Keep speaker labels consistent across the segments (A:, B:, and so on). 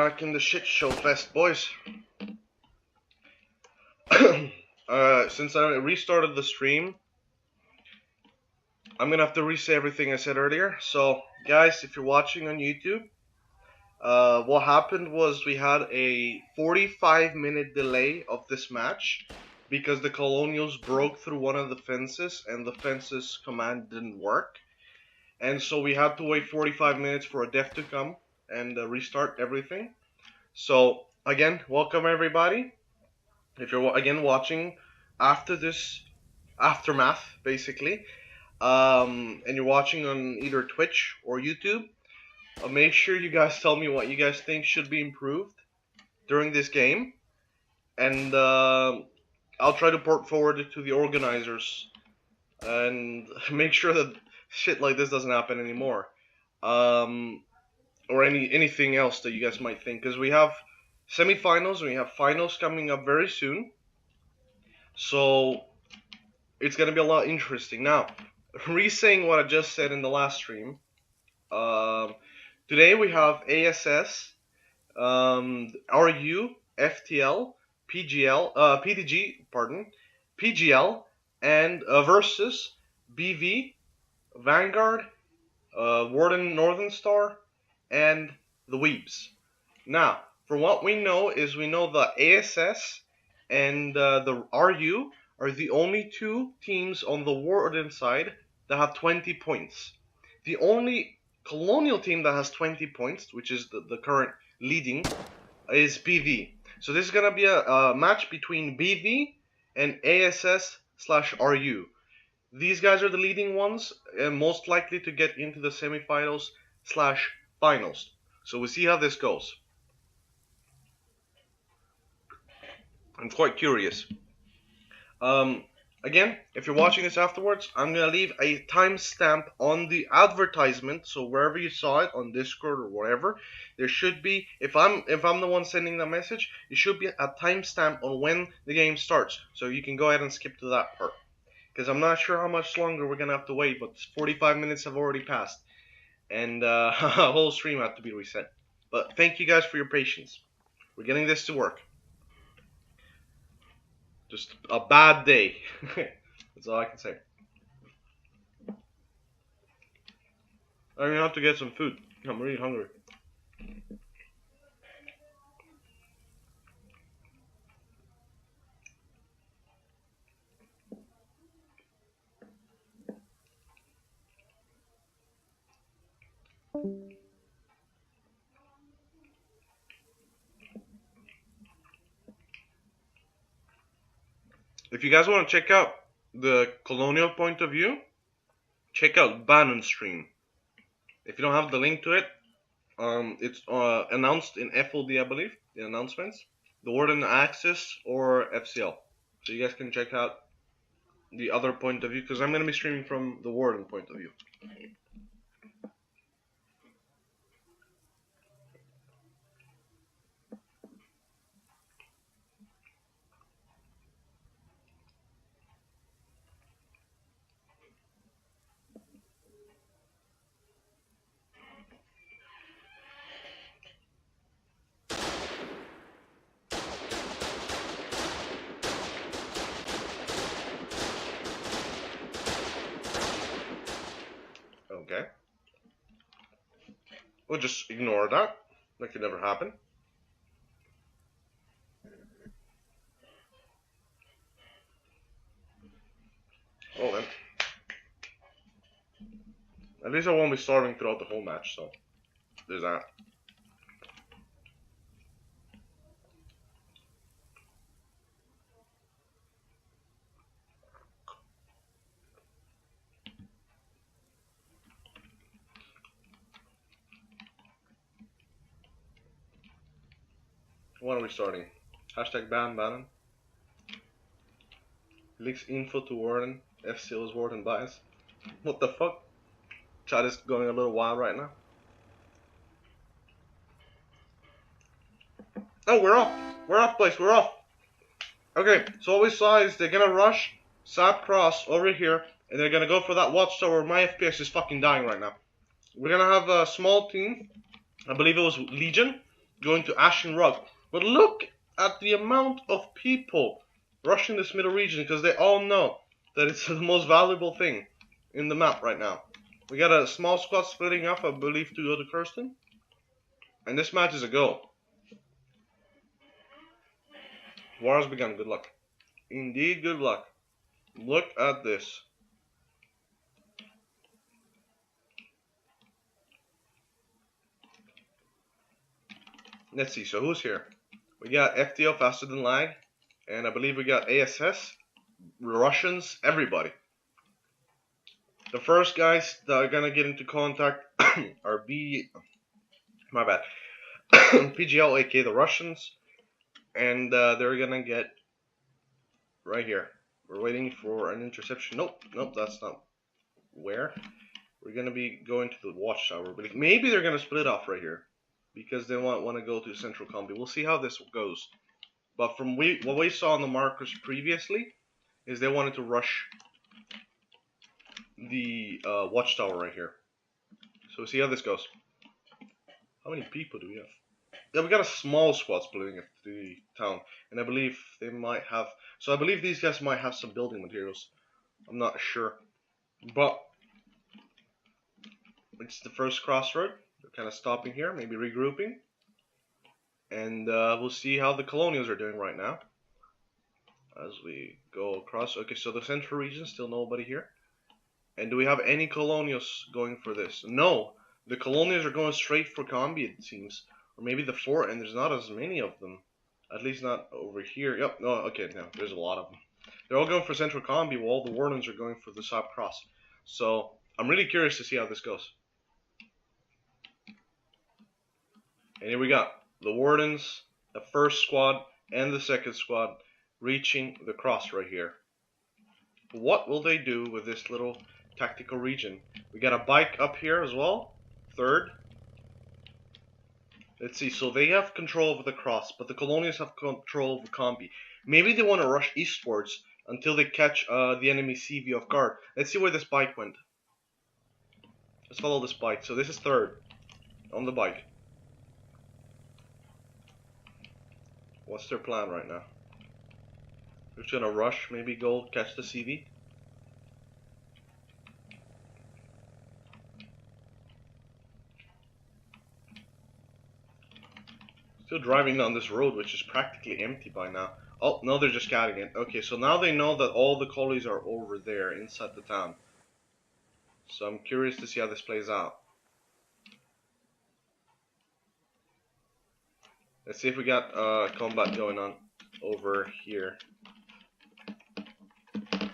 A: back in the shit show fest, boys. Since I restarted the stream, I'm gonna have to re-say everything I said earlier. So, guys, if you're watching on YouTube, what happened was we had a 45-minute delay of this match because the Colonials broke through one of the fences and the fences command didn't work. And so we had to wait 45 minutes for a dev to come and restart everything. So, again, welcome everybody. If you're again watching after this aftermath, basically, and you're watching on either Twitch or YouTube, make sure you guys tell me what you guys think should be improved during this game, and I'll try to port forward it to the organizers and make sure that shit like this doesn't happen anymore, or anything else that you guys might think, because we have semifinals and we have finals coming up very soon, so it's gonna be a lot interesting. Now, re-saying what I just said in the last stream, today we have ASS, RU, FTL, PGL, PDG, PGL, and versus BV, Vanguard, Warden Northern Star, and the Weebs. Now, from what we know is we know the ASS and the RU are the only two teams on the Warden side that have 20 points. The only Colonial team that has 20 points, which is the current leading, is BV. So this is going to be a match between BV and ASS/RU. These guys are the leading ones and most likely to get into the semifinals/finals. So we'll see how this goes. I'm quite curious. Again, if you're watching this afterwards, I'm gonna leave a timestamp on the advertisement. So wherever you saw it on Discord or whatever, there should be. If I'm the one sending the message, it should be a timestamp on when the game starts. So you can go ahead and skip to that part, because I'm not sure how much longer we're gonna have to wait. But 45 minutes have already passed, and a whole stream had to be reset. But thank you guys for your patience. We're getting this to work. Just a bad day. That's all I can say. I'm gonna have to get some food. I'm really hungry. If you guys want to check out the Colonial point of view, check out Bannon's stream. If you don't have the link to it, it's announced in FOD, I believe, the announcements, the Warden Access or FCL. So you guys can check out the other point of view, because I'm going to be streaming from the Warden point of view. Okay. We'll just ignore that, like it never happened. Oh, then. At least I won't be starving throughout the whole match, so there's that. When are we starting? Hashtag ban Bannon. Leaks info to Warden. FCL is Warden bias. What the fuck? Chat is going a little wild right now. Oh, we're off! We're off, boys, we're off! Okay, so what we saw is they're gonna rush Sap Cross over here, and they're gonna go for that watchtower. My FPS is fucking dying right now. We're gonna have a small team. I believe it was Legion. going to Ashen Rock. But look at the amount of people rushing this middle region because they all know that it's the most valuable thing in the map right now. We got a small squad splitting up, I believe, to go to Kirsten. And this match is a go. War has begun. Good luck. Indeed, good luck. Look at this. Let's see, so who's here? We got FTL, Faster Than Lag, and I believe we got ASS, Russians, everybody. The first guys that are gonna get into contact are PGL, aka the Russians, and they're gonna get right here. We're waiting for an interception. Nope, that's not where. We're gonna be going to the watchtower. But maybe they're gonna split off right here because they want to go to Central Combi. We'll see how this goes. But from what we saw on the markers previously, is they wanted to rush the watchtower right here. So we'll see how this goes. How many people do we have? Yeah, we got a small squad splitting up the town, and I believe they might have. So I believe these guys might have some building materials. I'm not sure, but it's the first crossroad. They're kind of stopping here, maybe regrouping, and we'll see how the colonials are doing right now as we go across. Okay, so the central region, still nobody here. And do we have any colonials going for this? No, the colonials are going straight for Combi, it seems. Or maybe the fort, and there's not as many of them. At least not over here. Yep, no, okay, no, there's a lot of them. They're all going for Central Combi, while all the Wardens are going for the South Cross. So, I'm really curious to see how this goes. And here we got the Wardens, the first squad, and the second squad reaching the cross right here. What will they do with this little tactical region? We got a bike up here as well. Third. Let's see, so they have control over the cross, but the colonials have control over Combi. Maybe they want to rush eastwards until they catch the enemy CV off guard. Let's see where this bike went. Let's follow this bike. So this is third on the bike. What's their plan right now? They're just gonna rush, maybe go catch the CV. Still driving down this road, which is practically empty by now. Oh, no, they're just scouting it. Okay, so now they know that all the collies are over there, inside the town. So I'm curious to see how this plays out. Let's see if we got combat going on over here. 1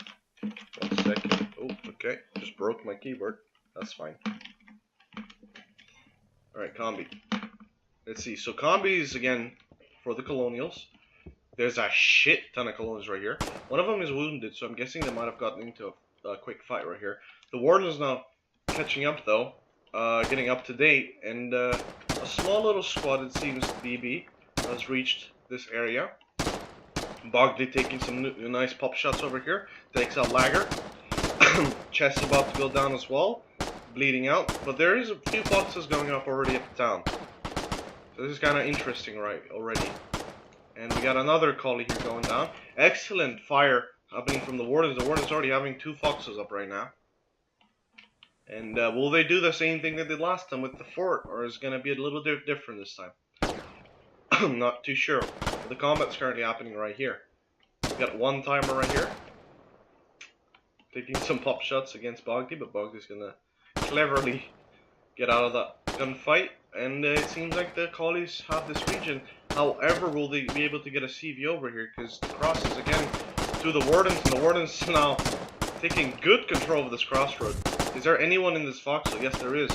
A: second. Oh, okay. Just broke my keyboard. That's fine. Alright, Combi. Let's see. So Combi is again for the colonials. There's a shit ton of colonials right here. One of them is wounded, so I'm guessing they might have gotten into a quick fight right here. The warden is now catching up though, getting up to date, and a small little squad, it seems, BB has reached this area. Bogdy taking some nice pop shots over here. Takes out Lagger. Chest about to go down as well, bleeding out. But there is a few boxes going up already at the town. So this is kind of interesting, right? Already. And we got another collie here going down. Excellent fire happening from the wardens. The warden's already having 2 foxes up right now. And will they do the same thing they did last time with the fort, or is it going to be a little bit different this time? I'm not too sure. But the combat's currently happening right here. We got one timer right here, taking some pop shots against Bogdy, but Bogdy's going to cleverly get out of that gunfight. And it seems like the collies have this region. However, will they be able to get a CV over here? Because the cross is again to the wardens, and the wardens now taking good control of this crossroad. Is there anyone in this foxhole? Yes, there is.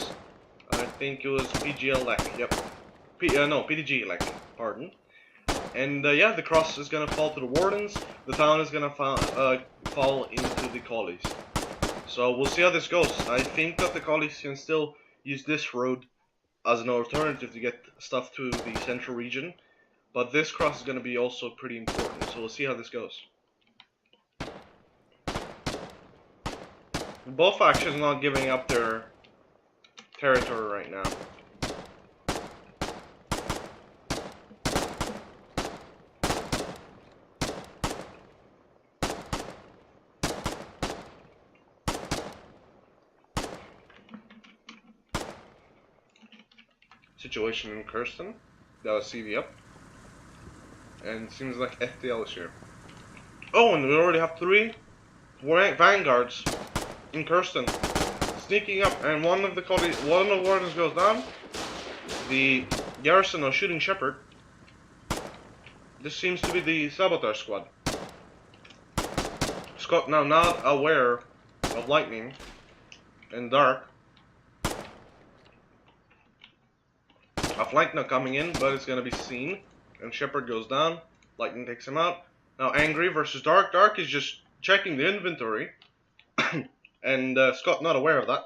A: I think it was PGL Lek. Yep. No, PDG Lek. Pardon. And yeah, the cross is gonna fall to the wardens. The town is gonna fall into the collies. So we'll see how this goes. I think that the collies can still use this road as an alternative to get stuff to the central region. But this cross is gonna be also pretty important. So we'll see how this goes. Both factions not giving up their territory right now. situation in Kirsten. That was CV up. And it seems like FTL is here. Oh, and we already have 3 vanguards in Kirsten. Sneaking up, and one of the wardens goes down. The garrison are shooting Shepherd. This seems to be the sabotage squad. Scott now not aware of lightning and dark. A flank now coming in, but it's gonna be seen. And Shepherd goes down. Lightning takes him out. Now Angry versus Dark. Dark is just checking the inventory. And Scott not aware of that.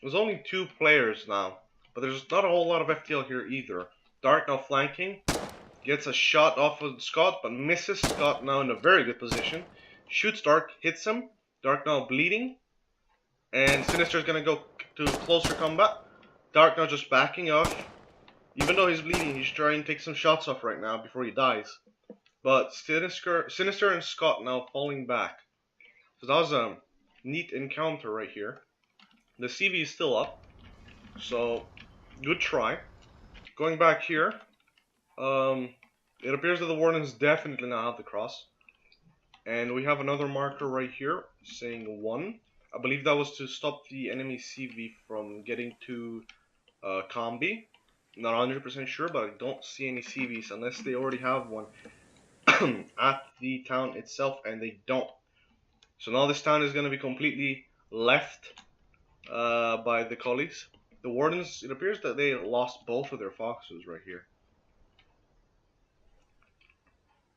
A: There's only 2 players now. But there's not a whole lot of FTL here either. Dark now flanking. Gets a shot off of Scott, but misses. Scott now in a very good position. Shoots Dark, hits him. Dark now bleeding. And Sinister is going to go to closer combat. Dark now just backing off. Even though he's bleeding, he's trying to take some shots off right now before he dies. But Sinister and Scott now falling back. So that was a neat encounter right here. The CV is still up. So, good try. Going back here. It appears that the Wardens definitely now have the cross. And we have another marker right here saying 1. I believe that was to stop the enemy CV from getting to combi. Not 100% sure, but I don't see any CVs unless they already have one at the town itself, and they don't. So now this town is going to be completely left by the collies. The Wardens, it appears that they lost both of their foxes right here.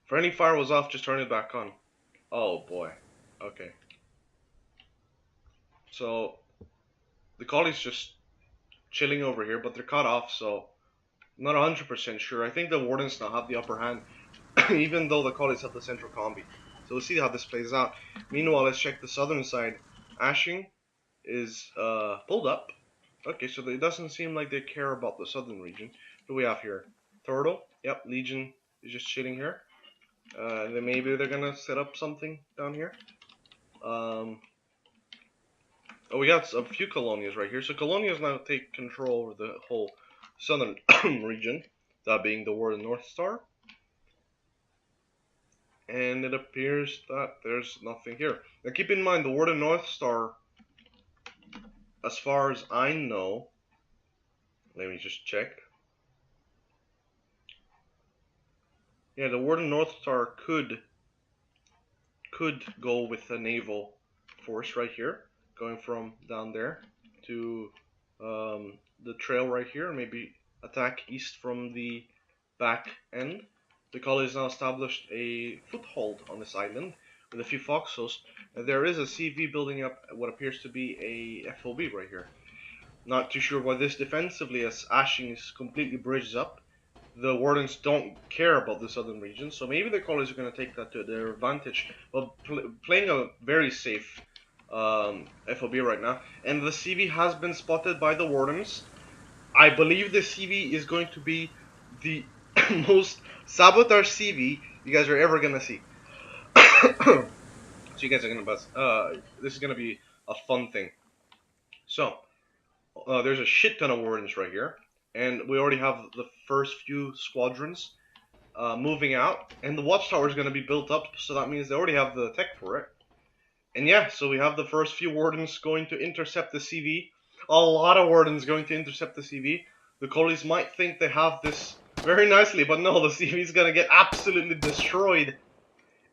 A: Friendly fire was off, just turn it back on. Oh boy. Okay. So the collies just chilling over here, but they're cut off, so I'm not 100% sure. I think the Wardens now have the upper hand, even though the collies have the central combi. So we'll see how this plays out. Meanwhile, let's check the southern side. Ashing is pulled up. Okay, so it doesn't seem like they care about the southern region. What do we have here? Turtle. Yep, Legion is just chilling here. Then maybe they're gonna set up something down here. Oh, we got a few colonias right here. So colonias now take control over the whole southern region, that being the Warden North Star. And it appears that there's nothing here. Now keep in mind, the Warden North Star, as far as I know, let me just check. Yeah, the Warden North Star could go with a naval force right here, going from down there to the trail right here, and maybe attack east from the back end. The collies now established a foothold on this island with a few foxholes, and there is a CV building up what appears to be a FOB right here. Not too sure why this defensively, as Ashing is completely bridged up. The Wardens don't care about the southern region, so maybe the collies are going to take that to their advantage, but playing a very safe FOB right now. And the CV has been spotted by the Wardens. I believe the CV is going to be the most sabotage CV you guys are ever gonna see. So you guys are gonna buzz. This is gonna be a fun thing. So there's a shit ton of Wardens right here, and we already have the first few squadrons moving out, and the watchtower is gonna be built up, so that means they already have the tech for it. And yeah, so we have the first few Wardens going to intercept the CV. A lot of Wardens going to intercept the CV. The collies might think they have this very nicely, but no, the CV is going to get absolutely destroyed.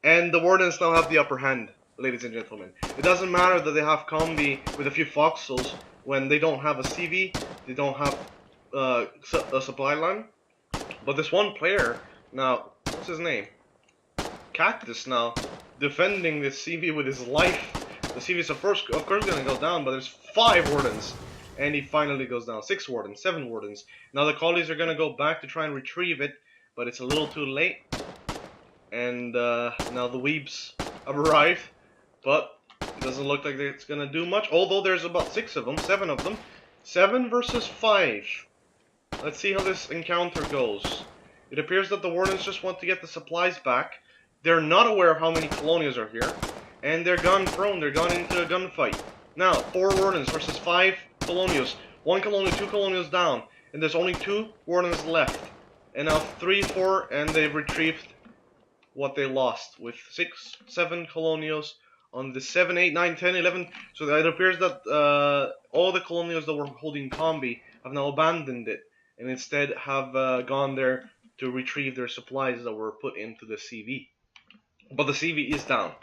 A: And the Wardens now have the upper hand, ladies and gentlemen. It doesn't matter that they have combi with a few foxholes when they don't have a CV, they don't have a supply line. But this one player, now, what's his name? Cactus now, defending this CV with his life. The CV is of course going to go down, but there's 5 Wardens. And he finally goes down. 6 Wardens, 7 Wardens. Now the collies are going to go back to try and retrieve it, but it's a little too late. And now the weebs have arrived, but it doesn't look like it's going to do much. Although there's about 6 of them, 7 of them. 7 versus 5. Let's see how this encounter goes. It appears that the Wardens just want to get the supplies back. They're not aware of how many colonias are here. And they're gun prone, they're gone into a gunfight. Now, 4 Wardens versus 5 colonials. 1 colonial, 2 colonials down, and there's only 2 wardens left. And now 3, 4, and they've retrieved what they lost with 6, 7 colonials on the 7, 8, 9, 10, 11. So it appears that all the colonials that were holding Combi have now abandoned it, and instead have gone there to retrieve their supplies that were put into the CV. But the CV is down.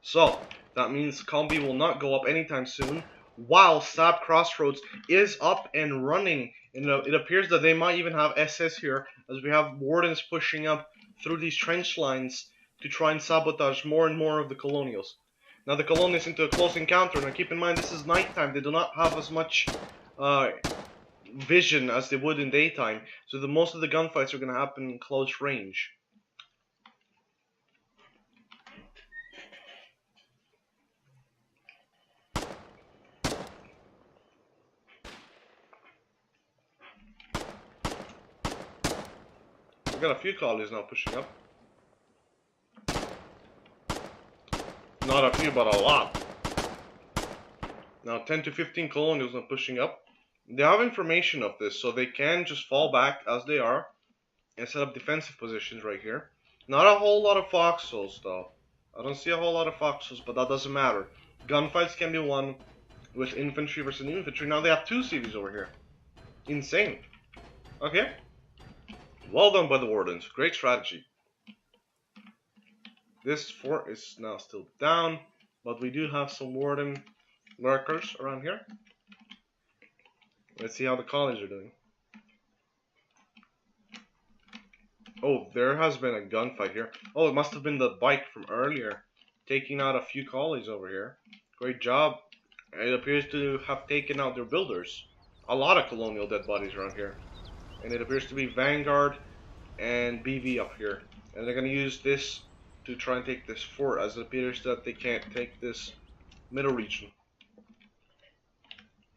A: So that means Combi will not go up anytime soon, while Stab Crossroads is up and running. And it appears that they might even have SS here, as we have wardens pushing up through these trench lines to try and sabotage more and more of the colonials. Now the colonials into a close encounter. Now keep in mind, this is nighttime. They do not have as much vision as they would in daytime, so most of the gunfights are going to happen in close range. We've got a few colonies now pushing up. Not a few, but a lot. Now 10 to 15 colonials are pushing up. They have information of this, so they can just fall back as they are and set up defensive positions right here. Not a whole lot of foxholes though. I don't see a whole lot of foxholes, but that doesn't matter. Gunfights can be won with infantry versus infantry. Now they have 2 CVs over here. Insane. Okay. Well done by the wardens. Great strategy. This fort is now still down, but we do have some warden lurkers around here. Let's see how the colonies are doing. Oh, there has been a gunfight here. Oh, it must have been the bike from earlier, taking out a few colonies over here. Great job. It appears to have taken out their builders. A lot of colonial dead bodies around here. And it appears to be Vanguard and BV up here. And they're going to use this to try and take this fort, as it appears that they can't take this middle region.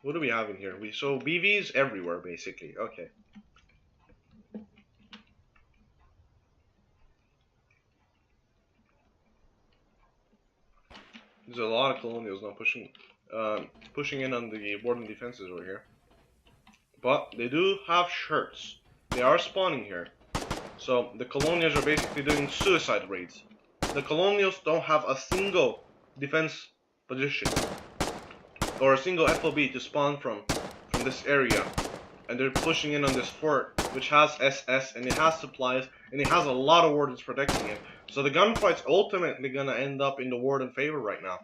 A: What do we have in here? So BVs everywhere, basically. Okay. There's a lot of colonials now pushing in on the warden defenses over here. But they do have shirts. They are spawning here. So the colonials are basically doing suicide raids. The colonials don't have a single defense position or a single FOB to spawn from this area, and they're pushing in on this fort, which has SS and it has supplies and it has a lot of wardens protecting it. So the gunfight's ultimately gonna end up in the warden favor right now,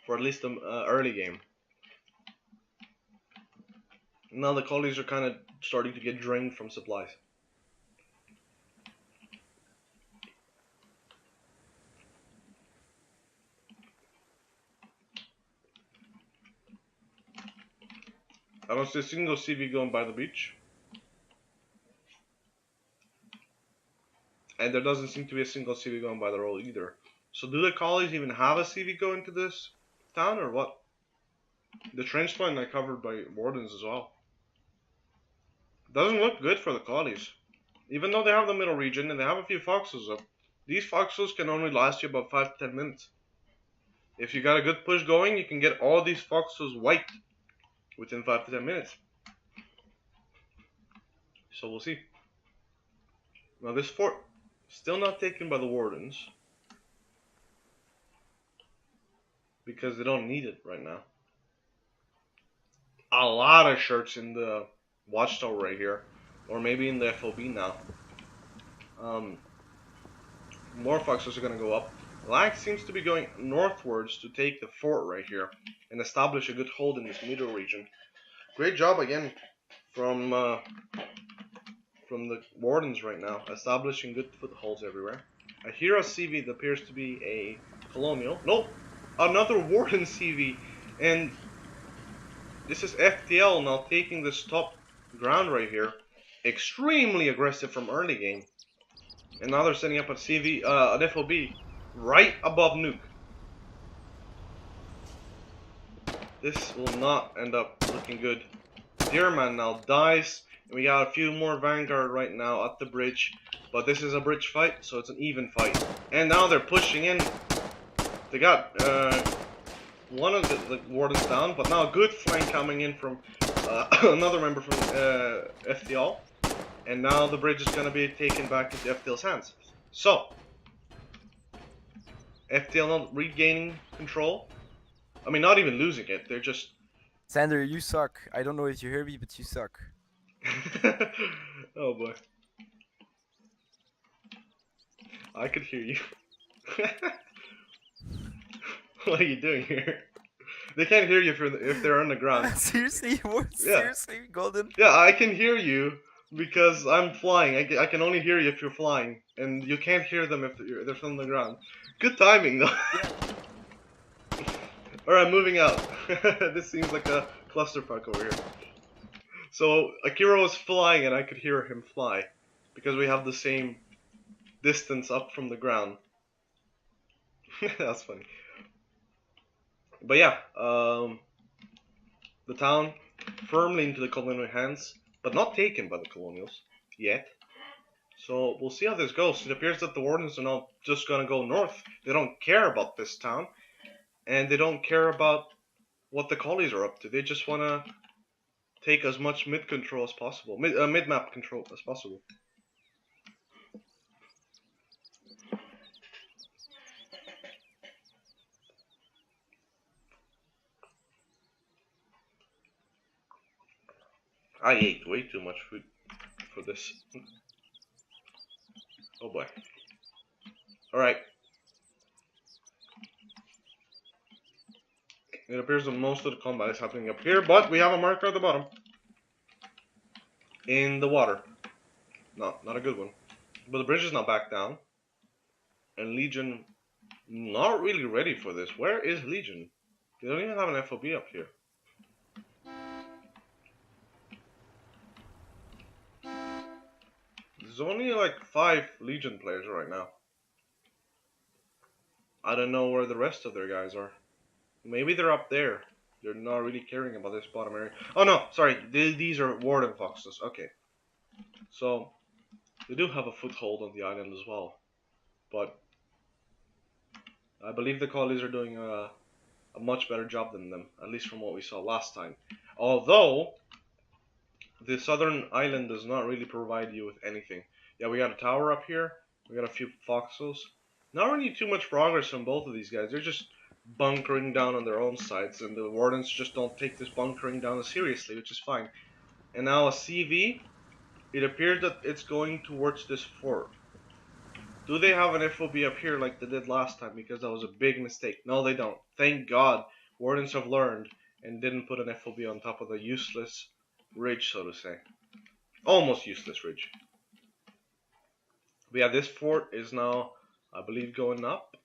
A: for at least the early game. Now the colonies are kind of starting to get drained from supplies. I don't see a single CV going by the beach. And there doesn't seem to be a single CV going by the road either. So do the collies even have a CV going to this town or what? The trench line are covered by wardens as well. Doesn't look good for the collies. Even though they have the middle region and they have a few foxholes up, these foxholes can only last you about 5 to 10 minutes. If you got a good push going, you can get all these foxholes wiped within 5 to 10 minutes. So we'll see. Now this fort, still not taken by the wardens, because they don't need it right now. A lot of shirts in the watchtower right here, or maybe in the FOB now. More foxes are going to go up. Lag seems to be going northwards to take the fort right here and establish a good hold in this middle region. Great job again from the wardens right now, establishing good footholds everywhere. I hear a CV that appears to be a colonial. Nope, another warden CV, and this is FCL now taking this top ground right here. Extremely aggressive from early game, and now they're setting up a CV, an FOB right above nuke. This will not end up looking good. Deerman now dies. We got a few more Vanguard right now at the bridge, but this is a bridge fight, so it's an even fight. And now they're pushing in. They got one of the wardens down, but now a good flank coming in from another member from FCL, and now the bridge is gonna be taken back into FTL's hands. So, FTL not regaining control. I mean, not even losing it. They're just.
B: Sander, you suck. I don't know if you hear me, but you suck.
A: Oh boy. I could hear you. What are you doing here? They can't hear you if they're on the ground.
B: Seriously, what?
A: Yeah.
B: Seriously, Golden?
A: Yeah, I can hear you because I'm flying. I can only hear you if you're flying, and you can't hear them if they're on the ground. Good timing, though.
B: Yeah.
A: Alright, moving out. This seems like a clusterfuck over here. So, Akira was flying and I could hear him fly. Because we have the same distance up from the ground. That's funny. But yeah, the town firmly into the colonial hands, but not taken by the colonials yet. So we'll see how this goes. It appears that the wardens are not just gonna go north. They don't care about this town, and they don't care about what the collies are up to. They just wanna take as much mid control as possible, mid map control as possible. I ate way too much food for this. Oh boy. Alright. It appears that most of the combat is happening up here, but we have a marker at the bottom. In the water. No, not a good one. But the bridge is not back down. And Legion not really ready for this. Where is Legion? They don't even have an FOB up here. There's only like 5 Legion players right now. I don't know where the rest of their guys are. Maybe they're up there. They're not really caring about this bottom area. Oh no, sorry. These are Warden Foxes. Okay. So, they do have a foothold on the island as well. But, I believe the collies are doing a much better job than them. At least from what we saw last time. Although, the southern island does not really provide you with anything. Yeah, we got a tower up here. We got a few foxholes. Not really too much progress on both of these guys. They're just bunkering down on their own sides, and the wardens just don't take this bunkering down as seriously, which is fine. And now a CV, it appears that it's going towards this fort. Do they have an FOB up here like they did last time? Because that was a big mistake. No, they don't. Thank God wardens have learned and didn't put an FOB on top of the useless ridge, so to say. Almost useless ridge. But yeah, this fort is now, I believe, going up.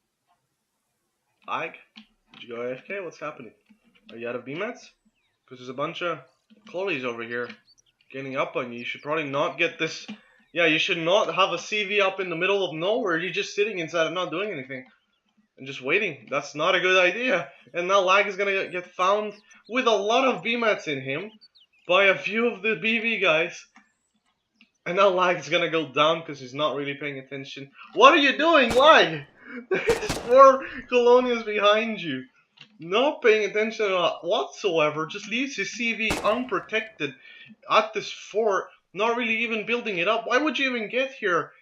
A: Ike, did you go AFK? What's happening? Are you out of BMATs? Because there's a bunch of collies over here getting up on you. You should probably not get this. Yeah, you should not have a CV up in the middle of nowhere. You're just sitting inside and not doing anything. And just waiting. That's not a good idea. And now Lag is going to get found with a lot of BMATs in him by a few of the BV guys. And now Lag is going to go down because he's not really paying attention. What are you doing, Lag? There's 4 colonials behind you. Not paying attention whatsoever. Just leaves his CV unprotected at this fort. Not really even building it up. Why would you even get here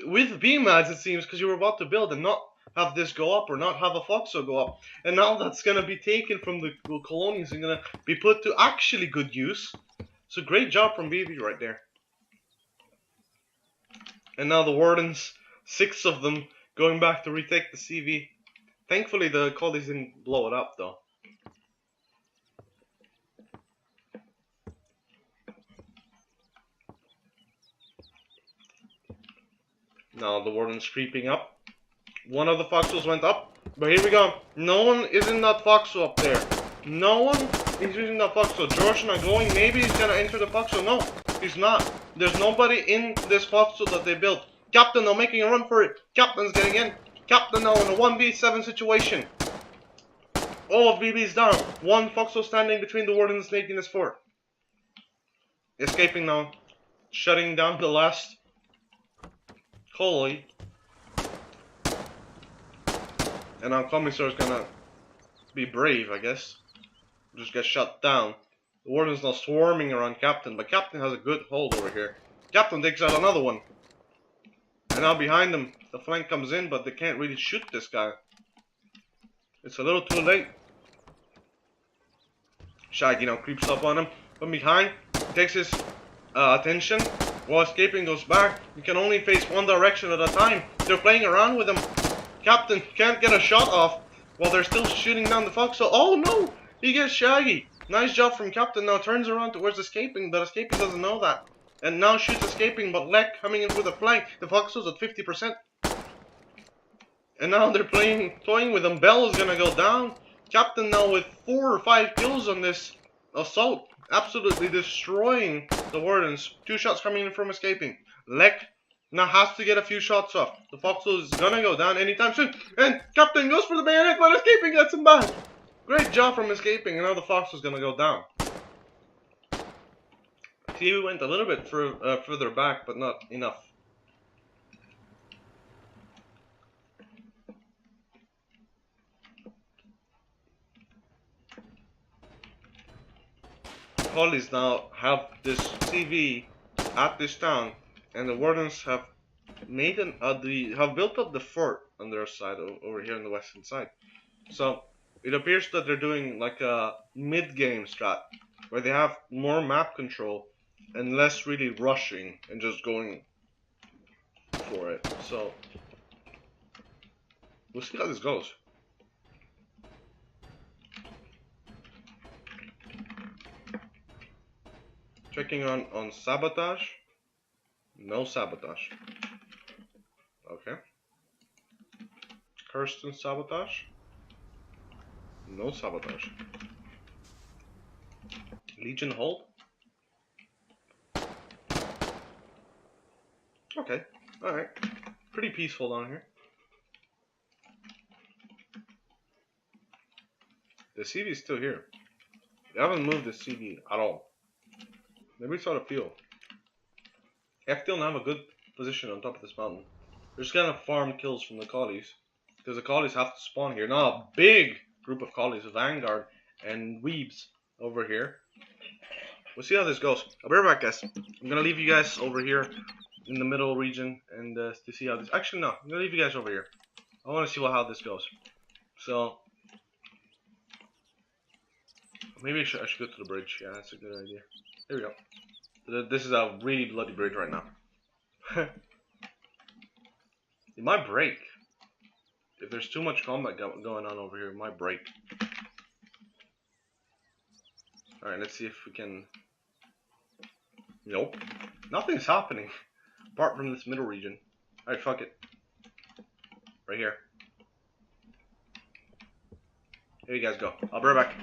A: with BMADs, it seems, because you were about to build and not have this go up or not have a Foxhole go up. And now that's going to be taken from the colonials and going to be put to actually good use. So great job from BB right there. And now the wardens, 6 of them, going back to retake the CV. Thankfully the collies didn't blow it up though. Now the warden's creeping up. One of the foxholes went up, but here we go. No one is in that foxhole up there. No one is using that foxhole. George not going. Maybe he's gonna enter the foxhole. No, he's not. There's nobody in this foxhole that they built. Captain now making a run for it. Captain's getting in. Captain now in a 1v7 situation. All of BB's down. One foxhole standing between the wardens making this fort. Escaping now. Shutting down the last collie. And now Commissar is gonna be brave, I guess. Just get shut down. The Warden's now swarming around Captain, but Captain has a good hold over here. Captain takes out another one. And now behind them, the flank comes in, but they can't really shoot this guy. It's a little too late. Shaggy now creeps up on him from behind, takes his attention, while escaping goes back. You can only face one direction at a time. They're playing around with him. Captain can't get a shot off while they're still shooting down the Foxhole. Oh no! He gets Shaggy. Nice job from Captain. Now turns around towards Escaping, but Escaping doesn't know that. And now shoots Escaping, but Lek coming in with a flank. The Foxhole's at 50%. And now they're toying with him. Bell is gonna go down. Captain now with 4 or 5 kills on this assault. Absolutely destroying the Wardens. 2 shots coming in from Escaping. Lek now has to get a few shots off. The Foxhole is gonna go down anytime soon. And Captain goes for the bayonet, but Escaping gets him back. Great job from Escaping, and now the Foxhole's gonna go down. TV went a little bit further back, but not enough. Collies now have this CV at this town, and the Wardens have made have built up the fort on their side over here on the western side. So it appears that they're doing like a mid-game strat where they have more map control and less really rushing and just going for it. So we'll see how this goes. Checking on sabotage. No sabotage. Okay. Kirsten sabotage. No sabotage. Legion hold. Okay. Alright. Pretty peaceful down here. The CV is still here. They haven't moved the CV at all. Maybe it's out of fuel. FCL have a good position on top of this mountain. They're just gonna farm kills from the collies. Because the collies have to spawn here. Now a big group of collies, Vanguard and Weebs over here. We'll see how this goes. I'll be right back, guys. I'm gonna leave you guys over here in the middle region and to see how this. Actually, no. I'm gonna leave you guys over here. I want to see how this goes. So maybe I should go to the bridge. Yeah, that's a good idea. Here we go. This is a really bloody bridge right now. It might break. If there's too much combat going on over here, it might break. Alright, let's see if we can... Nope. Nothing's happening. Apart from this middle region. Alright, fuck it. Right here. Here you guys go. I'll be right back.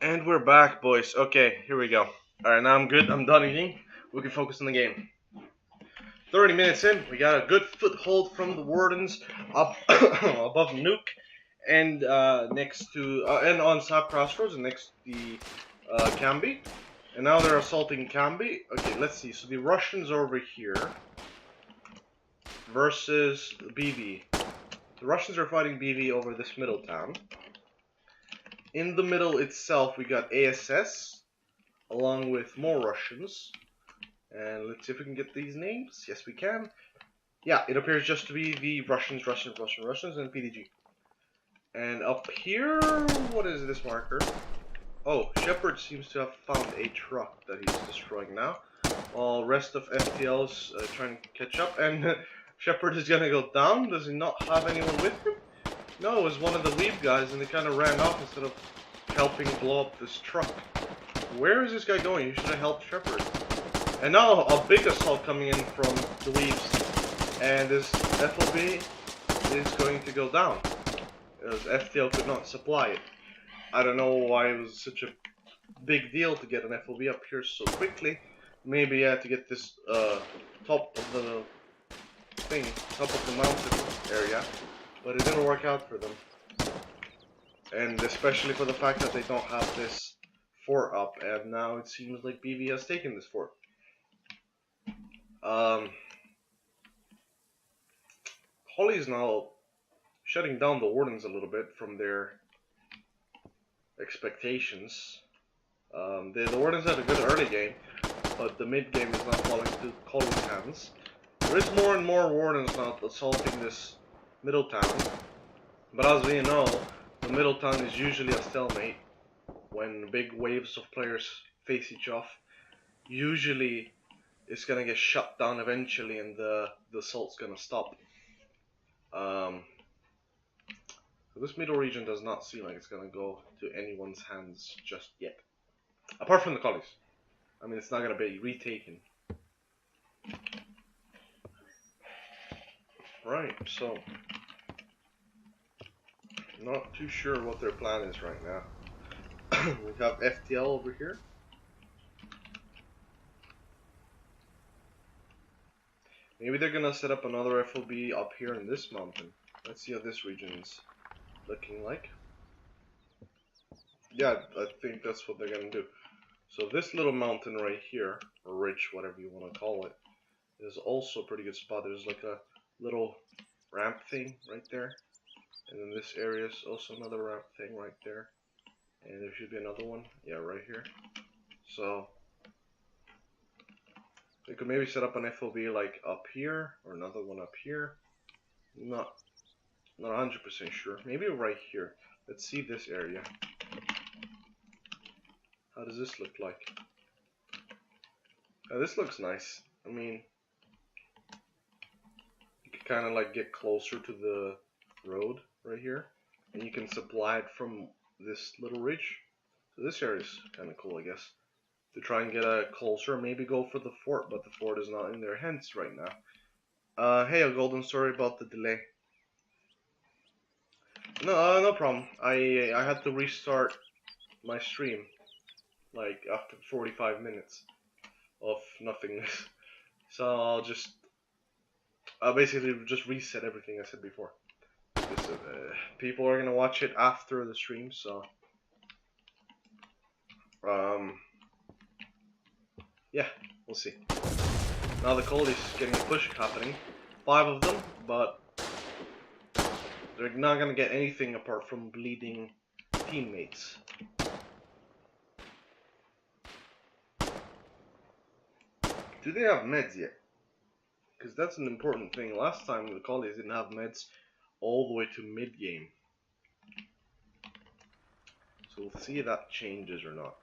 A: And we're back, boys. Okay, here we go. Alright, now I'm good. I'm done eating. We can focus on the game. 30 minutes in, we got a good foothold from the Wardens up above Nuke and next to and on South Crossroads and next to the Camby. And now they're assaulting Camby. Okay, let's see. So the Russians are over here versus BV. The Russians are fighting BV over this middle town. In the middle itself, we got ASS along with more Russians. And let's see if we can get these names. Yes, we can. Yeah, it appears just to be the Russians, and PDG. And up here, what is this marker? Oh, Shepard seems to have found a truck that he's destroying now. While rest of FTL's trying to catch up. And Shepard is gonna go down. Does he not have anyone with him? No, it was one of the lead guys, and they kind of ran off instead of helping blow up this truck. Where is this guy going? He should have helped Shepard. And now a big assault coming in from the leaves, and this FOB is going to go down, as FTL could not supply it. I don't know why it was such a big deal to get an FOB up here so quickly. Maybe I had to get this top of the thing, top of the mountain area, but it didn't work out for them. And especially for the fact that they don't have this fort up, and now it seems like BV has taken this fort. Holly's now shutting down the Wardens a little bit from their expectations. The Wardens had a good early game, but the mid game is now falling to Holly's hands. There is more and more Wardens now assaulting this middle town, but as we know, the middle town is usually a stalemate when big waves of players face each off. Usually it's gonna get shut down eventually, and the assault's gonna stop. So this middle region does not seem like it's gonna go to anyone's hands just yet, apart from the collies. I mean, it's not gonna be retaken. Right. So, not too sure what their plan is right now. We have FTL over here. Maybe they're gonna set up another FOB up here in this mountain. Let's see how this region is looking like. Yeah, I think that's what they're gonna do. So this little mountain right here, or ridge, whatever you want to call it, is also a pretty good spot. There's like a little ramp thing right there. And then this area is also another ramp thing right there. And there should be another one, yeah, right here. So they could maybe set up an FOB like up here, or another one up here. Not 100% sure. Maybe right here. Let's see this area. How does this look like? This looks nice. I mean, you can kind of like get closer to the road right here, and you can supply it from this little ridge. So this area is kind of cool, I guess. To try and get closer, maybe go for the fort, but the fort is not in their hands right now. Hey, ATGolden, sorry about the delay. No, no problem. I had to restart my stream, like after 45 minutes of nothingness. So I'll just basically just reset everything I said before. People are gonna watch it after the stream, so yeah, we'll see. Now the cold is getting a push happening, 5 of them, but they're not gonna get anything apart from bleeding teammates. Do they have meds yet? Because that's an important thing. Last time the collies didn't have meds all the way to mid game. So we'll see if that changes or not.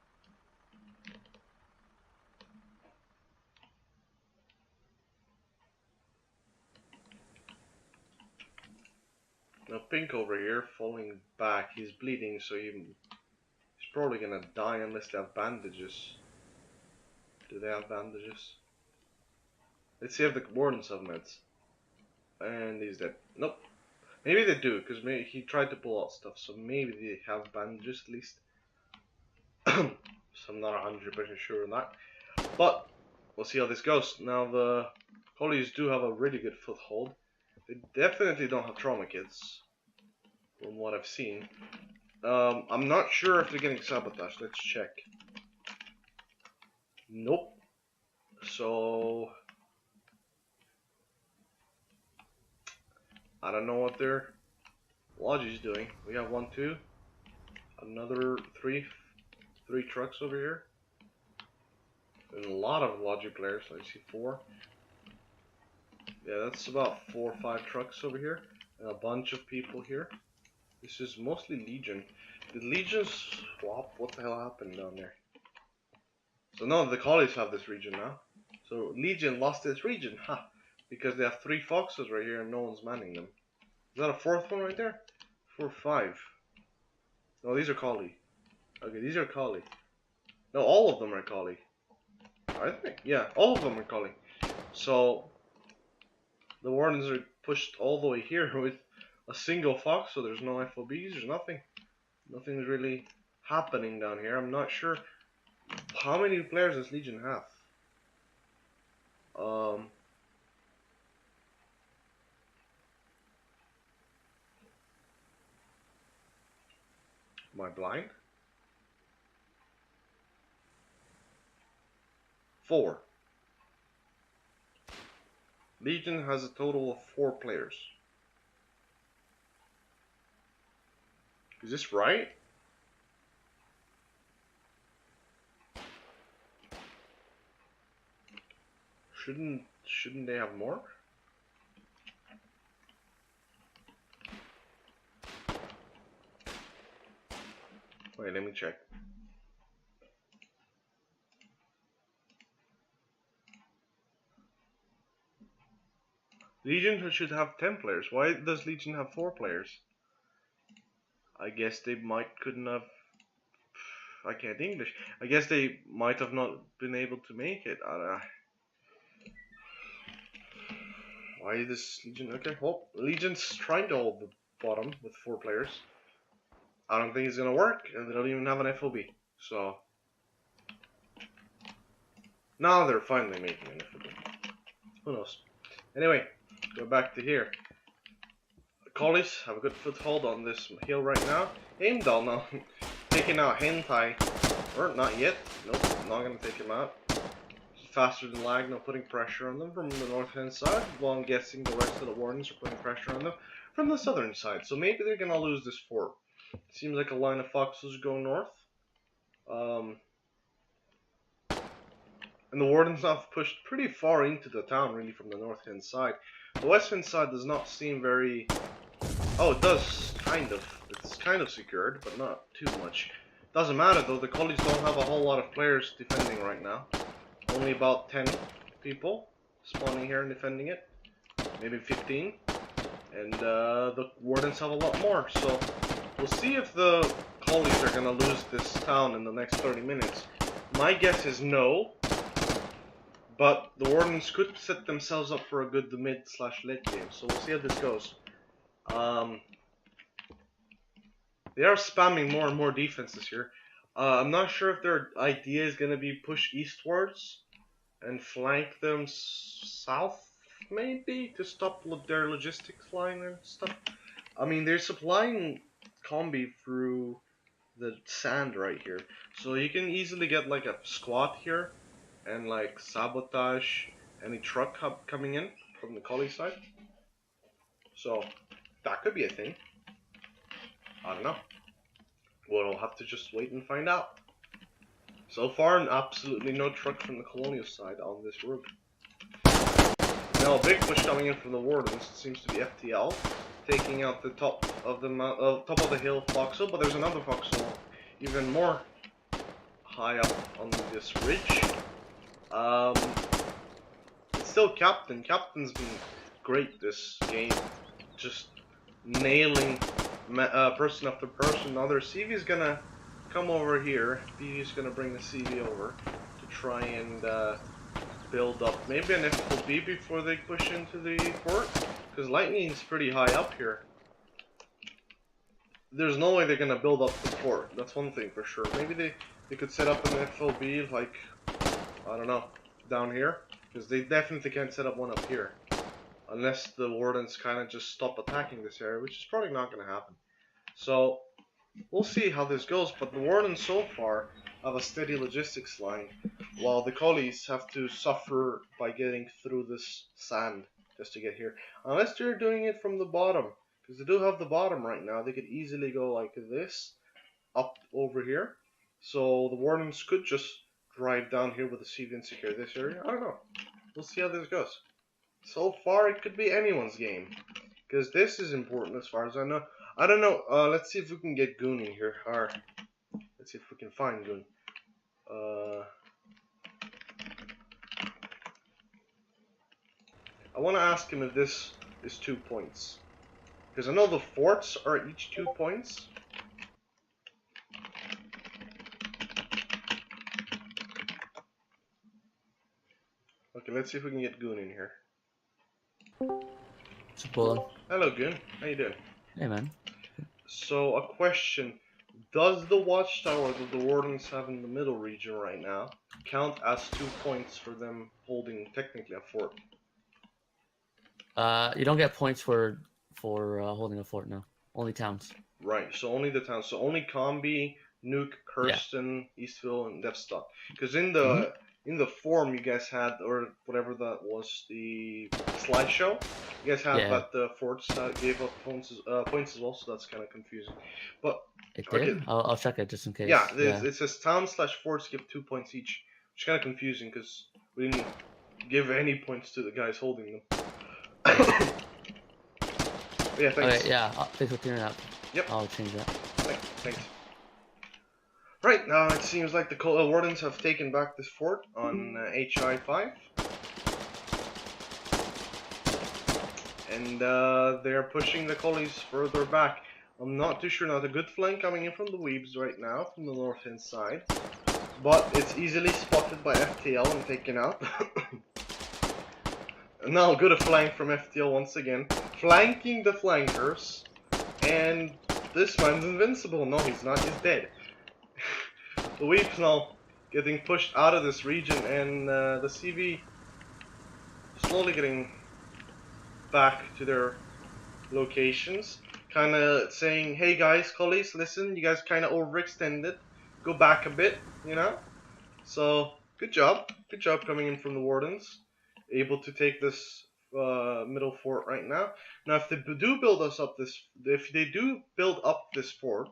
A: Now Pink over here, falling back, he's bleeding, so he's probably gonna die unless they have bandages. Do they have bandages? Let's see if the Wardens have meds. And he's dead. Nope. Maybe they do, because he tried to pull out stuff, so maybe they have bandages at least. So I'm not 100% sure on that. But we'll see how this goes. Now the Collies do have a really good foothold. They definitely don't have trauma kits, from what I've seen. I'm not sure if they're getting sabotaged. Let's check. Nope. So I don't know what their Logi's doing. We got 1, 2, another three trucks over here. And a lot of Logi players. I see 4. Yeah, that's about 4 or 5 trucks over here. And a bunch of people here. This is mostly Legion. Did Legion swap? What the hell happened down there? So none of the Collies have this region now. So Legion lost this region, ha! Because they have 3 Foxes right here and no one's manning them. Is that a 4th one right there? 4, 5. No, these are Collie. Okay, these are Collie. No, all of them are Collie. I think, yeah, all of them are Collie. So the Wardens are pushed all the way here with a single Fox, so there's no FOBs, there's nothing. Nothing's really happening down here. I'm not sure how many players does Legion have. Am I blind? 4. Legion has a total of 4 players. Is this right? Shouldn't they have more? Wait, let me check. Legion should have 10 players. Why does Legion have 4 players? I guess they couldn't have. I can't English. I guess they might have not been able to make it. Why is this Legion? Okay, well, Legion's trying to hold the bottom with 4 players. I don't think it's gonna work, and they don't even have an FOB. So now they're finally making an FOB. Who knows? Anyway, go back to here. The Collies have a good foothold on this hill right now. Heimdall now taking out Hentai. Or not yet. Nope, not gonna take him out. Faster than lag, no putting pressure on them from the north hand side, while I'm guessing the rest of the Wardens are putting pressure on them from the southern side. So maybe they're gonna lose this fort. Seems like a line of Foxes go north. And the Wardens have pushed pretty far into the town, really, from the north hand side. The west hand side does not seem very... Oh, it does, kind of. It's kind of secured, but not too much. Doesn't matter, though. The Collies don't have a whole lot of players defending right now. Only about 10 people spawning here and defending it. Maybe 15. And the Wardens have a lot more, so we'll see if the Collies are gonna lose this town in the next 30 minutes. My guess is no, but the Wardens could set themselves up for a good mid/late game, so we'll see how this goes. They are spamming more and more defenses here. I'm not sure if their idea is gonna be push eastwards and flank them south, maybe, to stop their logistics line and stuff. I mean, they're supplying combi through the sand right here, so you can easily get like a squad here and like sabotage any truck hub coming in from the Collie side. So that could be a thing. I don't know. We'll have to just wait and find out. So far, absolutely no truck from the Colonial side on this route. Now a big push coming in from the Wardens. It seems to be FTL taking out the top of the hill Foxhole, but there's another Foxhole even more high up on this ridge. It's still Captain. Captain's been great this game, just nailing person after person. Now their CV is gonna come over here. He's gonna bring the CV over to try and build up maybe an FOB before they push into the fort, because lightning's pretty high up here. there's no way they're gonna build up the fort. That's one thing for sure. Maybe they could set up an FOB like, I don't know, down here, because they definitely can't set up one up here unless the wardens kind of just stop attacking this area, which is probably not gonna happen. So we'll see how this goes, but the wardens so far have a steady logistics line, while the collies have to suffer by getting through this sand just to get here. Unless they're doing it from the bottom, because they do have the bottom right now. They could easily go like this, up over here. So the wardens could just drive down here with the CV and secure this area. I don't know. We'll see how this goes. So far, it could be anyone's game, because this is important as far as I know. I don't know. Let's see if we can get Goon in here. Or let's see if we can find Goon. I want to ask him if this is 2 points, because I know the forts are each 2 points. Okay, let's see if we can get Goon in here. Hello, Goon. How you doing?
C: Hey, man.
A: So, a question. Does the watchtower that the wardens have in the middle region right now count as 2 points for them holding technically a fort?
C: You don't get points for holding a fort now. Only towns.
A: Right, so only the towns. So only Combi, Nuke, Kirsten, Eastville, and Devstock. Because in the forum you guys had, or whatever that was, the slideshow, you guys had that the forts gave up points as well, so that's kind of confusing. But
C: it did? Okay. I'll check it just in case.
A: Yeah, it says town/forts give 2 points each, which is kind of confusing because we didn't give any points to the guys holding them. Yeah, thanks.
C: Okay, yeah, thanks for clearing up.
A: Yep.
C: I'll change that.
A: Thanks. Right, now it seems like the wardens have taken back this fort on HI5. And they're pushing the collies further back. I'm not too sure. Not a good flank coming in from the Weebs right now, from the north-hand side. But it's easily spotted by FTL and taken out. Now, good a flank from FTL once again. Flanking the flankers. And this man's invincible. No, he's not. He's dead. The Weebs now getting pushed out of this region, and the CV slowly getting back to their locations. Kind of saying, hey guys, collies, listen, you guys kind of overextended. Go back a bit, you know? So, good job. Good job coming in from the wardens. Able to take this middle fort right now. Now, if they do build up this fort,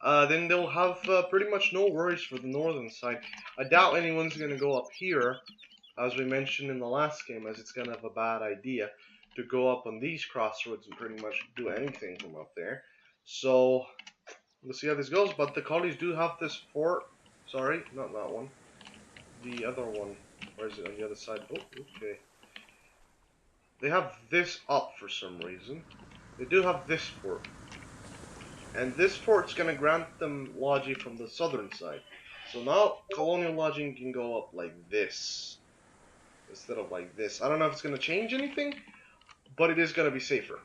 A: then they'll have pretty much no worries for the northern side. I doubt anyone's going to go up here, as we mentioned in the last game, as it's kind of a bad idea to go up on these crossroads and pretty much do anything from up there. So, we'll see how this goes, but the collies do have this fort. Sorry, not that one. The other one. Where is it? On the other side. Oh, okay. They have this up for some reason. They do have this fort. And this fort's gonna grant them lodging from the southern side. So now colonial lodging can go up like this instead of like this. I don't know if it's gonna change anything, but it is gonna be safer.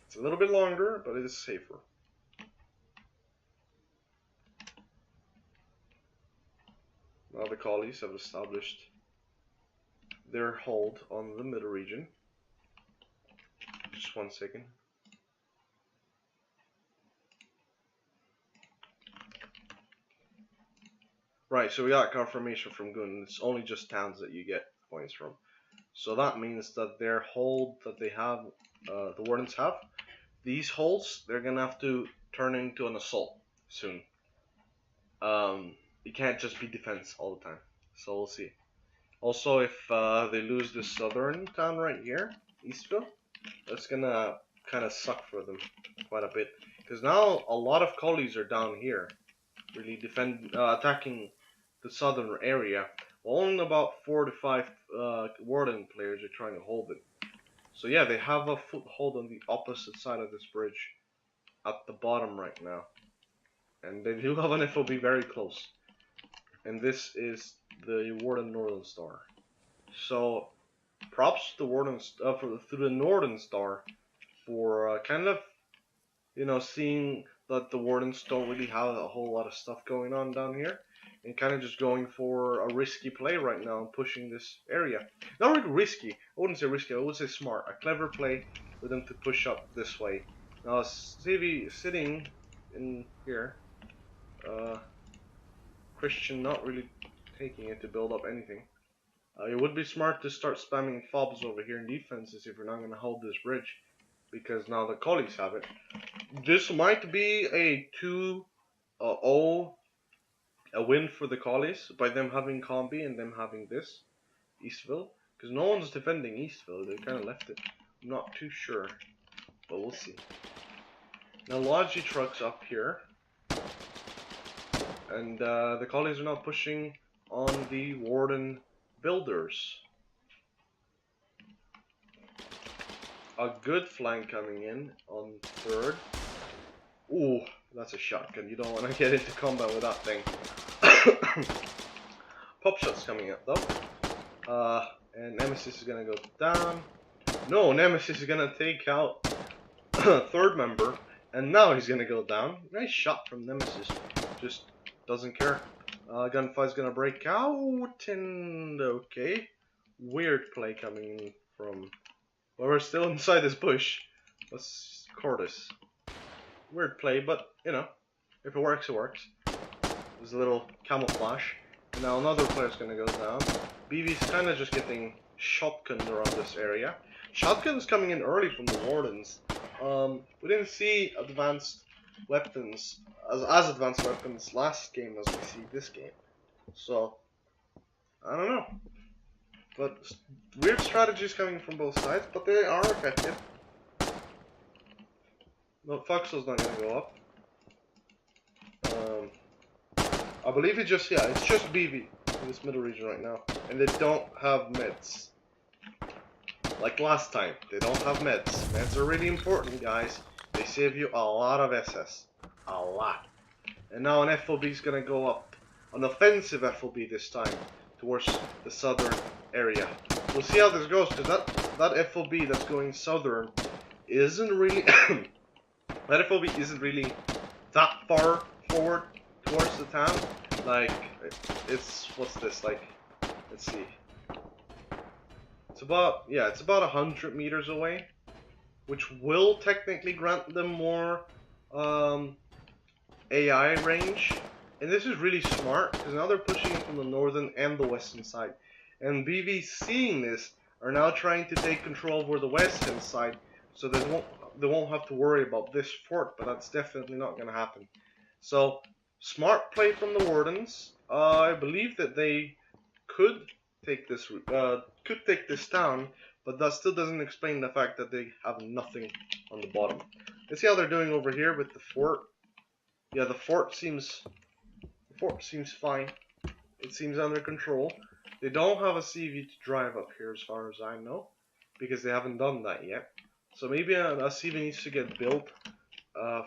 A: It's a little bit longer, but it is safer. Now the collies have established their hold on the middle region. Just 1 second. Right, so we got confirmation from Gun. It's only just towns that you get points from. So that means that their hold that they have, the wardens have, these holds, they're gonna have to turn into an assault soon. It can't just be defense all the time. So we'll see. Also, if they lose this southern town right here, Eastville, that's gonna kind of suck for them quite a bit. Because now a lot of collies are down here, really attacking the southern area. Only about 4 to 5 warden players are trying to hold it. So yeah, they have a foothold on the opposite side of this bridge, at the bottom right now. And they do have an FOB very close. And this is the Warden Northern Star. So, props to the Warden to the Northern Star for kind of, you know, seeing that the Wardens don't really have a whole lot of stuff going on down here, and kind of just going for a risky play right now and pushing this area. Not really risky. I wouldn't say risky. I would say smart. A clever play for them to push up this way. Now, CV sitting in here. Christian not really taking it to build up anything. It would be smart to start spamming fobs over here in defenses if you're not going to hold this bridge, because now the collies have it. This might be a 2-0 a win for the collies by them having combi and them having this Eastville, because no one's defending Eastville. They kind of left it. I'm not too sure, but we'll see. Now Logi trucks up here, and the collies are now pushing on the Warden builders. A good flank coming in on third. Ooh, that's a shotgun. You don't want to get into combat with that thing. Pop shots coming up though. And Nemesis is gonna go down. No, Nemesis is gonna take out third member, and now he's gonna go down. Nice shot from Nemesis. Just doesn't care. Gunfight's gonna break out, and okay. Weird play coming in from. Well, we're still inside this bush. Let's record this. Weird play, but you know, if it works, it works. There's a little camouflage. And now another player's gonna go down. BB's kind of just getting shotgunned around this area. Shotguns coming in early from the Wardens. We didn't see advanced weapons, as advanced weapons last game as we see this game. So, I don't know. But weird strategies coming from both sides, but they are effective. No, Foxhole's not gonna go up. I believe it's just BV in this middle region right now, and they don't have meds. Like last time, they don't have meds. Meds are really important, guys. They save you a lot of SS, a lot. And now an FOB is gonna go up, an offensive FOB this time, towards the southern area. We'll see how this goes, because that FOB that's going southern isn't really that FOB isn't really that far forward towards the town. Like, it's what's this, like, let's see, it's about 100 meters away, which will technically grant them more AI range. And this is really smart, because now they're pushing in from the northern and the western side. And BV, seeing this, are now trying to take control over the western side, so they won't have to worry about this fort, but that's definitely not going to happen. So, smart play from the Wardens. I believe that they could take this town, but that still doesn't explain the fact that they have nothing on the bottom. Let's see how they're doing over here with the fort. Yeah, the fort seems fine. It seems under control. They don't have a CV to drive up here as far as I know, because they haven't done that yet. So maybe a CV needs to get built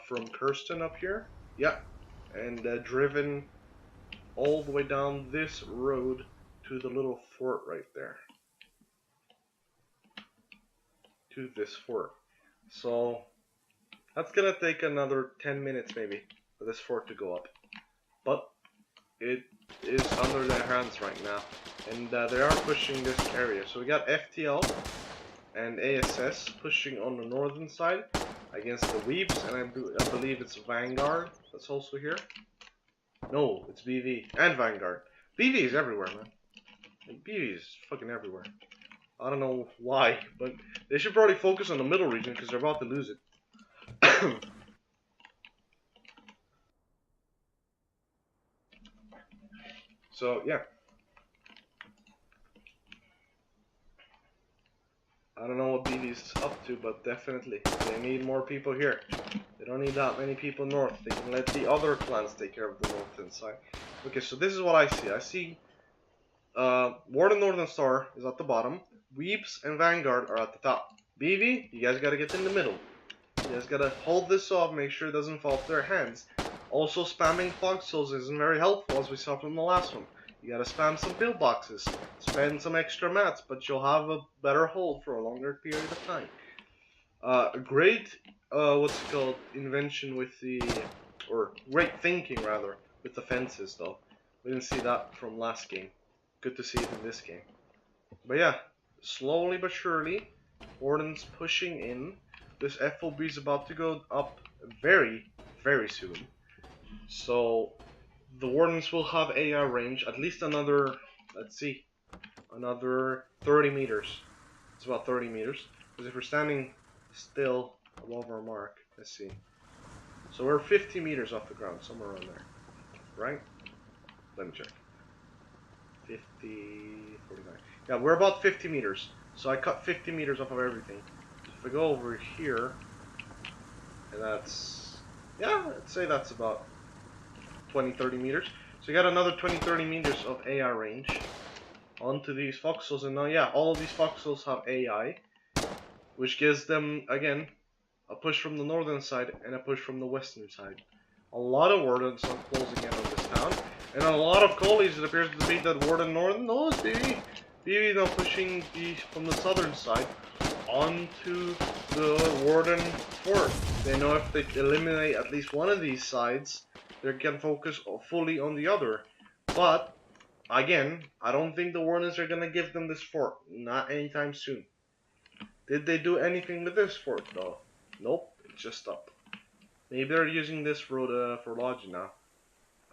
A: from Kirsten up here. Yeah, and driven all the way down this road to the little fort right there. To this fort. So that's gonna take another 10 minutes maybe for this fort to go up. But it is under their hands right now, and they are pushing this area. So we got FTL and ASS pushing on the northern side against the Weeps, and I believe it's Vanguard that's also here. No, it's BV and Vanguard. BV is everywhere, man. BV is fucking everywhere. I don't know why, but they should probably focus on the middle region because they're about to lose it. So, yeah. I don't know what BV's up to, but definitely they need more people here. They don't need that many people north. They can let the other clans take care of the northern side. Okay, so this is what I see. I see Warden Northern Star is at the bottom. Weeps and Vanguard are at the top. BV, you guys gotta get in the middle. You guys gotta hold this off, make sure it doesn't fall off their hands. Also, spamming Foxholes isn't very helpful, as we saw from the last one. You gotta spam some pillboxes, spend some extra mats, but you'll have a better hold for a longer period of time. Great what's it called, invention with the, or great thinking rather, with the fences though. We didn't see that from last game. Good to see it in this game. But yeah, slowly but surely, Warden's pushing in. This FOB is about to go up very, very soon. So the Wardens will have AR range, at least another, let's see, another 30 meters. It's about 30 meters. Because if we're standing still above our mark, let's see. So we're 50 meters off the ground, somewhere around there. Right? Let me check. 50, 49. Yeah, we're about 50 meters. So I cut 50 meters off of everything. If I go over here, and that's, yeah, I'd say that's about 20, 30 meters. So you got another 20, 30 meters of AR range onto these foxholes. And now, yeah, all of these foxholes have AI, which gives them, again, a push from the northern side and a push from the western side. A lot of wardens are closing in on this town, and a lot of collies. It appears to be that warden northern knows, baby, now pushing the from the southern side onto the warden fort. They know if they eliminate at least one of these sides, they can focus fully on the other. But again, I don't think the wardens are gonna give them this fort, not anytime soon. Did they do anything with this fort though? Nope, it's just up. Maybe they're using this road for lodging now.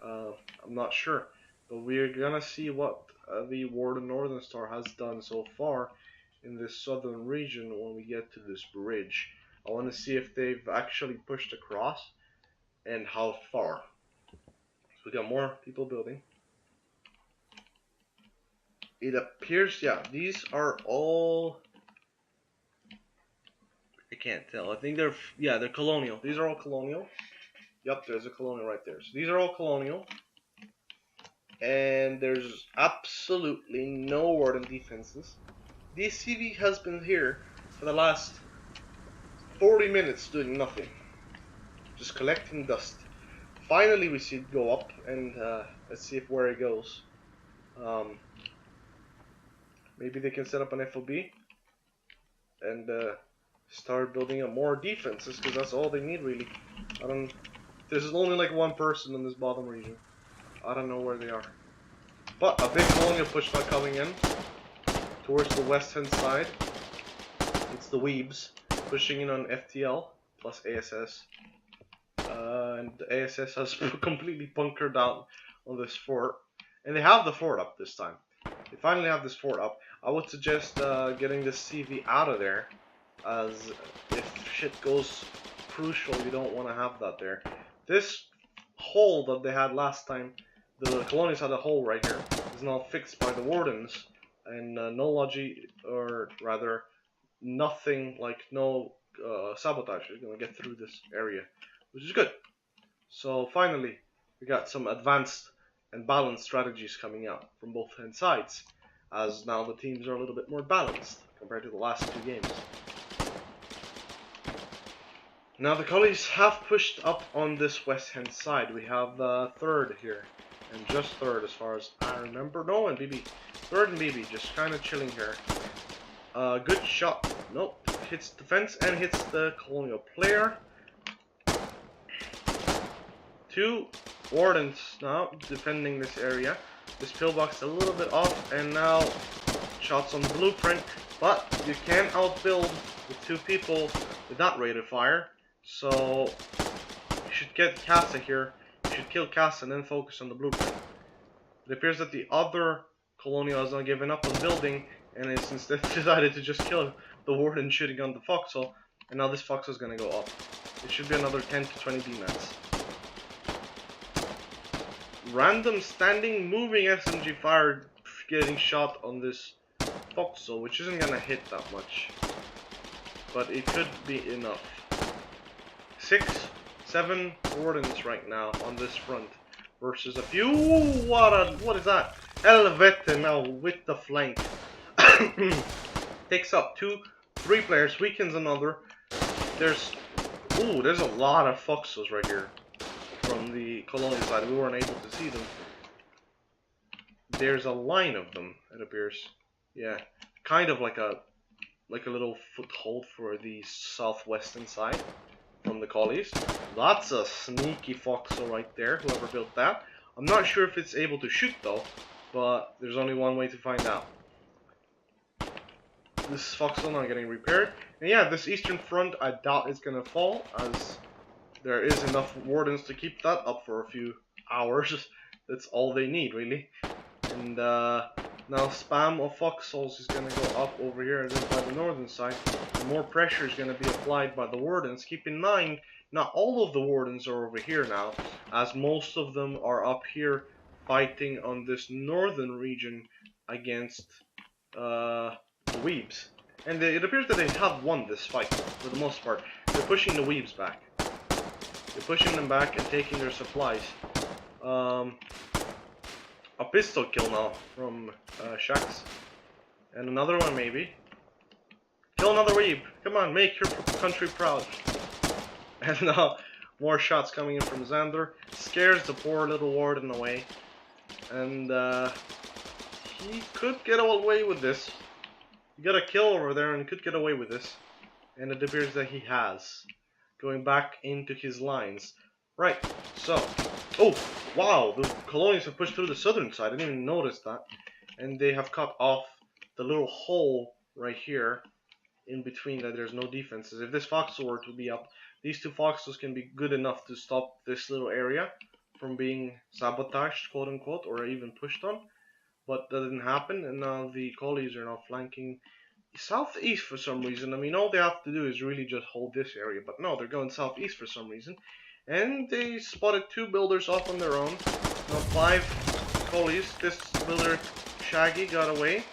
A: I'm not sure. But we're gonna see what the Warden Northern Star has done so far in this southern region when we get to this bridge. I want to see if they've actually pushed across and how far. So we got more people building. It appears, yeah, these are all, I can't tell. I think they're, yeah, they're colonial. These are all colonial. Yep, there's a colonial right there. So these are all colonial. And there's absolutely no warden defenses. The CV has been here for the last 40 minutes doing nothing. Just collecting dust. Finally we see it go up, and let's see where it goes. Maybe they can set up an FOB and start building up more defenses, because that's all they need really. There's only like one person in this bottom region. I don't know where they are. But a big colonial push not coming in towards the west hand side. It's the Weebs pushing in on FTL plus ASS. And the ASS has completely bunkered down on this fort. And they have the fort up this time. They finally have this fort up. I would suggest getting this CV out of there, as if shit goes crucial, you don't want to have that there. This hole that they had last time, the colonies had a hole right here, is now fixed by the wardens, and no logic, or rather nothing, like no sabotage is going to get through this area, which is good. So finally we got some advanced and balanced strategies coming out from both hand sides, as now the teams are a little bit more balanced compared to the last two games. Now the collies have pushed up on this west hand side. We have third here, and just third as far as I remember. No, and BB. Third and BB just kind of chilling here. Good shot. Nope. Hits the fence and hits the colonial player. Two wardens now defending this area. This pillbox a little bit off, and now shots on the blueprint. But you can outbuild with two people with that rate of fire. So you should get Casa here. You should kill Casa and then focus on the blueprint. It appears that the other colonial has not given up on building, and it's instead decided to just kill the warden shooting on the foxhole. And now this foxhole is gonna go up. It should be another 10 to 20 B-mats. Random standing moving SMG fire getting shot on this foxhole, which isn't gonna hit that much, but it could be enough. 6, 7 wardens right now on this front versus a few. What is that? Helvete now with the flank. Takes up 2, 3 players, weakens another. There's a lot of foxholes right here from the colonial side. We weren't able to see them. There's a line of them, it appears. Yeah, kind of like a little foothold for the southwestern side. from the collies. That's a sneaky foxhole right there, whoever built that. I'm not sure if it's able to shoot though, but there's only one way to find out. This foxhole now getting repaired. And yeah, this eastern front I doubt it's gonna fall, as there is enough wardens to keep that up for a few hours. That's all they need, really. And now spam of foxholes is gonna go up over here and then by the northern side. And more pressure is gonna be applied by the wardens. Keep in mind, not all of the wardens are over here now, as most of them are up here fighting on this northern region against the weebs. And it appears that they have won this fight for the most part. They're pushing the weebs back. They're pushing them back and taking their supplies. A pistol kill now from Shax. And another one maybe. Kill another weeb. Come on, make your country proud. And now more shots coming in from Xander. Scares the poor little warden away. And he could get away with this. He got a kill over there and could get away with this. And it appears that he has. Going back into his lines. Right, so. Oh, wow, the colonies have pushed through the southern side. I didn't even notice that. And they have cut off the little hole right here. In between that there's no defenses. If this foxhole were to be up, these two foxholes can be good enough to stop this little area from being sabotaged, quote unquote, or even pushed on. But that didn't happen, and now the collies are now flanking southeast for some reason. I mean, all they have to do is really just hold this area, but no, they're going southeast for some reason. And they spotted two builders off on their own. Now 5 collies. This builder, Shaggy, got away,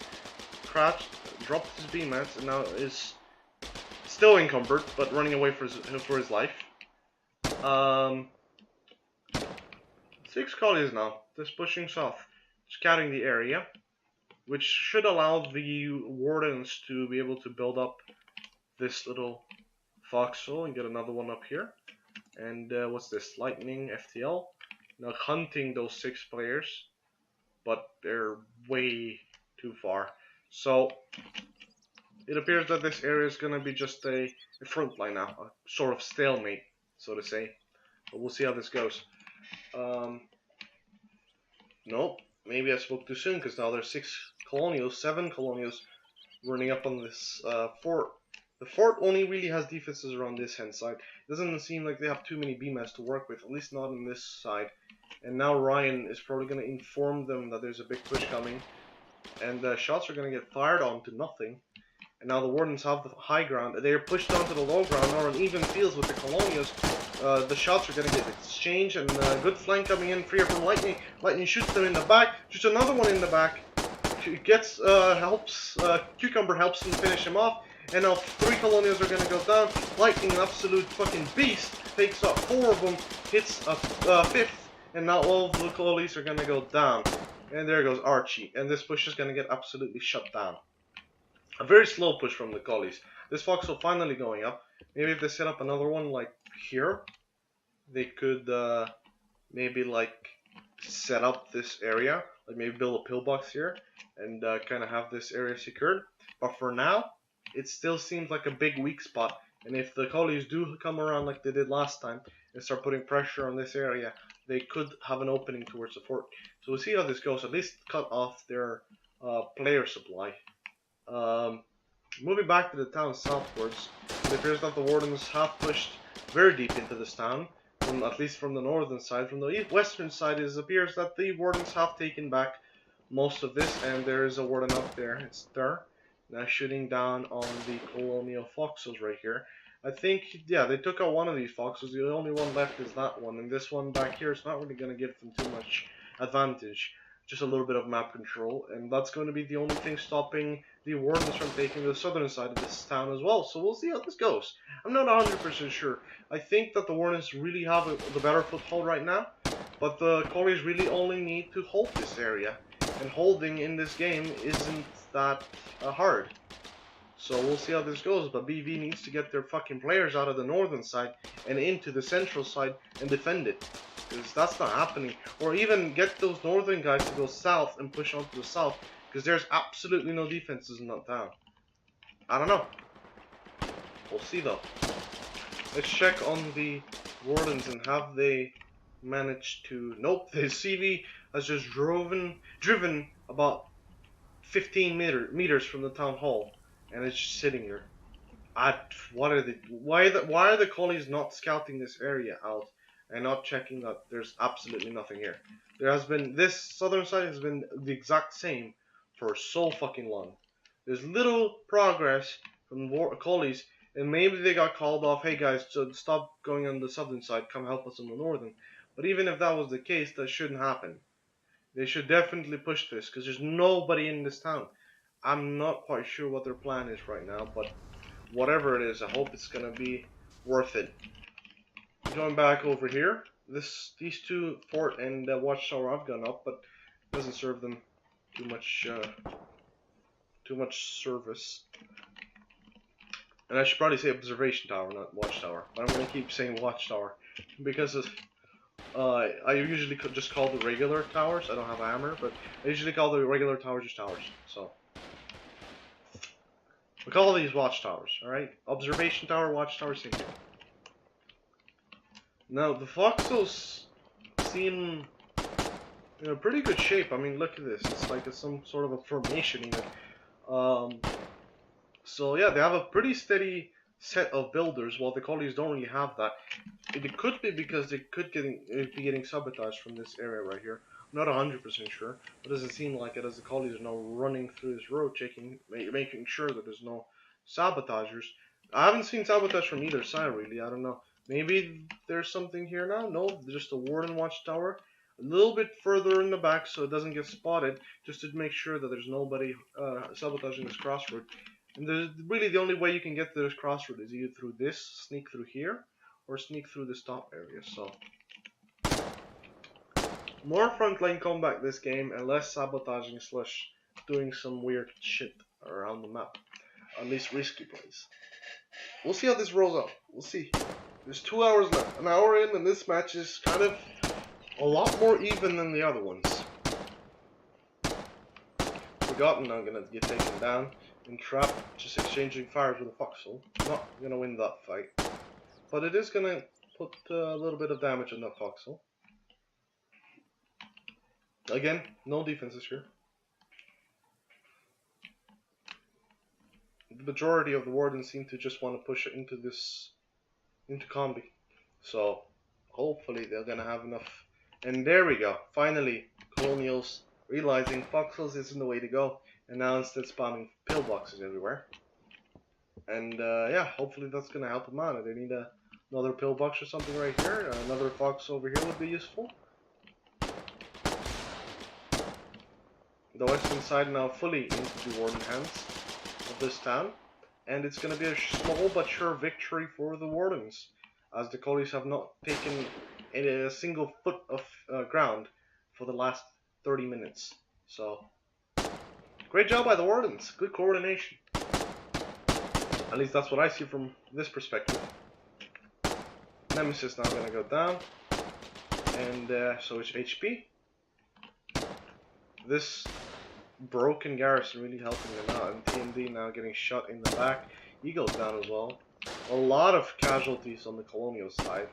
A: crouched, dropped his BMATs, and now is still encumbered, but running away for his life. 6 collies now, just pushing south, scouting the area, which should allow the wardens to be able to build up this little foxhole and get another one up here. And what's this? Lightning FTL. Now hunting those 6 players, but they're way too far. So it appears that this area is going to be just a front line now, a sort of stalemate, so to say. But we'll see how this goes. Nope, maybe I spoke too soon, because now there's 7 colonials running up on this fort. The fort only really has defenses around this hand side. It doesn't seem like they have too many BMAS to work with, at least not on this side. And now Ryan is probably going to inform them that there's a big push coming. And shots are going to get fired on to nothing. And now the wardens have the high ground. They are pushed onto the low ground, or on even fields with the colonials. The shots are going to get exchanged, and good flank coming in here from Lightning. Lightning shoots them in the back, shoots another one in the back. Gets Cucumber helps him finish him off. And now 3 colonials are going to go down. Lightning, an absolute fucking beast, takes out 4 of them, hits a 5th, and now all of the colonies are going to go down. And there goes Archie, and this push is going to get absolutely shut down. A very slow push from the collies. This foxhole finally going up. Maybe if they set up another one like here, they could maybe like set up this area, like maybe build a pillbox here and kind of have this area secured. But for now, it still seems like a big weak spot. And if the collies do come around like they did last time and start putting pressure on this area, they could have an opening towards the fort. So we'll see how this goes. At least cut off their player supply. Moving back to the town southwards, it appears that the wardens have pushed very deep into this town, at least from the northern side. From the western side, it appears that the wardens have taken back most of this, and there is a warden up there. It's there, now shooting down on the colonial foxholes right here. I think, yeah, they took out one of these foxholes. The only one left is that one, and this one back here is not really going to give them too much advantage. Just a little bit of map control, and that's going to be the only thing stopping the wardens from taking the southern side of this town as well. So we'll see how this goes. I'm not 100% sure. I think that the wardens really have the better foothold right now, but the collies really only need to hold this area, and holding in this game isn't that hard. So we'll see how this goes, but BV needs to get their fucking players out of the northern side and into the central side and defend it. Because that's not happening. Or even get those northern guys to go south and push on to the south. Because there's absolutely no defenses in that town. I don't know. We'll see though. Let's check on the wardens and have they managed to... Nope, the CV has just driven about 15 meters from the town hall, and it's just sitting here. What are the why are the collies not scouting this area out and not checking that there's absolutely nothing here? There has been this southern side has been the exact same for so fucking long. There's little progress from collies, and maybe they got called off. Hey guys, so stop going on the southern side. Come help us on the northern. But even if that was the case, that shouldn't happen. They should definitely push this because there's nobody in this town. I'm not quite sure what their plan is right now, but whatever it is, I hope it's gonna be worth it. Going back over here, these two fort and watchtower have gone up, but it doesn't serve them too much service. And I should probably say observation tower, not watchtower. But I'm gonna keep saying watchtower because I usually could just call the regular towers. I don't have a hammer, but I usually call the regular towers just towers. So we call these watchtowers, alright? Observation tower, watchtower, same thing. Now, the Foxholes seem in a pretty good shape. I mean, look at this. It's like some sort of a formation even. So yeah, they have a pretty steady set of builders, while the collies don't really have that. It could be because they could be getting sabotaged from this area right here. I'm not 100% sure, but it doesn't seem like it, as the collies are now running through this road, making sure that there's no sabotagers. I haven't seen sabotage from either side, really. I don't know. Maybe there's something here now? No, just a warden watchtower. A little bit further in the back so it doesn't get spotted, just to make sure that there's nobody sabotaging this crossroad. And there's really the only way you can get to this crossroad is either through this, sneak through here, or sneak through this top area. So more frontline combat this game, and less sabotaging slash doing some weird shit around the map. At least risky plays. We'll see how this rolls out. We'll see. There's 2 hours left. An hour in, and this match is kind of a lot more even than the other ones. Forgotten, I'm gonna get taken down and trapped, just exchanging fires with a Foxhole. Not gonna win that fight, but it is gonna put a little bit of damage on that Foxhole. Again, no defenses here. The majority of the wardens seem to just want to push it into combi. So hopefully they're gonna have enough. And there we go. Finally, Colonials realizing Foxholes isn't the way to go, and now instead spawning pillboxes everywhere. And yeah, hopefully that's gonna help them out. They need another pillbox or something right here. Another fox over here would be useful. The western side now fully into the warden hands of this town, and it's going to be a small but sure victory for the wardens, as the collies have not taken a single foot of ground for the last 30 minutes. So, great job by the wardens. Good coordination. At least that's what I see from this perspective. Nemesis now going to go down, and so is HP. This broken garrison really helping them out, and TMD now getting shot in the back. He goes down as well. A lot of casualties on the colonial side.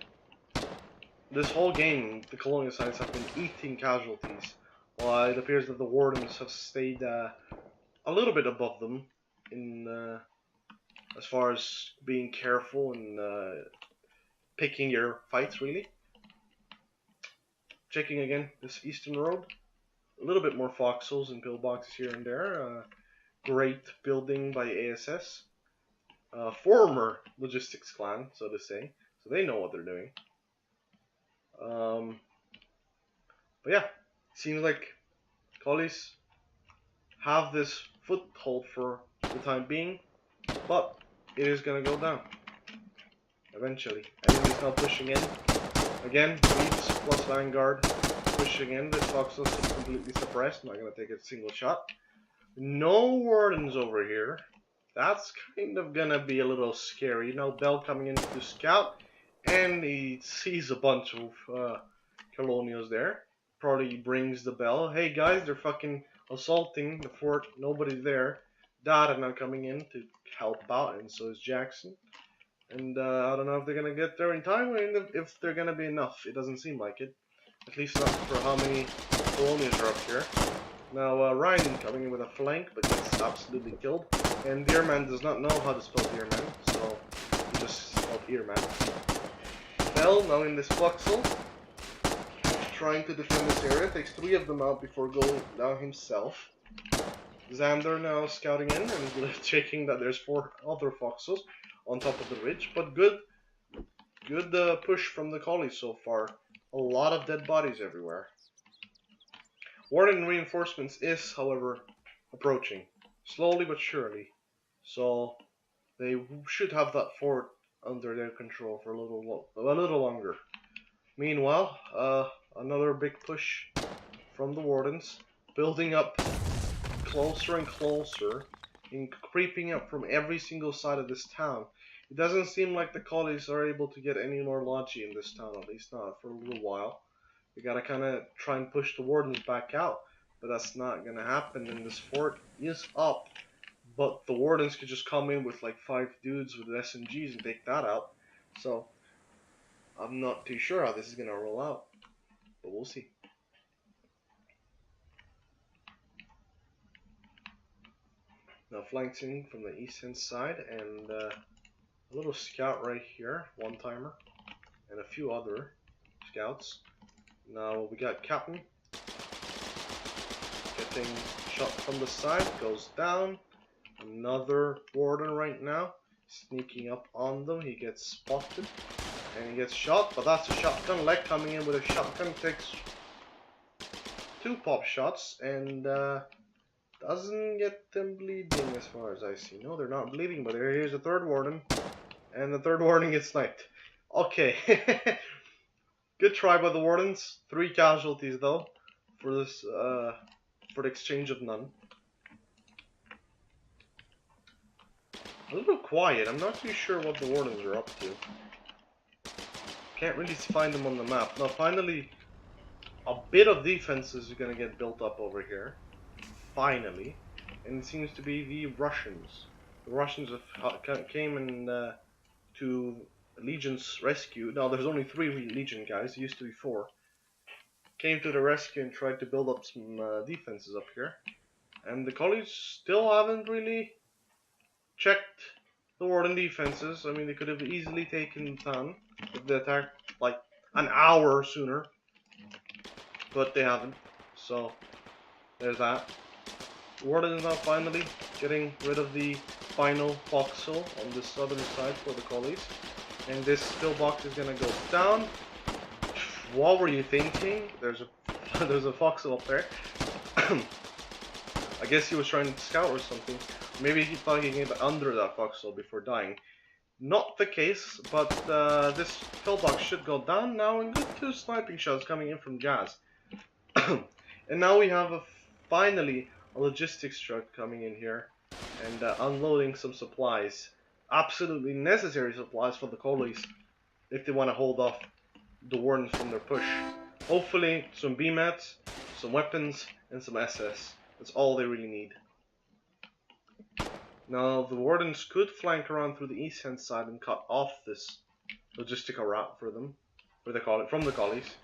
A: This whole game, the colonial sides have been eating casualties, while it appears that the wardens have stayed a little bit above them in as far as being careful and picking your fights, really. Checking again this eastern road. A little bit more foxholes and pillboxes here and there. Great building by ASS. Former logistics clan, so to say. So they know what they're doing. But yeah, seems like collies have this foothold for the time being, but it is gonna go down eventually. Enemies now pushing in. Again, Leeds plus Vanguard pushing in. This foxhole is completely suppressed. Not gonna take a single shot. No wardens over here. That's kind of gonna be a little scary. You know, Bell coming in to scout, and he sees a bunch of colonials there. Probably brings the bell. Hey guys, they're fucking assaulting the fort. Nobody's there. Data now coming in to help out, and so is Jackson. And I don't know if they're gonna get there in time, or if they're gonna be enough. It doesn't seem like it. At least not for how many colonials are up here. Now Ryan coming in with a flank, but gets absolutely killed. And Deerman does not know how to spell Deerman, so he just spelled Earman. Bell now in this Foxhole, trying to defend this area, takes 3 of them out before going down himself. Xander now scouting in and checking that there's 4 other Foxholes on top of the ridge, but good push from the collies so far. A lot of dead bodies everywhere. Warden reinforcements is, however, approaching, slowly but surely. So they should have that fort under their control for a little longer. Meanwhile, another big push from the Wardens, building up closer and closer, and creeping up from every single side of this town. It doesn't seem like the collies are able to get any more lodgy in this town, at least not for a little while. We gotta kinda try and push the Wardens back out, but that's not gonna happen, and this fort is up. But the Wardens could just come in with like 5 dudes with SMGs and take that out. So, I'm not too sure how this is gonna roll out, but we'll see. Now flanked in from the eastern side, and a little scout right here, one timer, and a few other scouts. Now we got Captain getting shot from the side, goes down. Another Warden right now, sneaking up on them. He gets spotted and he gets shot, but that's a shotgun. Leg coming in with a shotgun, takes 2 pop shots and doesn't get them bleeding as far as I see. No, they're not bleeding, but here's a 3rd Warden, and the 3rd Warden gets sniped. Okay, good try by the Wardens. 3 casualties though for this for the exchange of none. A little quiet. I'm not too sure what the Wardens are up to. Can't really find them on the map. Now finally, a bit of defenses are gonna get built up over here. Finally, and it seems to be the Russians. The Russians have came and to Legion's rescue. Now there's only 3 Legion guys. There used to be 4. Came to the rescue and tried to build up some defenses up here. And the collies still haven't really checked the Warden defenses. I mean, they could have easily taken the town if they attacked like an hour sooner, but they haven't. So there's that. The Warden is now finally getting rid of the final Foxhole on the southern side for the collies, and this pillbox is gonna go down. What were you thinking? There's a Foxhole up there. I guess he was trying to scout or something. Maybe he thought he could get under that Foxhole before dying. Not the case, but this pillbox should go down now, and good 2 sniping shots coming in from Jazz. And now we have finally a logistics truck coming in here and unloading some supplies. Absolutely necessary supplies for the collies if they want to hold off the Wardens from their push. Hopefully some BMATs, some weapons, and some SS. That's all they really need. Now the Wardens could flank around through the east-hand side and cut off this logistical route for them, from the collies,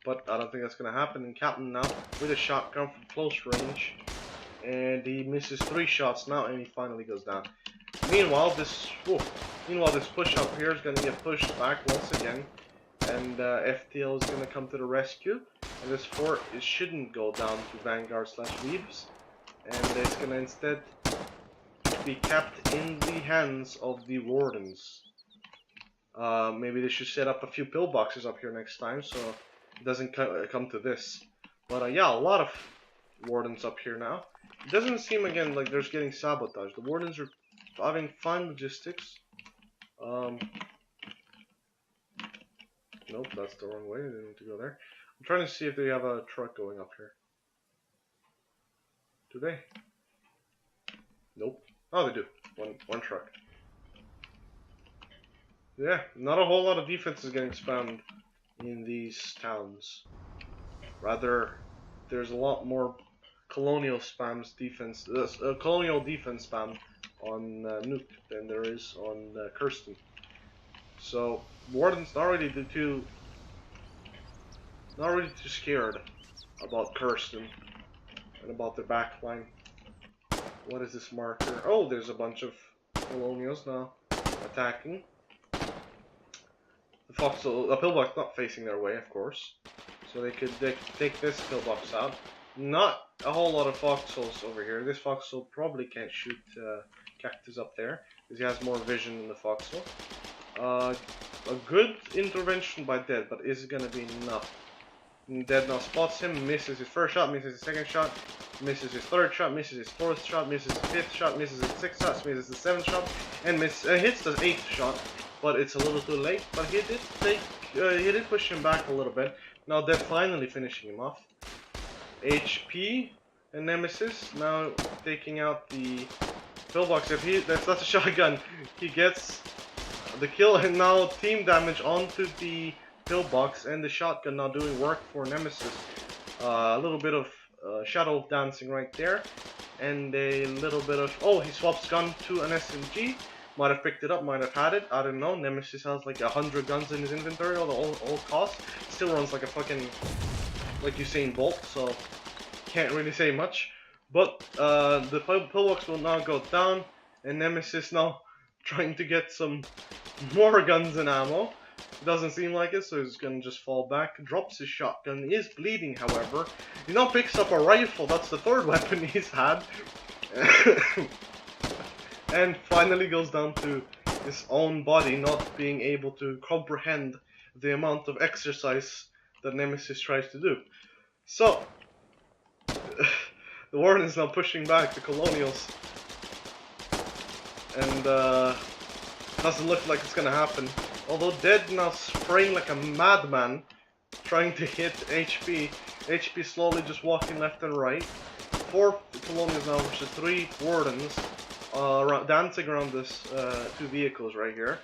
A: but I don't think that's going to happen. And Captain now with a shotgun from close range, and he misses 3 shots now, and he finally goes down. Meanwhile, this push up here is going to get pushed back once again, and FTL is going to come to the rescue. And this fort shouldn't go down to Vanguard/Weebs, and it's going to instead be kept in the hands of the Wardens. Maybe they should set up a few pillboxes up here next time, so it doesn't come to this. But yeah, a lot of Wardens up here now. It doesn't seem again like they're getting sabotaged. The Wardens are having fine logistics. Nope, that's the wrong way. They need to go there. I'm trying to see if they have a truck going up here. Do they? Nope. Oh, they do. One truck. Yeah, not a whole lot of defense is getting spammed in these towns. Rather, there's a lot more colonial defense spam on Nuke than there is on Kirsten. So Warden's not really too scared about Kirsten and about the backline. What is this marker? Oh, there's a bunch of Colonials now attacking. The Foxhole, the pillbox not facing their way, of course, so they could take this pillbox out. Not a whole lot of Foxholes over here. This Foxhole probably can't shoot Cactus up there because he has more vision than the Foxhole. A good intervention by Dead, but is it gonna be enough? Dead now spots him, misses his first shot, misses his second shot, misses his third shot, misses his fourth shot, misses his fifth shot, misses his sixth shot, misses his seventh shot, and hits the eighth shot. But it's a little too late. But he did push him back a little bit. Now they're finally finishing him off. HP and Nemesis now taking out the pillbox. If that's not a shotgun, he gets the kill, and now team damage onto the pillbox, and the shotgun now doing work for Nemesis. A little bit of shadow dancing right there, and a little bit of he swaps gun to an SMG. Might have picked it up, might have had it, I don't know. Nemesis has like 100 guns in his inventory at all costs. Still runs like a fucking, like Usain Bolt, so can't really say much. But the pillbox will now go down, and Nemesis now trying to get some more guns and ammo. It doesn't seem like it, so he's gonna just fall back. Drops his shotgun, he is bleeding however. He now picks up a rifle, that's the third weapon he's had. And finally goes down to his own body not being able to comprehend the amount of exercise that Nemesis tries to do. So, the Warden is now pushing back the Colonials. And doesn't look like it's gonna happen. Although Dead now spraying like a madman, trying to hit HP. HP slowly just walking left and right. 4 Colonials now versus 3 Wardens. Dancing around this 2 vehicles right here.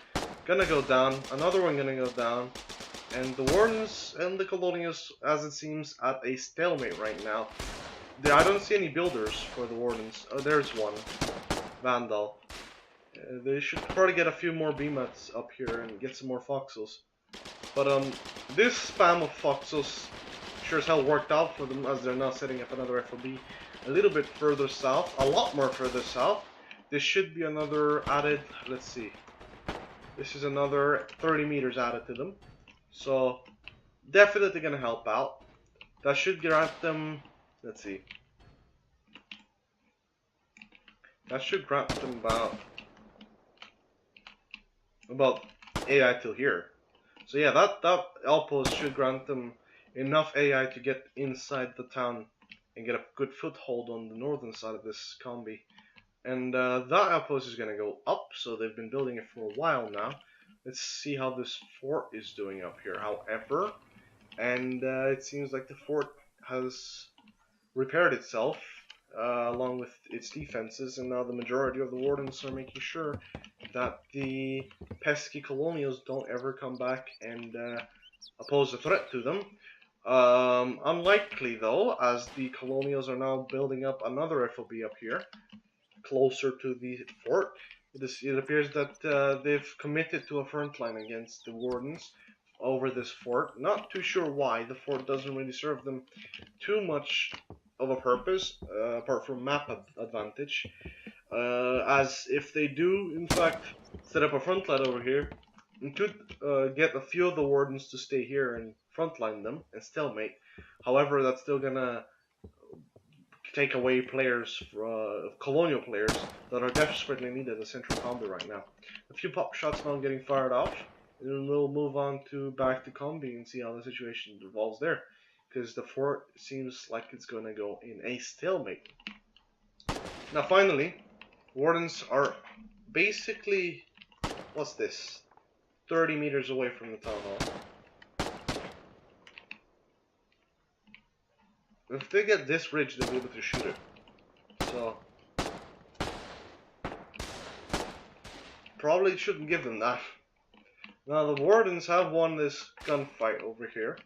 A: Gonna go down, another one gonna go down, and the Wardens and the Colonials, as it seems, at a stalemate right now. I don't see any builders for the Wardens. Oh, there's one. Vandal. They should probably get a few more B-mats up here and get some more Foxholes. But this spam of Foxholes sure as hell worked out for them, as they're now setting up another FOB a little bit further south, a lot more further south. This should be another added, let's see, this is another 30 meters added to them, so definitely gonna help out. That should grant them, let's see, that should grant them about AI till here. So yeah, that outpost should grant them enough AI to get inside the town and get a good foothold on the northern side of this combi. And that outpost is going to go up, so they've been building it for a while now. Let's see how this fort is doing up here, however. And it seems like the fort has repaired itself, along with its defenses, and now the majority of the Wardens are making sure that the pesky Colonials don't ever come back and pose a threat to them. Unlikely though, as the Colonials are now building up another FOB up here, closer to the fort. It appears that they've committed to a front line against the Wardens over this fort. Not too sure why. The fort doesn't really serve them too much of a purpose, apart from map advantage. As if they do, in fact, set up a front line over here, it could get a few of the Wardens to stay here and frontline them and stalemate. However, that's still gonna take away players, colonial players, that are desperately needed in central combi right now. A few pop shots now getting fired off, and we'll move on to back to combi and see how the situation evolves there, because the fort seems like it's going to go in a stalemate. Now finally, Wardens are basically, what's this, 30 meters away from the town hall. If they get this ridge, they'll be able to shoot it. So, probably shouldn't give them that. Now the Wardens have won this gunfight over here,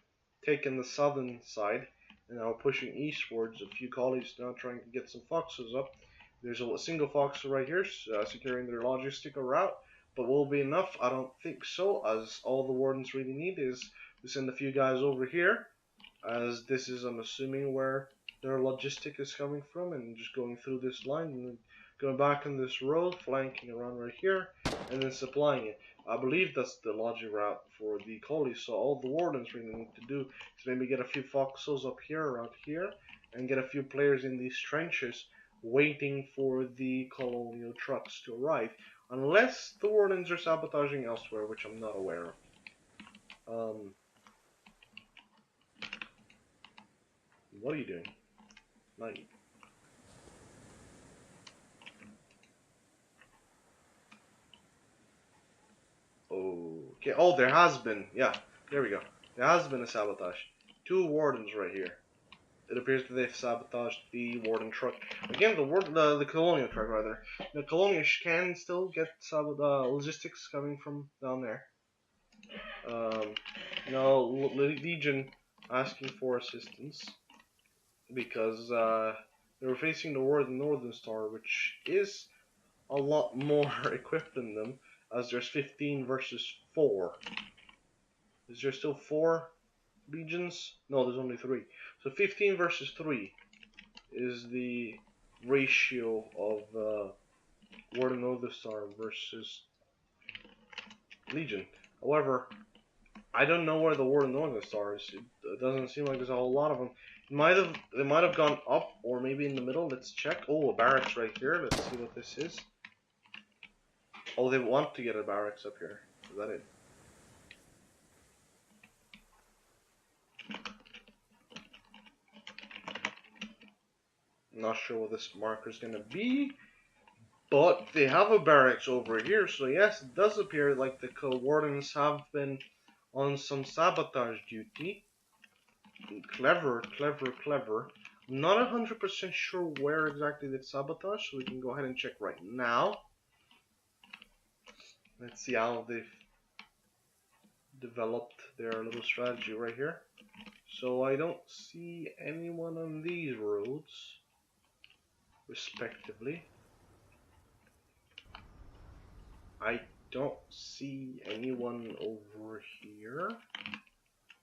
A: taken the southern side, and now pushing eastwards. A few colleagues now trying to get some foxes up. There's a single fox right here, securing their logistical route. But will it be enough? I don't think so, as all the wardens really need is to send a few guys over here, as this is, I'm assuming, where their logistic is coming from, and just going through this line and then going back on this road, flanking around right here, and then supplying it. I believe that's the logic route for the collies, so all the wardens really need to do is maybe get a few foxholes up here, around here, and get a few players in these trenches waiting for the colonial trucks to arrive, unless the wardens are sabotaging elsewhere, which I'm not aware of. What are you doing? Not you. Okay. Oh, there has been. Yeah, there we go. There has been a sabotage. 2 wardens right here. It appears that they've sabotaged the warden truck. Again, the colonial truck rather. The colonial can still get logistics coming from down there. Now Legion asking for assistance because they were facing the Northern Star, which is a lot more equipped than them, as there's 15 versus 4. Is there still 4 legions? No, there's only 3. So 15 versus 3 is the ratio of Warden Northern Star versus Legion. However, I don't know where the Warden Northern Star is. It doesn't seem like there's a whole lot of them. They might have gone up, or maybe in the middle. Let's check. Oh, a barracks right here. Let's see what this is. Oh, they want to get a barracks up here. Is that it? Not sure what this marker is gonna be, but they have a barracks over here. So yes, it does appear like the wardens have been on some sabotage duty. Clever, clever, clever. I'm not 100% sure where exactly they sabotage, so we can go ahead and check right now. Let's see how they've developed their little strategy right here. So I don't see anyone on these roads, respectively. I don't see anyone over here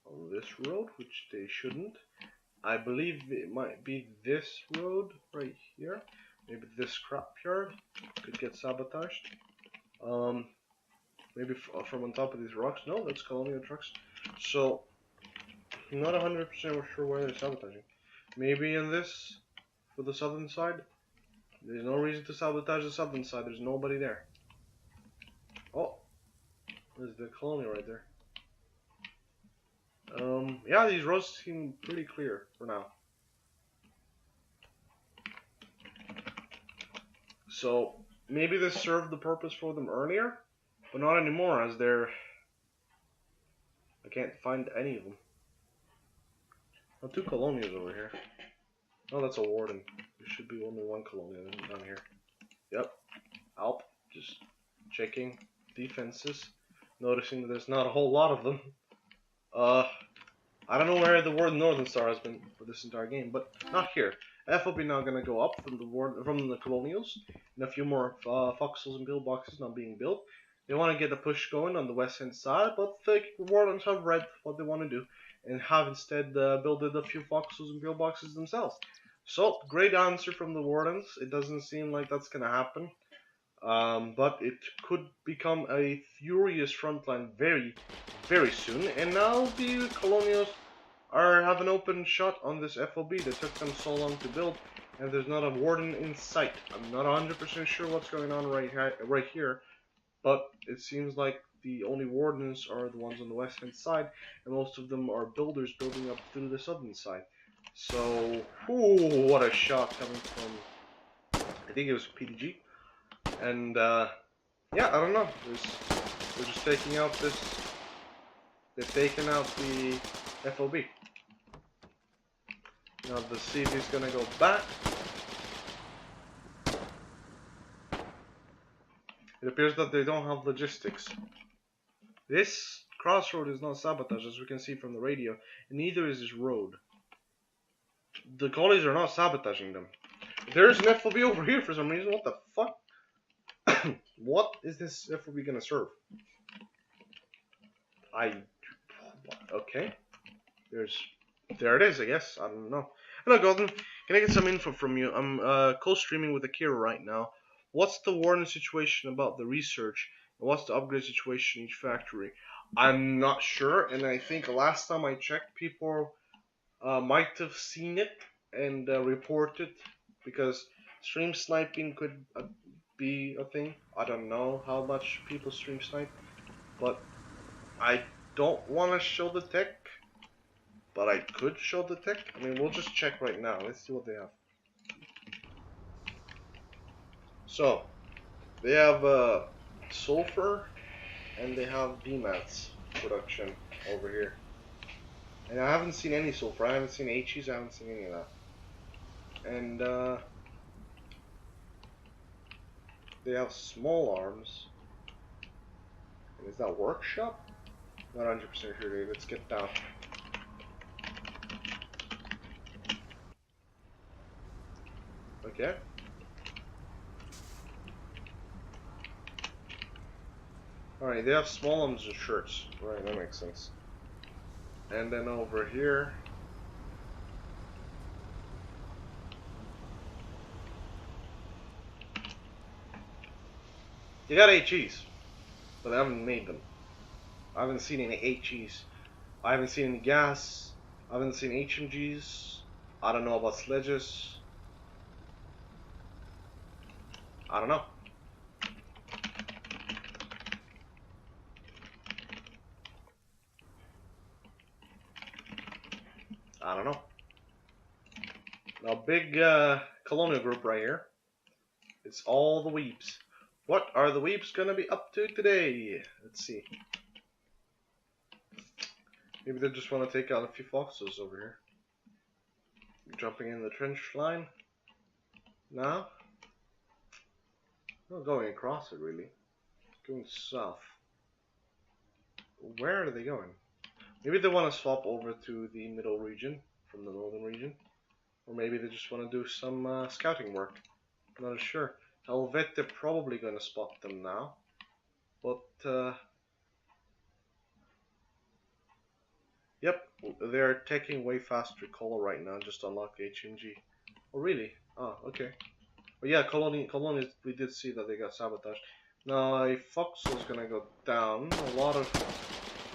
A: on this road, which they shouldn't. I believe it might be this road right here. Maybe this scrapyard could get sabotaged. Maybe from on top of these rocks. No, that's colonial trucks. So, I'm not 100% sure where they're sabotaging. Maybe in this, for the southern side. There's no reason to sabotage the southern side. There's nobody there. Oh, there's the colony right there. Yeah, these roads seem pretty clear for now. So, maybe this served the purpose for them earlier, but not anymore, as they're... I can't find any of them. Oh, 2 colonials over here. Oh, that's a warden. There should be only 1 colonial down here. Yep. Alp, just checking defenses, noticing that there's not a whole lot of them. I don't know where the Warden Northern Star has been for this entire game, but not here. FOB now gonna go up from the colonials, and a few more foxholes and pillboxes not being built. They want to get a push going on the west hand side, but the wardens have read what they want to do and have instead built a few foxholes and pillboxes themselves. So great answer from the wardens. It doesn't seem like that's gonna happen. But it could become a furious frontline very, very soon. And now the colonials have an open shot on this FOB that took them so long to build, and there's not a warden in sight. I'm not 100% sure what's going on right here, but it seems like the only wardens are the ones on the western side, and most of them are builders building up through the southern side. So, ooh, what a shot coming from, I think it was PDG. And yeah, I don't know. They're just taking out this. They've taken out the FOB. Now the CV is gonna go back. It appears that they don't have logistics. This crossroad is not sabotaged, as we can see from the radio, and neither is this road. The collies are not sabotaging them. There's an FOB over here for some reason. What the fuck? What is this FOB gonna serve? Okay. There it is, I guess. I don't know. Hello, Golden. Can I get some info from you? I'm co-streaming with Akira right now. What's the warning situation about the research? And what's the upgrade situation in each factory? I'm not sure, and I think last time I checked, people might have seen it and reported, because stream sniping could be a thing. I don't know how much people stream snipe, but I don't want to show the tech. But I could show the tech. I mean, we'll just check right now. Let's see what they have. So, they have sulfur and they have BMATs production over here. And I haven't seen any sulfur. I haven't seen HEs. I haven't seen any of that. And they have small arms. And is that workshop? Not 100% sure, dude. Let's get down. Okay. Alright, they have small arms and shirts. Right, that makes sense. And then over here, you got HEs, but I haven't made them. I haven't seen any HEs. I haven't seen any gas. I haven't seen HMGs. I don't know about sledges. I don't know. I don't know. Now, big colonial group right here. It's all the weeps. What are the weeps gonna be up to today? Let's see. Maybe they just want to take out a few foxes over here. Jumping in the trench line. Now, not going across it really. Going south. Where are they going? Maybe they want to swap over to the middle region from the northern region. Or maybe they just want to do some scouting work. I'm not sure. Helvet, are probably going to spot them now. But, yep, they're taking way faster color right now. Just unlock HMG. Oh, really? Oh, okay. But yeah, colonies, we did see that they got sabotaged. Now, a Foxhole's going to go down. A lot of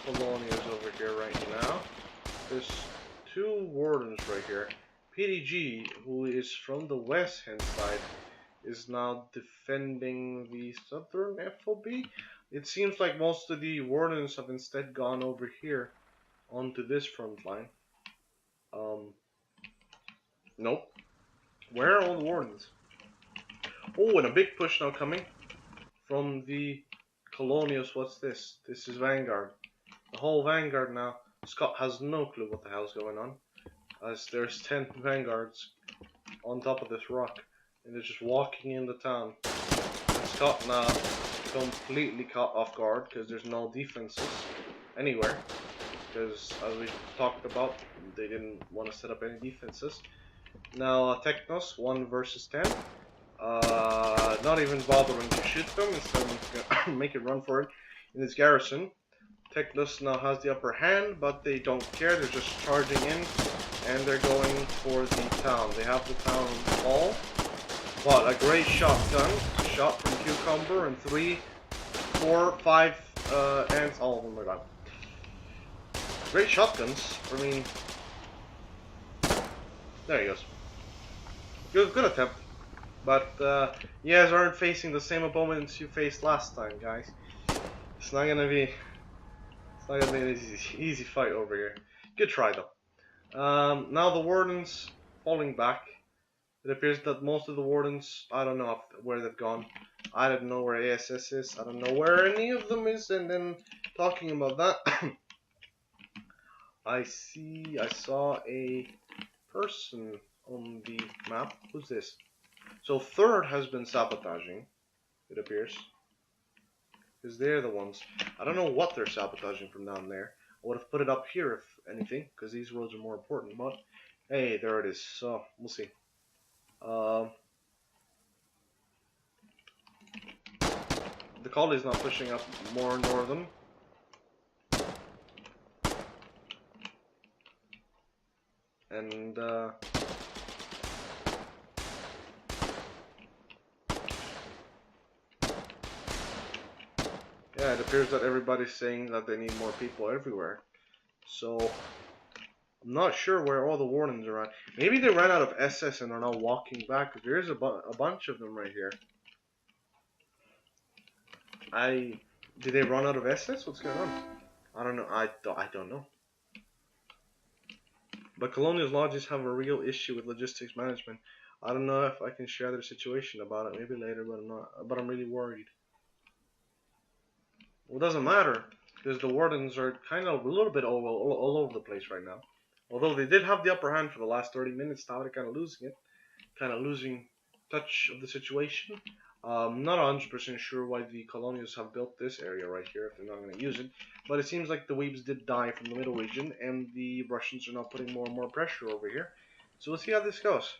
A: colonials over here right now. There's two wardens right here. PDG, who is from the west hand side, is now defending the southern FOB. It seems like most of the wardens have instead gone over here onto this front line. Nope. Where are all the wardens? Oh, and a big push now coming from the colonials. What's this? This is Vanguard. The whole Vanguard now. Scott has no clue what the hell's going on, as there's 10 Vanguards on top of this rock, and they're just walking in the town. And Scott now completely caught off guard because there's no defenses anywhere. Because as we talked about, they didn't want to set up any defenses. Now Technos 1 versus 10. Not even bothering to shoot them, instead of make it run for it in its garrison. Technos now has the upper hand, but they don't care. They're just charging in, and they're going for the town. They have the town wall. But a great shotgun, shot from Cucumber, and 3, 4, 5 ants. All of them are gone. Great shotguns. I mean, there he goes. Good attempt. But you guys aren't facing the same opponents you faced last time, guys. It's not gonna be an easy fight over here. Good try though. Now the wardens falling back. It appears that most of the wardens, I don't know where they've gone. I don't know where ASS is. I don't know where any of them is. And then talking about that, I saw a person on the map. Who's this? So third has been sabotaging, it appears. Because they're the ones. I don't know what they're sabotaging from down there. I would have put it up here if anything, because these roads are more important. But hey, there it is. So we'll see. the colony's not pushing up more northern. And yeah, it appears that everybody's saying that they need more people everywhere. So I'm not sure where all the wardens are at. Maybe they ran out of SS and are now walking back. Because there's a bunch of them right here. Did they run out of SS? What's going on? I don't know. I don't know. But Colonial Lodges have a real issue with logistics management. I don't know if I can share their situation about it. Maybe later, but I'm not. But I'm really worried. Well, it doesn't matter because the wardens are kind of a little bit all over the place right now. Although they did have the upper hand for the last 30 minutes, now they're kind of losing it, kind of losing touch of the situation. Not 100% sure why the colonials have built this area right here if they're not going to use it, but it seems like the Weebs did die from the middle region, and the Russians are now putting more and more pressure over here. So we'll see how this goes.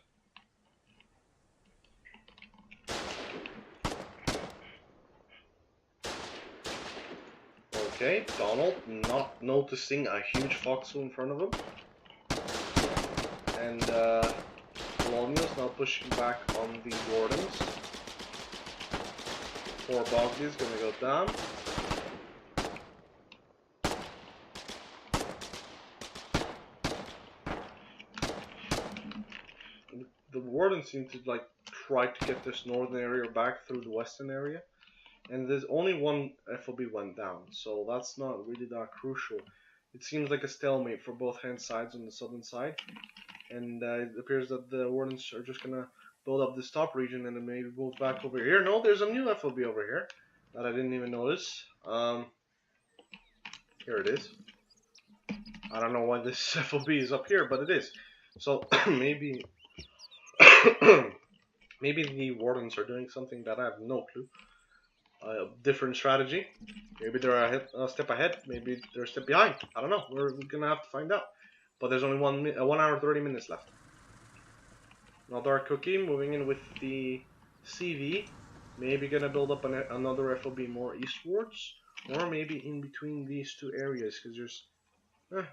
A: Okay, Donald not noticing a huge foxhole in front of him, and colonials now pushing back on the wardens. Poor Bogdy is gonna go down. The wardens seem to like try to get this northern area back through the western area, and there's only one FOB went down, so that's not really that crucial. It seems like a stalemate for both hand sides on the southern side, and it appears that the wardens are just gonna build up this top region and then maybe move back over here. No, there's a new FOB over here that I didn't even notice. Here it is. I don't know why this FOB is up here, but it is. So maybe maybe the wardens are doing something that I have no clue. Different strategy. Maybe they're a step ahead. Maybe they're a step behind. I don't know. We're gonna have to find out. But there's only 1 hour 30 minutes left. Now Dark Cookie moving in with the CV. Maybe gonna build up another FOB more eastwards, or maybe in between these two areas, because there's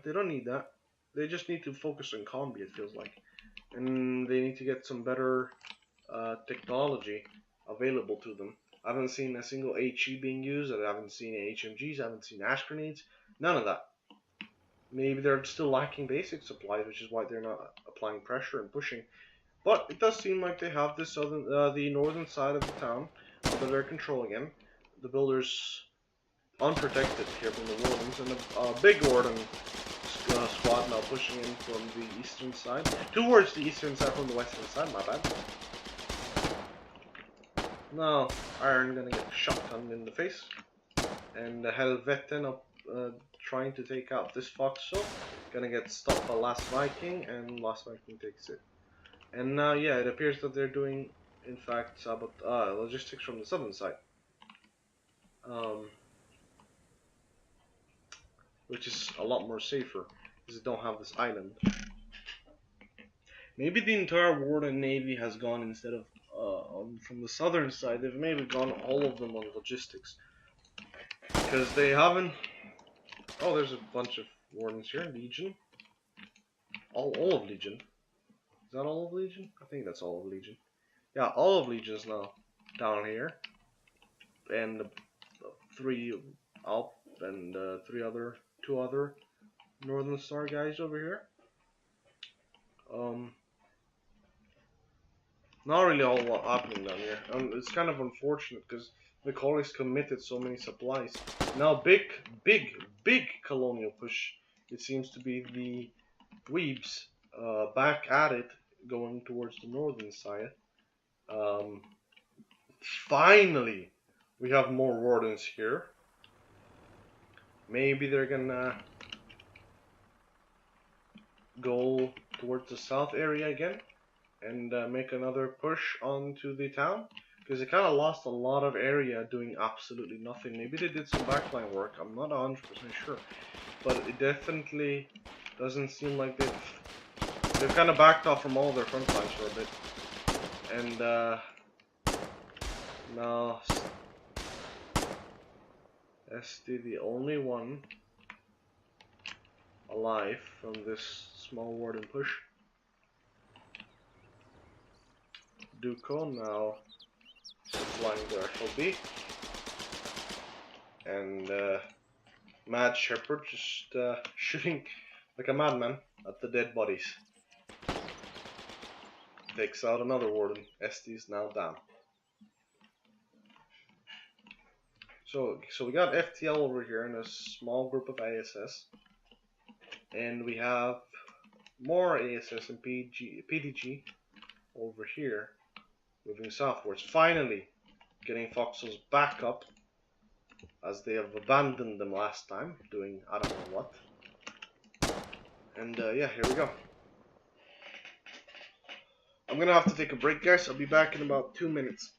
A: they don't need that. They just need to focus on combi, it feels like, and they need to get some better technology available to them. I haven't seen a single HE being used. I haven't seen HMGs. I haven't seen ash grenades. None of that. Maybe they're still lacking basic supplies, which is why they're not applying pressure and pushing. But it does seem like they have this the northern side of the town under their control again. The builders unprotected here from the wardens, and a big warden squad now pushing in from the eastern side. Towards the eastern side from the western side, my bad. Now, Iron gonna get shotgunned in the face. And the Helvete now trying to take out this Foxhole. Gonna get stopped by Last Viking, and Last Viking takes it. And now, yeah, it appears that they're doing, in fact, logistics from the southern side. Which is a lot more safer, because they don't have this island. Maybe the entire Warden Navy has gone instead of, from the southern side, they've maybe gone all of them on logistics. Because they haven't... Oh, there's a bunch of Wardens here, Legion. All of Legion. Is that all of Legion? I think that's all of Legion. Yeah, all of Legion is now down here. And 3 Alp and 2 other Northern Star guys over here. Not really a whole lot happening down here. It's kind of unfortunate because the colonies committed so many supplies. Now big colonial push. It seems to be the Weebs back at it, going towards the northern side. Finally, we have more wardens here. Maybe they're gonna go towards the south area again and make another push onto the town, because they kind of lost a lot of area doing absolutely nothing. Maybe they did some backline work, I'm not 100% sure, but it definitely doesn't seem like they've kind of backed off from all their front lines for a bit. And now SD, the only one alive from this small warden push. Duco now supplying the FLB. And Mad Shepherd just shooting like a madman at the dead bodies. Takes out another warden. SD is now down. So we got FTL over here in a small group of ASS. And we have more ASS and PDG over here, moving southwards. Finally, getting Foxholes back up, as they have abandoned them last time, doing I don't know what. And yeah, here we go. I'm gonna have to take a break, guys. I'll be back in about 2 minutes.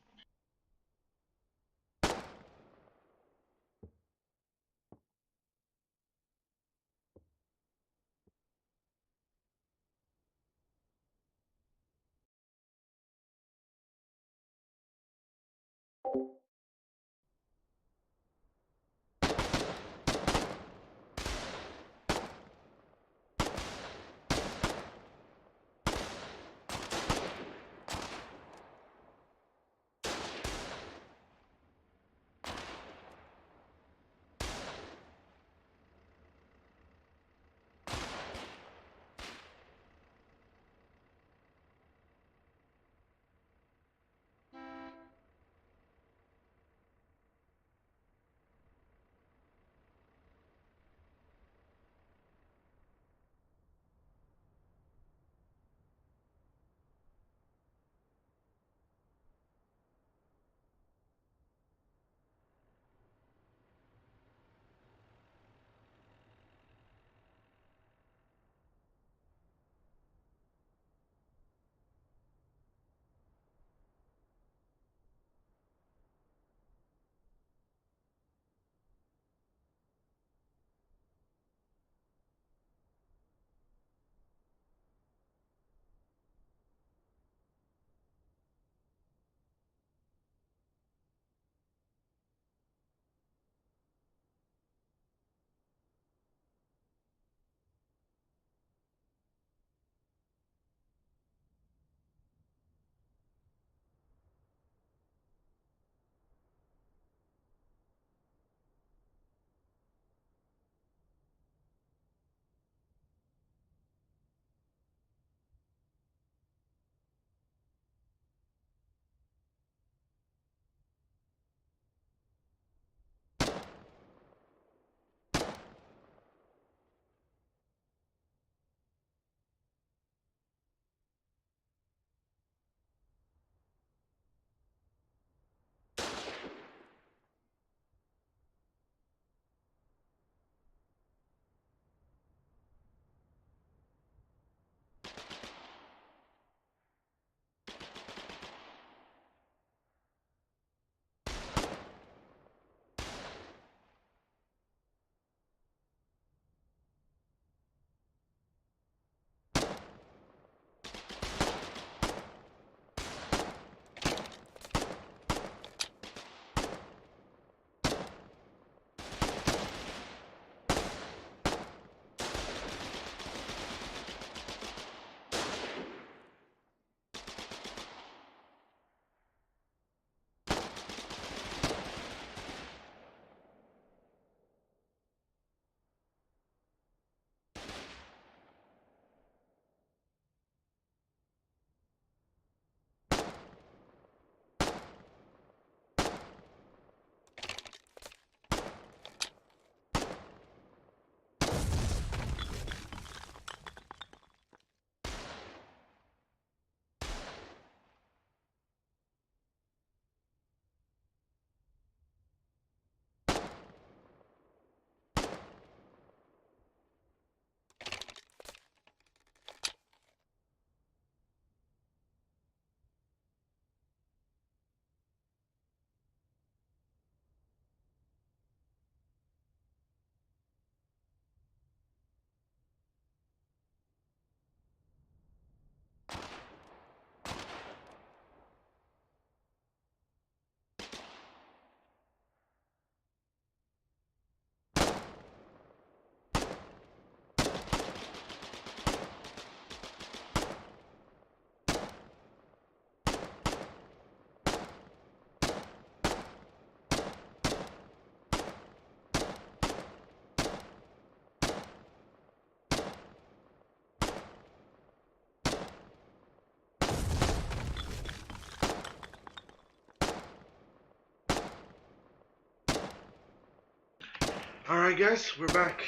A: Alright guys, we're back.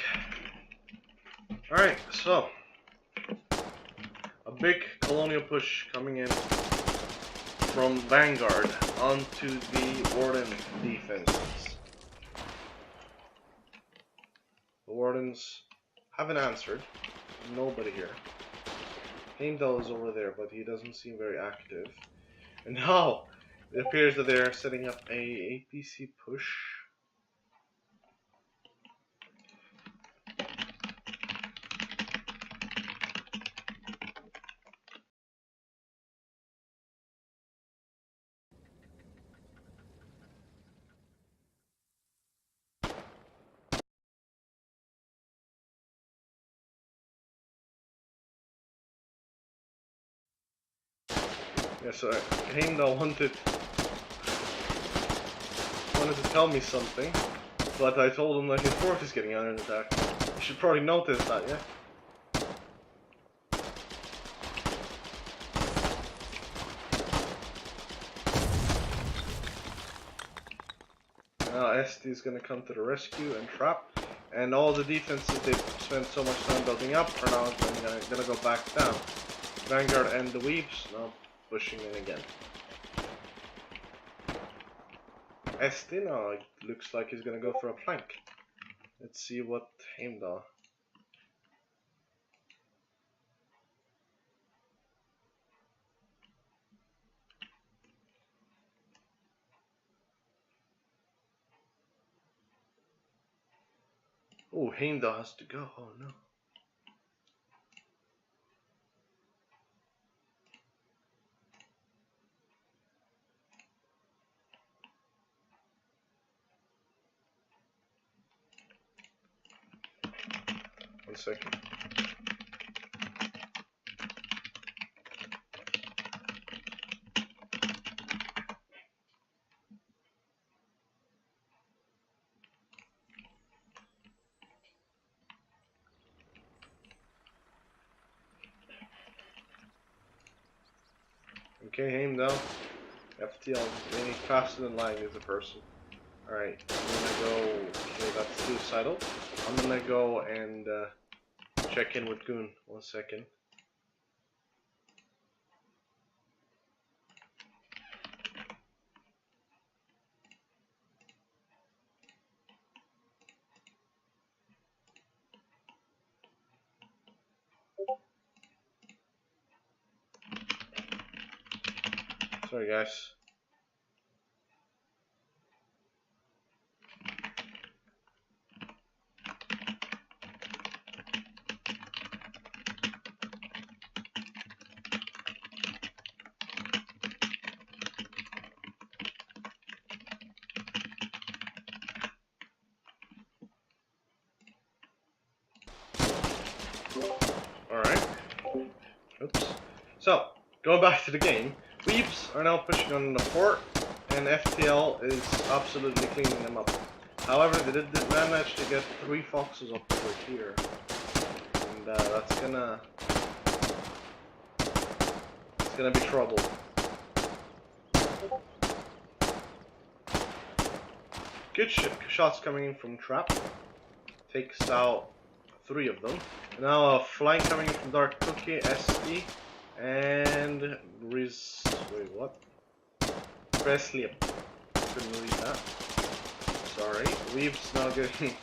A: Alright, so a big colonial push coming in from Vanguard onto the Warden defenses. The Wardens haven't answered. Nobody here. Heimdall is over there, but he doesn't seem very active. And now it appears that they're setting up a APC push. Yeah, so Heimdall wanted to tell me something, but I told him that his fort is getting under attack. You should probably notice that, yeah? Now SD is gonna come to the rescue and trap, and all the defenses they've spent so much time building up are now gonna go back down. Vanguard and the Weeps now pushing in again. SD now looks like he's gonna go for a plank. Let's see what Heimdall. Oh, Heimdall has to go. Oh no. One second. Okay, Heimdall. FTL, any faster than lying is a person. Alright, I'm gonna go. Okay, that's suicidal. I'm gonna go and check in with Goon. 1 second. Sorry, guys. Alright. Oops. So, going back to the game, Weeps are now pushing on the fort, and FTL is absolutely cleaning them up. However, they did manage to get 3 foxes up over here, and that's gonna be trouble. Good shots coming in from Trap. Takes out 3 of them. Now a flank coming in from Dark Cookie, SD, and wait, what? Presley. Couldn't read that. Sorry. Weave's now getting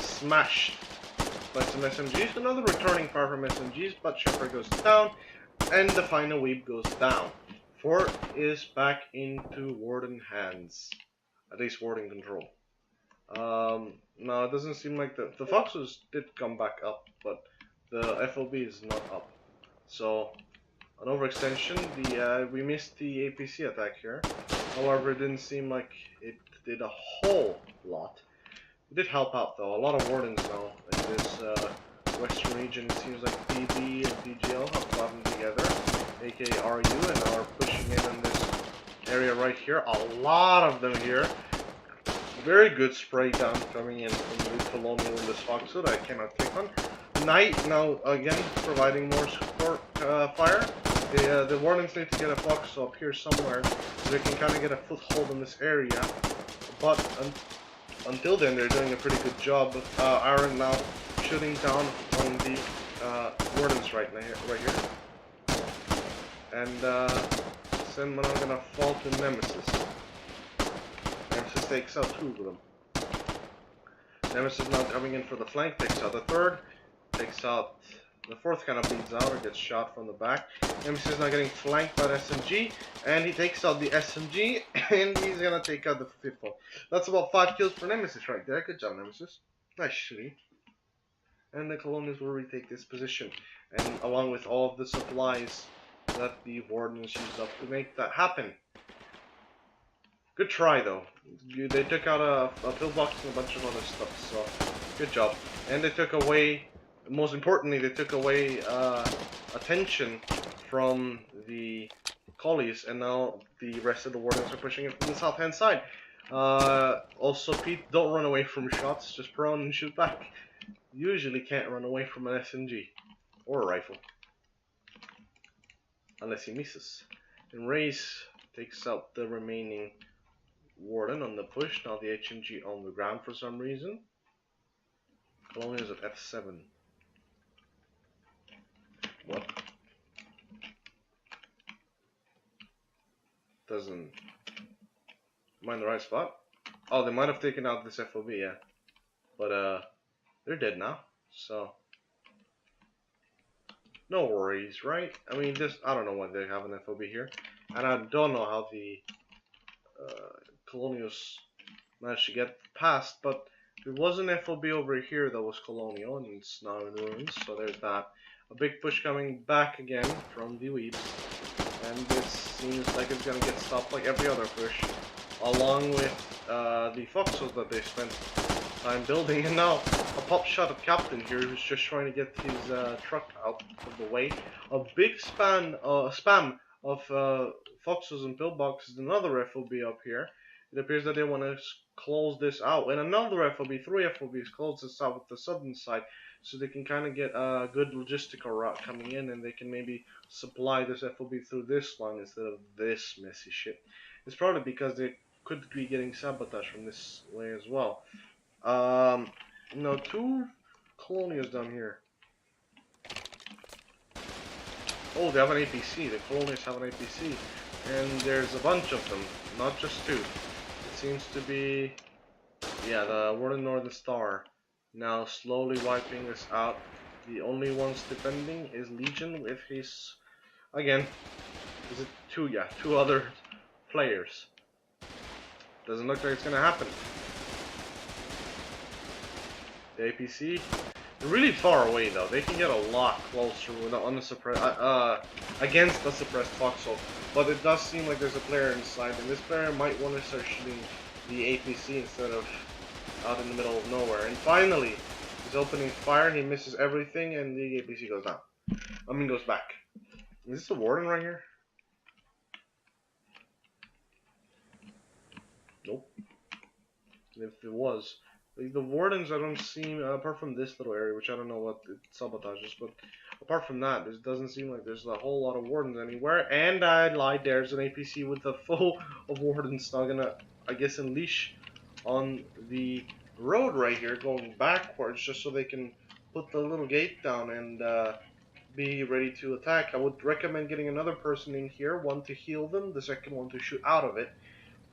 A: smashed by some SMGs. Another returning fire from SMGs, but Shepherd goes down, and the final Weave goes down. Fort is back into Warden hands. At least Warden control. No, it doesn't seem like the Foxes did come back up, but the FOB is not up. So, an overextension, we missed the APC attack here. However, it didn't seem like it did a whole lot. It did help out though. A lot of Wardens now in this western region. It seems like PB and DGL have gotten together, aka RU, and are pushing in this area right here. A lot of them here. Very good spray down coming in from the Colonial in this Foxhole that I cannot click on. Knight now again providing more support fire. The Wardens need to get a Foxhole up here somewhere so they can kind of get a foothold in this area. But until then, they're doing a pretty good job. Iron now shooting down on the wardens right here. And Senman are gonna fall to Nemesis. Nemesis takes out 2 of them. Nemesis now coming in for the flank, takes out the 3rd, takes out the 4th, kind of bleeds out or gets shot from the back. Nemesis is now getting flanked by the SMG, and he takes out the SMG, and he's gonna take out the 5th one. That's about 5 kills for Nemesis right there. Good job, Nemesis. Nice shooting. And the Colonials will retake this position, and along with all of the supplies that the Wardens used up to make that happen. Good try, though. They took out a pillbox and a bunch of other stuff, so good job. And they took away, most importantly, they took away attention from the collies, and now the rest of the Wardens are pushing it from the south-hand side. Also, Pete, don't run away from shots, just prone and shoot back. Usually can't run away from an SMG or a rifle. Unless he misses. And Race takes out the remaining Warden on the push, now the HMG on the ground for some reason. Colonials at F7. What? Doesn't... Am I in the right spot? Oh, they might have taken out this FOB, yeah. But, they're dead now, so... No worries, right? I mean, I don't know why they have an FOB here. And I don't know how the Colonials managed to get past, but there was an FOB over here that was Colonial, and it's now in ruins, so there's that. A big push coming back again from the Weebs, and this seems like it's gonna get stopped like every other push, along with the Foxholes that they spent time building. And now a pop shot of Captain here, who's just trying to get his truck out of the way. A big spam of Foxholes and pillboxes, another FOB up here. It appears that they want to close this out, and another FOB, 3 FOBs, close this out with the southern side, so they can kind of get a good logistical route coming in, and they can maybe supply this FOB through this line instead of this messy shit. It's probably because they could be getting sabotage from this way as well. No, 2 Colonials down here. Oh, they have an APC. The Colonials have an APC, and there's a bunch of them, not just 2. Seems to be, yeah, the Warden Northern Star now slowly wiping this out. The only ones defending is Legion with his, again, is it 2? Yeah, 2 other players. Doesn't look like it's gonna happen. The APC, they're really far away though. They can get a lot closer with against the suppressed Foxhole. But it does seem like there's a player inside, and this player might want to start shooting the APC instead of out in the middle of nowhere. And finally, he's opening fire, he misses everything, and the APC goes down. I mean, goes back. Is this a Warden right here? Nope. If it was, the Wardens, I don't see, apart from this little area, which I don't know what it sabotages, but apart from that, it doesn't seem like there's a whole lot of Wardens anywhere. And I lied, there's an APC with a full of Wardens now gonna, I guess, unleash on the road right here, going backwards, just so they can put the little gate down and be ready to attack. I would recommend getting another person in here, one to heal them, the second one to shoot out of it.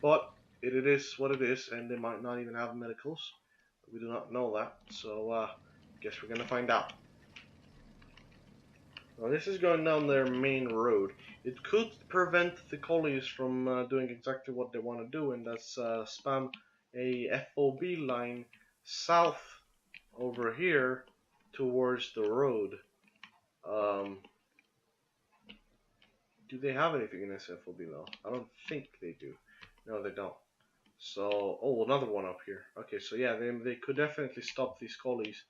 A: But it is what it is, and they might not even have medicals. We do not know that, so guess we're gonna find out. Now this is going down their main road. It could prevent the collies from doing exactly what they want to do, and that's spam a FOB line south over here towards the road. Do they have anything in this FOB though? I don't think they do. No, they don't. So, oh, another one up here. Okay, so yeah, they could definitely stop these collies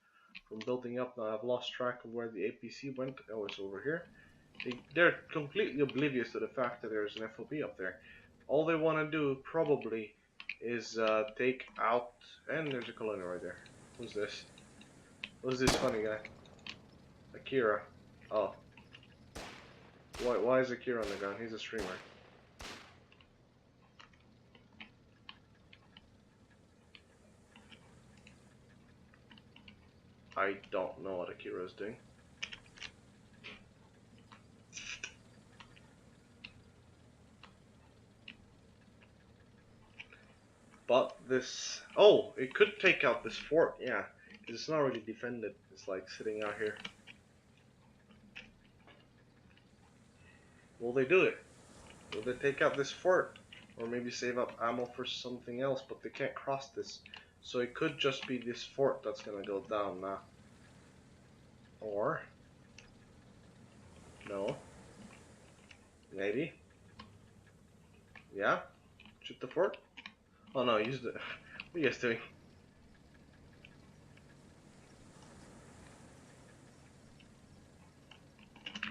A: from building up. Now I've lost track of where the APC went. Oh, it's over here. They're completely oblivious to the fact that there's an FOB up there. All they want to do probably is take out, and there's a colonial right there. Who's this? Who's this funny guy? Akira. Oh. Why is Akira on the ground? He's a streamer. I don't know what Akira is doing. But this... Oh, it could take out this fort, yeah. Because it's not really defended. It's like sitting out here. Will they do it? Will they take out this fort? Or maybe save up ammo for something else, but they can't cross this. So it could just be this fort that's gonna go down now. Or... No. Maybe. Yeah? Shoot the fort? Oh no, use the... What are you guys doing?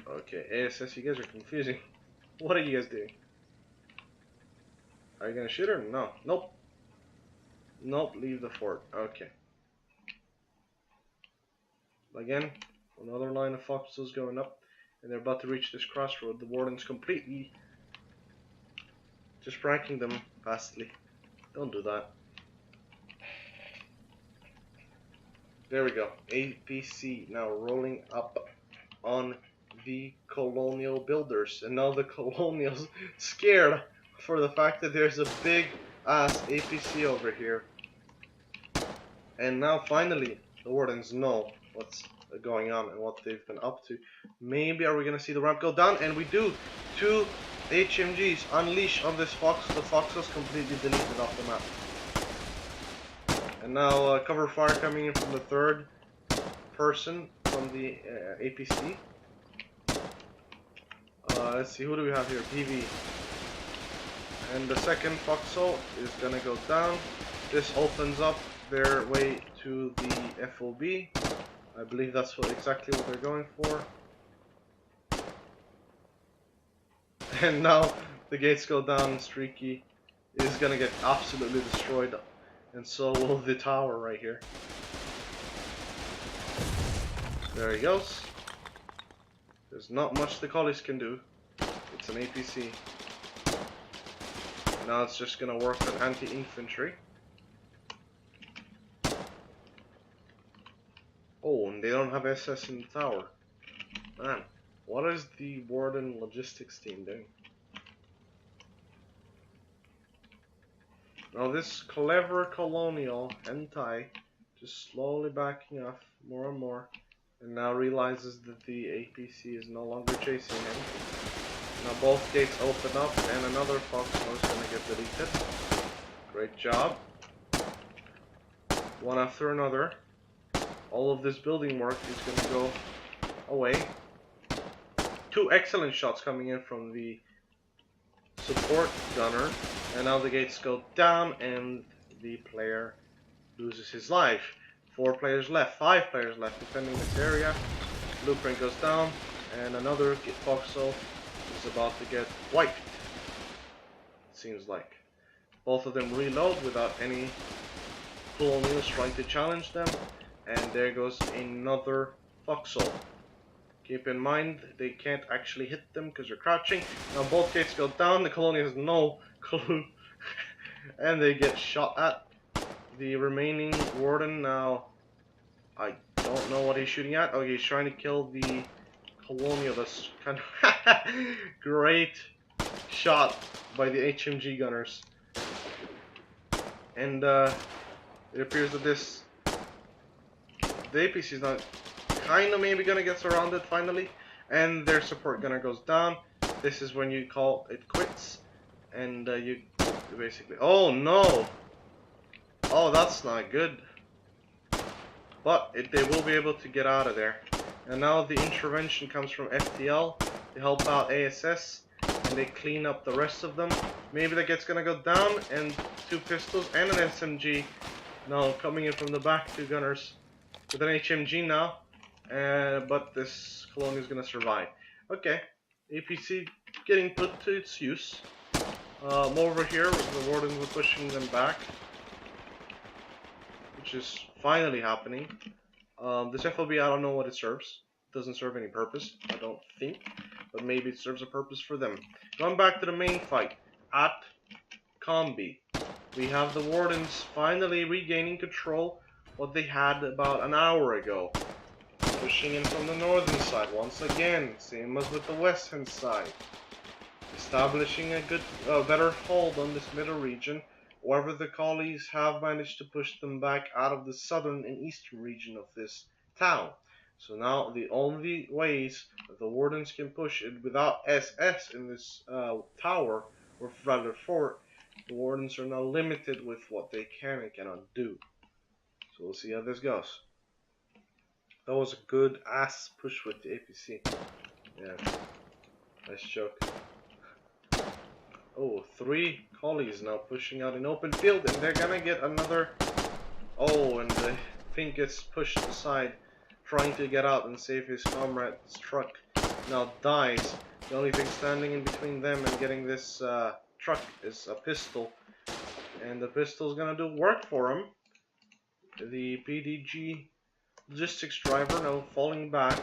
A: Okay, ASS, you guys are confusing. What are you guys doing? Are you gonna shoot her? No. Nope. Nope, leave the fort. Okay. Again, another line of foxes going up, and they're about to reach this crossroad. The warden's completely just pranking them fastly. Don't do that. There we go. APC now rolling up on the colonial builders, and now the colonials scared for the fact that there's a big ass APC over here. And now finally the wardens know what's going on and what they've been up to. Maybe are we gonna see the ramp go down? And we do. 2 HMGs unleash on this fox. The foxes completely deleted off the map. And now cover fire coming in from the third person from the APC. Let's see, who do we have here? PV. And the second Foxhole is gonna go down. This opens up their way to the FOB. I believe that's exactly what they're going for. And now the gates go down and Streaky is gonna get absolutely destroyed. And so will the tower right here. There he goes. There's not much the collies can do. It's an APC. Now it's just gonna work on anti-infantry. Oh, and they don't have SS in the tower. Man, what is the Warden logistics team doing? Now this clever colonial, Hentai, just slowly backing off more and more. And now realizes that the APC is no longer chasing him. Now both gates open up and another Foxhole is gonna get deleted. Great job. One after another. All of this building work is gonna go away. 2 excellent shots coming in from the support gunner. And now the gates go down and the player loses his life. 4 players left, 5 players left defending this area. Blueprint goes down and another Foxhole is about to get wiped. Seems like. Both of them reload without any colonials trying to challenge them. And there goes another Foxhole. Keep in mind, they can't actually hit them because they're crouching. Now both gates go down, the colonial has no clue. And they get shot at. The remaining warden now, I don't know what he's shooting at. Oh, he's trying to kill the colonial. That's kind of great shot by the HMG gunners. And it appears that the APC is not kind of maybe gonna get surrounded finally, and their support gunner goes down. This is when you call it quits, and you basically, oh no, oh that's not good. But they will be able to get out of there. And now the intervention comes from FCL to help out ASS, and they clean up the rest of them. Maybe that gets gonna go down, and 2 pistols and an SMG now coming in from the back, 2 gunners with an HMG now. But this colonial is gonna survive. Okay, APC getting put to its use. Over here, the wardens were pushing them back, which is finally happening. This FOB, I don't know what it serves. It doesn't serve any purpose, I don't think, but maybe it serves a purpose for them. Going back to the main fight at Combi, we have the wardens finally regaining control what they had about an hour ago. Pushing in from the northern side once again, same as with the western side. Establishing a better hold on this middle region. However, the collies have managed to push them back out of the southern and eastern region of this town. So now the only ways that the wardens can push it without SS in this tower, or rather fort, the wardens are now limited with what they can and cannot do. So we'll see how this goes. That was a good ass push with the APC. Yeah, nice joke. Oh, 3 collies now pushing out in open field, and they're gonna get another. Oh, and I think it's pushed aside, trying to get out and save his comrade's truck. Now dies. The only thing standing in between them and getting this truck is a pistol, and the pistol's gonna do work for him. The PDG logistics driver now falling back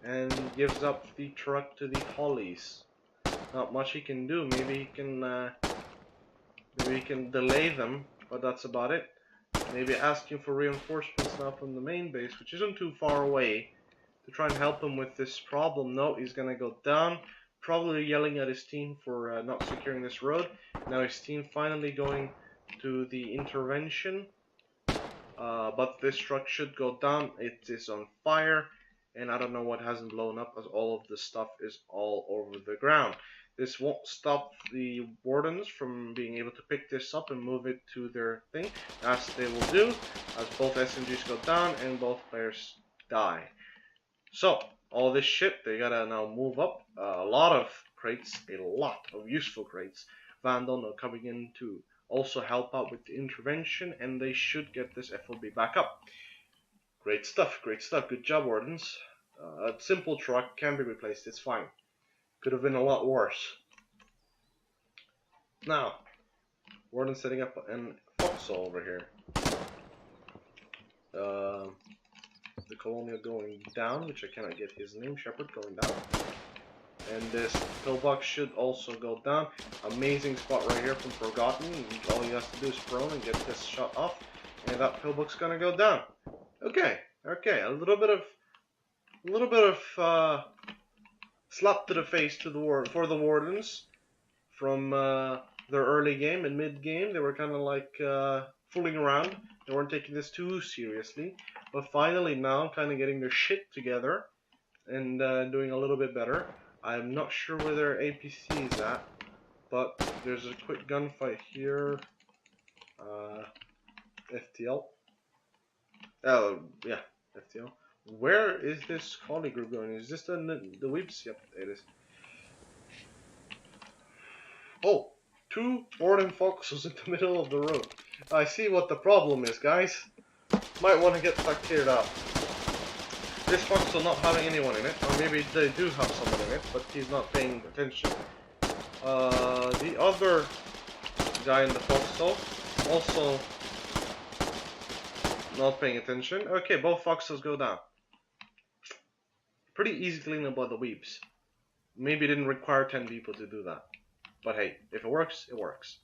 A: and gives up the truck to the collies. Not much he can do. Maybe he can delay them, but that's about it. Maybe asking for reinforcements now from the main base, which isn't too far away, to try and help him with this problem. No, he's gonna go down, probably yelling at his team for not securing this road. Now his team finally going to the intervention, but this truck should go down. It is on fire, and I don't know what hasn't blown up, as all of the stuff is all over the ground. This won't stop the wardens from being able to pick this up and move it to their thing, as they will do, as both SMGs go down and both players die. So, all this shit, they gotta now move up. A lot of crates, a lot of useful crates. Vandal now coming in to also help out with the intervention, and they should get this FOB back up. Great stuff, good job, wardens. A simple truck can be replaced, it's fine. Could have been a lot worse. Now, Warden setting up an Foxhole over here. The Colonial going down, which I cannot get his name, Shepherd going down. And this pillbox should also go down. Amazing spot right here from Forgotten. All he has to do is prone and get this shot off, and that pillbox gonna go down. Okay, a little bit of slap to the face to for the wardens from their early game and mid game. They were kind of like fooling around. They weren't taking this too seriously, but finally now kind of getting their shit together and doing a little bit better. I'm not sure where their APC is at, but there's a quick gunfight here. FTL. Oh yeah, FTL. Where is this collie group going? Is this the Weeps? Yep, it is. Oh, 2 Warden Foxes in the middle of the road. I see what the problem is, guys. Might want to get that cleared out. This Foxhole not having anyone in it, or maybe they do have someone in it, but he's not paying attention. The other guy in the Foxhole also not paying attention. Okay, both Foxholes go down. Pretty easy clean up by the Weeps. Maybe it didn't require 10 people to do that. But hey, if it works, it works.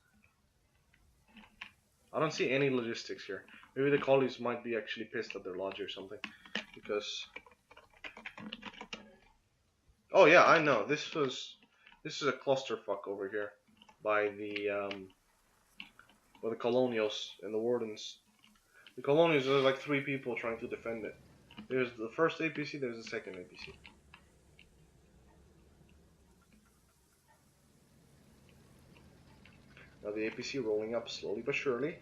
A: I don't see any logistics here. Maybe the collies might be actually pissed at their lodge or something. Because... oh yeah, I know. This is a clusterfuck over here. By the Colonials and the Wardens. The Colonials are like 3 people trying to defend it. There's the first APC, there's the second APC. Now the APC rolling up slowly but surely.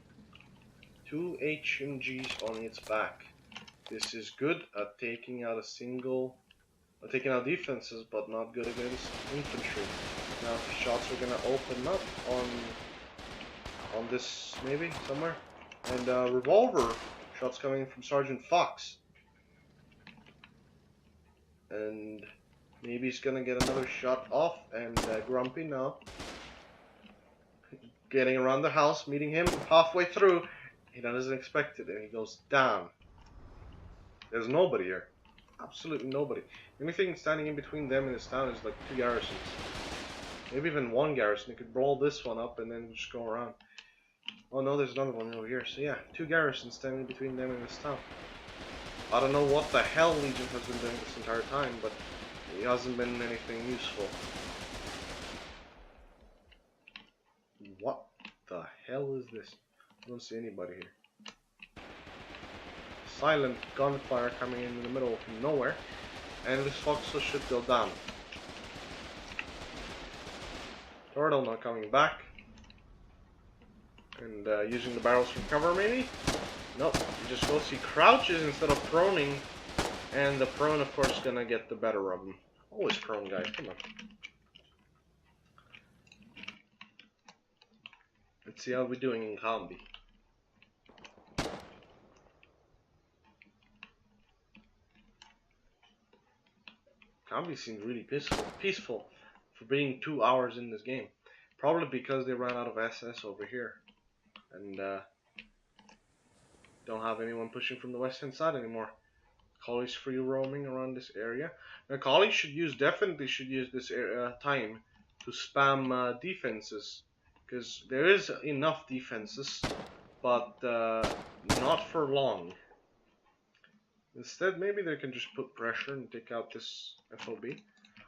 A: 2 HMGs on its back. This is good at taking out taking out defenses, but not good against infantry. Now shots are gonna open up on this maybe somewhere, and revolver shots coming from Sergeant Fox. And maybe he's gonna get another shot off, and Grumpy now getting around the house, meeting him halfway through. He doesn't expect it, and he goes down. There's nobody here. Absolutely nobody. The only thing standing in between them and this town is like 2 garrisons. Maybe even 1 garrison. You could roll this one up and then just go around. Oh no, there's another one over here. So yeah, 2 garrisons standing between them and this town. I don't know what the hell Legion has been doing this entire time, but it hasn't been anything useful. What the hell is this? I don't see anybody here. Silent gunfire coming in the middle of nowhere, and this Foxhole should go down. Turtle not coming back. And using the barrels from cover maybe? Nope, he just goes, he crouches instead of proning, and the prone of course is gonna get the better of him. Always prone, guys, come on. Let's see how we're doing in combi. Combi seems really peaceful for being 2 hours in this game. Probably because they ran out of SS over here. And don't have anyone pushing from the west-hand side anymore. Collies free roaming around this area. Now Collies definitely should use this time to spam defenses. Because there is enough defenses, but not for long. Instead, maybe they can just put pressure and take out this FOB.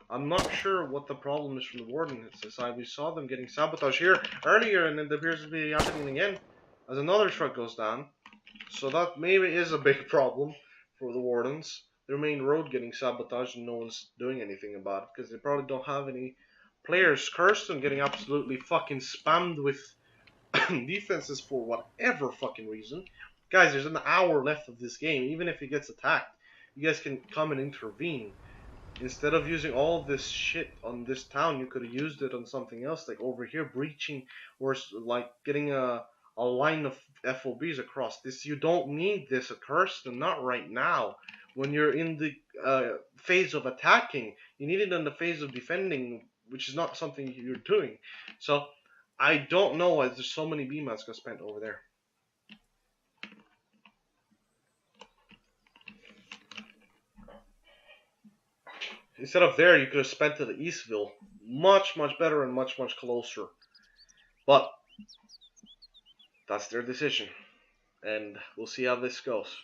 A: I'm not sure what the problem is from the Warden side. We saw them getting sabotaged here earlier, and it appears to be happening again as another truck goes down. So that maybe is a big problem for the Wardens. Their main road getting sabotaged and no one's doing anything about it because they probably don't have any players. Kirsten getting absolutely fucking spammed with defenses for whatever fucking reason. Guys, there's an hour left of this game. Even if he gets attacked, you guys can come and intervene. Instead of using all this shit on this town, you could have used it on something else, like over here, breaching, or like getting a line of FOBs across this. You don't need this at Kirsten, not right now. When you're in the phase of attacking, you need it in the phase of defending, which is not something you're doing. So, I don't know why there's so many BMATs got spent over there. Instead of there, you could have spent it at Eastville. Much, much better and much, much closer. But that's their decision. And we'll see how this goes.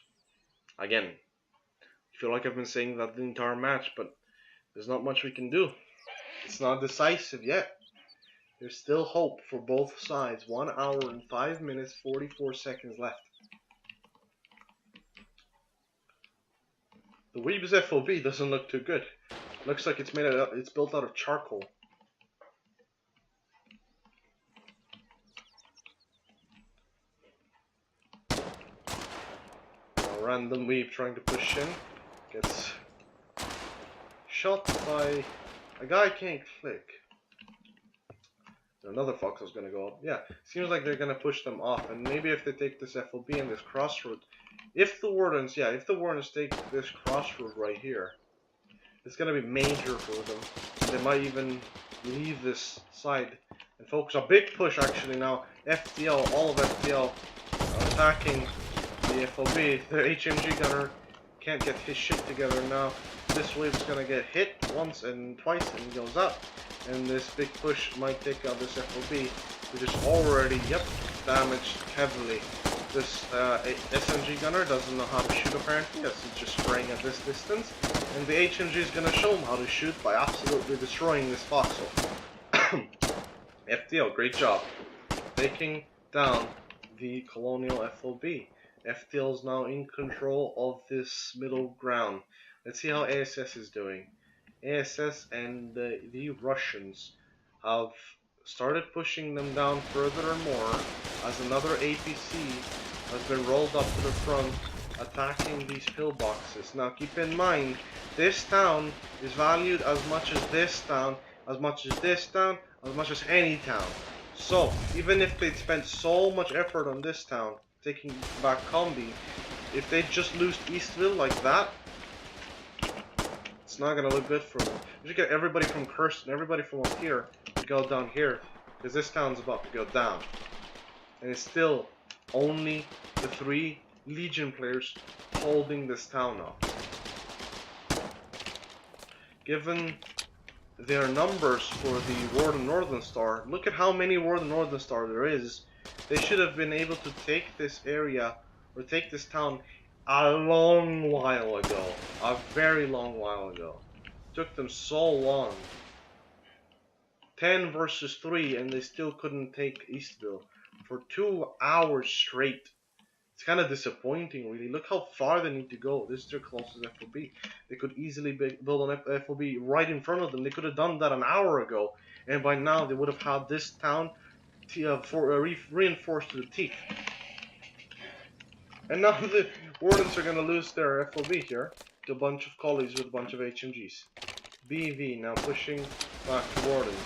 A: Again, I feel like I've been saying that the entire match, but there's not much we can do. It's not decisive yet. There's still hope for both sides. 1 hour and 5 minutes, 44 seconds left. The Weeb's FOB doesn't look too good. Looks like it's built out of charcoal. A random Weeb trying to push in gets shot by a guy who can't click. Another Foxhole's gonna go up. Yeah, seems like they're gonna push them off, and maybe if they take this FOB and this crossroad, if the Wardens take this crossroad right here, it's gonna be major for them. They might even leave this side and focus. A big push actually now. FCL, all of FCL attacking the FOB. The HMG gunner can't get his shit together now. This wave is gonna get hit once and twice and goes up. And this big push might take out this FOB, which is already, damaged heavily. This SMG gunner doesn't know how to shoot apparently, as he's just spraying at this distance. And the HMG is gonna show him how to shoot by absolutely destroying this Foxhole. FTL, great job. Taking down the Colonial FOB. FTL is now in control of this middle ground. Let's see how ASS is doing. ASS and the Russians have started pushing them down further and more as another APC has been rolled up to the front attacking these pillboxes. Now keep in mind, this town is valued as much as this town, as much as this town, as much as any town. So even if they'd spent so much effort on this town, taking back Combi, if they just lose Eastville like that, it's not gonna look good for them. You should get everybody from Kirsten, everybody from up here to go down here, because this town's about to go down. And it's still only the 3 Legion players holding this town up. Given their numbers for the Warden Northern Star, look at how many Warden Northern Star there is They should have been able to take this area, or take this town, a long while ago. A very long while ago. It took them so long. 10 versus 3, and they still couldn't take Eastville for 2 hours straight. It's kind of disappointing, really. Look how far they need to go. This is their closest FOB. They could easily build an FOB right in front of them. They could have done that an hour ago, and by now they would have had this town reinforced to the teeth. And now the Wardens are going to lose their FOB here to a bunch of collies with a bunch of HMGs. BV now pushing back to Wardens.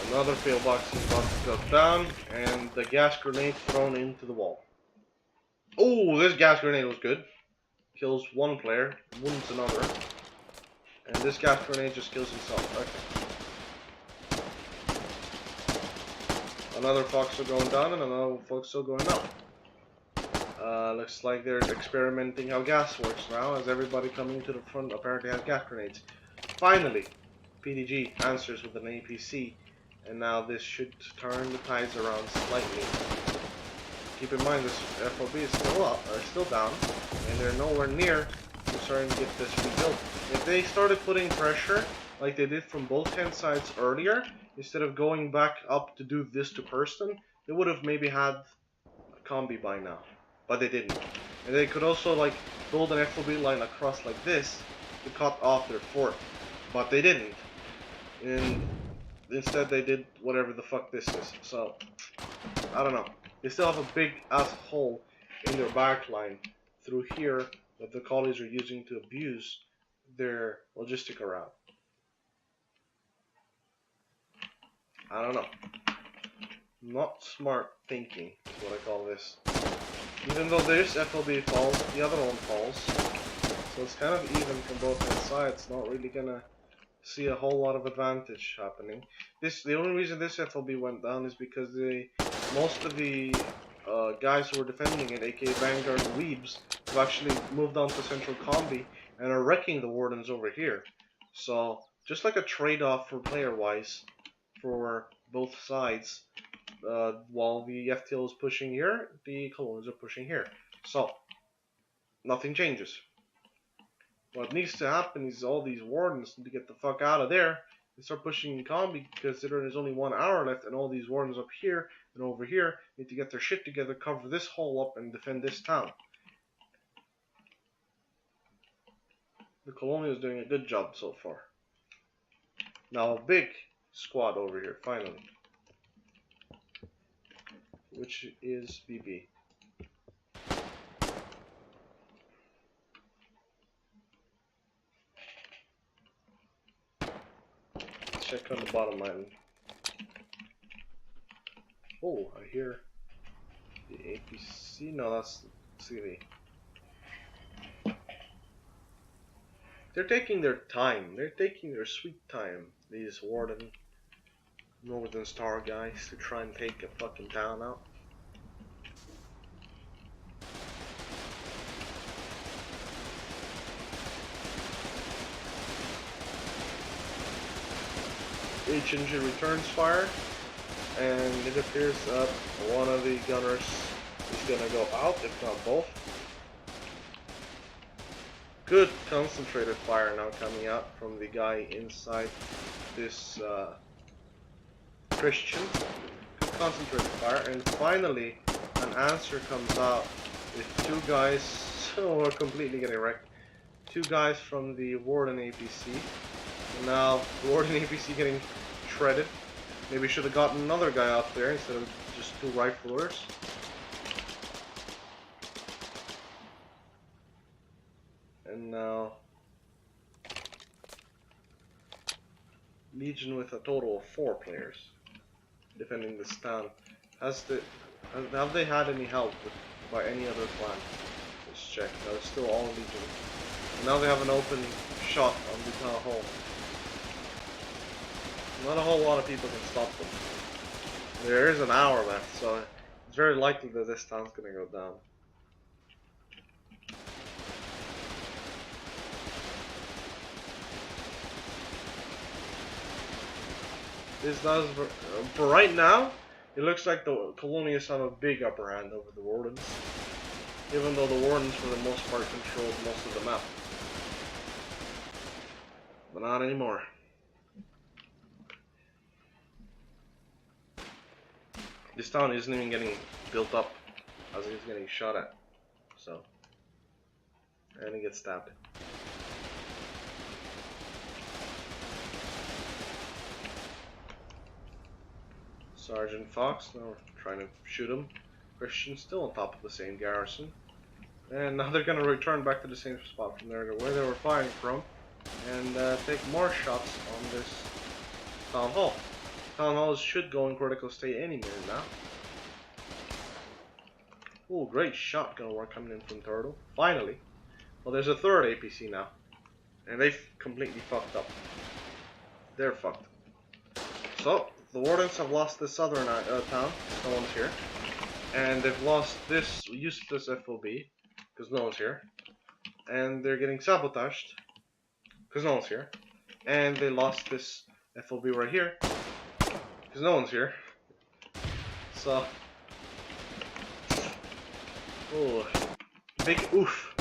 A: Another field box is about to go down, and the gas grenade thrown into the wall. Oh, this gas grenade was good. Kills one player, wounds another. And this gas grenade just kills himself. Okay. Another Foxhole going down, and another Foxhole going up. Looks like they're experimenting how gas works now, as everybody coming to the front apparently has gas grenades. Finally, PDG answers with an APC. And now this should turn the tides around slightly. Keep in mind this FOB is still up, or still down, and they're nowhere near to starting to get this rebuilt. If they started putting pressure like they did from both hand sides earlier, instead of going back up to do this to Person, they would have maybe had a combi by now. But they didn't. And they could also like build an FOB line across like this to cut off their fort. But they didn't. And instead they did whatever the fuck this is. So, I don't know. They still have a big ass hole in their backline through here that the collies are using to abuse their logistic route. I don't know. Not smart thinking is what I call this. Even though this FOB falls, the other one falls. So it's kind of even from both hand sides. Not really gonna see a whole lot of advantage happening. The only reason this FOB went down is because most of the guys who were defending it, aka Vanguard and Weebs, have actually moved on to Central Combi and are wrecking the Wardens over here. So just like a trade-off for player-wise for both sides, while the FTL is pushing here, the Colonials are pushing here. So nothing changes. What needs to happen is all these Wardens need to get the fuck out of there and start pushing in combi, because there's only 1 hour left, and all these Wardens up here and over here need to get their shit together, cover this hole up, and defend this town. The Colonial is doing a good job so far. Now a big squad over here, finally. Which is BB. Check on the bottom line. Oh, I hear the APC. No, that's CV. They're taking their time. They're taking their sweet time. These Northern Star guys to try and take a fucking town out. HMG returns fire, and it appears that one of the gunners is gonna go out, if not both. Good concentrated fire now coming out from the guy inside this Christian. Good concentrated fire, and finally an answer comes out with two guys, so we're completely getting wrecked. Two guys from the Warden APC. And now Warden APC getting shredded. Maybe should have gotten another guy out there instead of just two riflers. And now Legion with a total of 4 players defending this town. Have they had any help by any other clan? Let's check. No, it's still all Legion. And now they have an open shot on the town hall. Not a whole lot of people can stop them. There is an hour left, so it's very likely that this town's gonna go down. This does, for right now, it looks like the Colonials have a big upper hand over the Wardens. Even though the Wardens, for the most part, controlled most of the map. But not anymore. This town isn't even getting built up as it's getting shot at. So, and he gets stabbed. Sergeant Fox, now we're trying to shoot him. Christian still on top of the same garrison. And now they're gonna return back to the same spot from there where they were firing from. And take more shots on this town hall. Town halls should go in critical state any minute now. Ooh, great shotgun work coming in from Turtle. Finally. Well, there's a third APC now. And they've completely fucked up. They're fucked. So, the Wardens have lost this southern town. No one's here. And they've lost this useless FOB. Because no one's here. And they're getting sabotaged. Because no one's here. And they lost this FOB right here. Because no one's here. So. Oh. Big oof.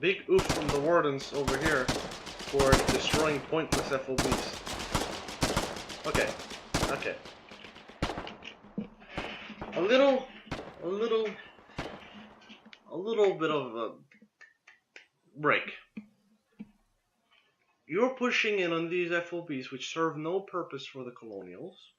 A: Big oof from the Wardens over here for destroying pointless FOBs. Okay. Okay. A little bit of a break. You're pushing in on these FOBs which serve no purpose for the Colonials.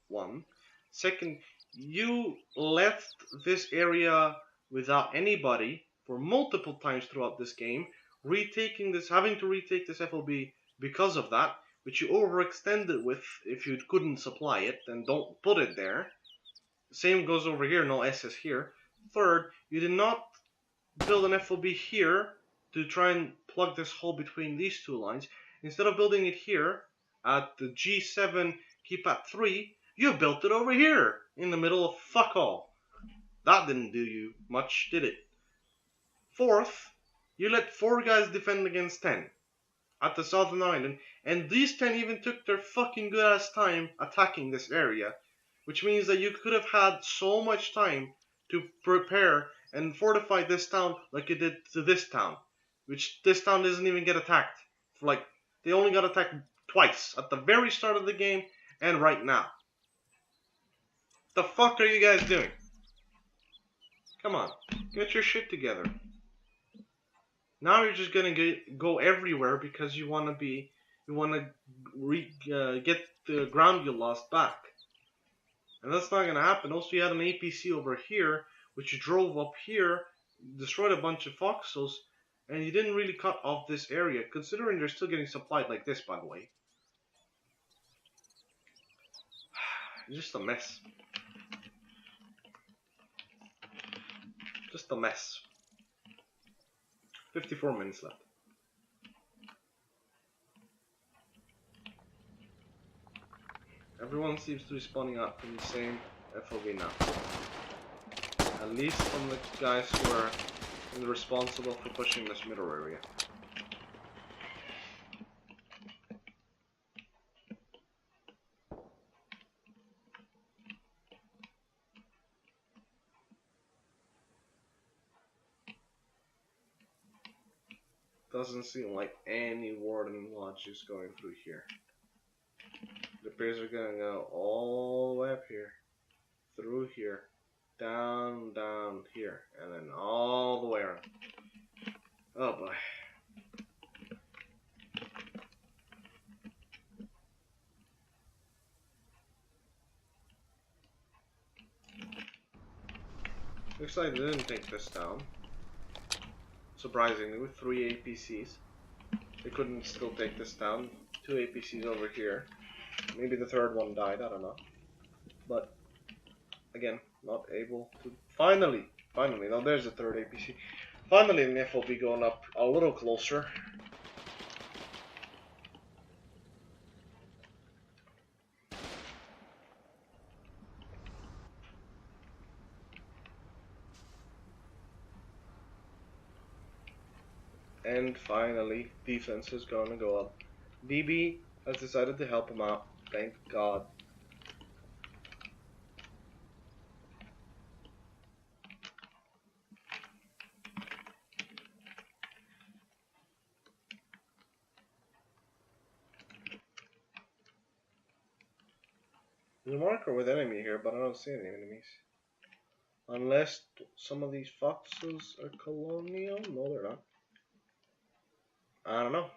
A: One. Second, you left this area without anybody for multiple times throughout this game, having to retake this FOB because of that, which you overextended with. If you couldn't supply it, then don't put it there. Same goes over here, no SS here. Third, you did not build an FOB here to try and plug this hole between these two lines. Instead of building it here at the G7 keep at 3, you built it over here in the middle of fuck all. That didn't do you much, did it? Fourth, you let 4 guys defend against 10 at the southern island, and these 10 even took their fucking good ass time attacking this area, which means that you could have had so much time to prepare and fortify this town like you did to this town, which this town doesn't even get attacked. They only got attacked twice, at the very start of the game and right now. The fuck are you guys doing? Come on, get your shit together. Now you're just gonna go everywhere because you wanna get the ground you lost back, and that's not gonna happen. Also, you had an APC over here, which you drove up here, destroyed a bunch of foxholes, and you didn't really cut off this area. Considering they're still getting supplied like this, by the way. It's just a mess. Just a mess. 54 minutes left. Everyone seems to be spawning out from the same FOV now. At least from the guys who are responsible for pushing this middle area. Doesn't seem like any Warden Lodge is going through here. The appears are gonna go all the way up here, through here, down here, and then all the way around. Oh boy. Looks like they didn't take this down. Surprisingly, with 3 APCs. They couldn't still take this down. 2 APCs over here. Maybe the third one died, I don't know. But, again, not able to... Finally, now there's the third APC. Finally, an FOB going up a little closer. And finally, defense is gonna go up. BB has decided to help him out. Thank God. There's a marker with enemy here, but I don't see any enemies. Unless some of these foxes are colonial? No, they're not. I don't know.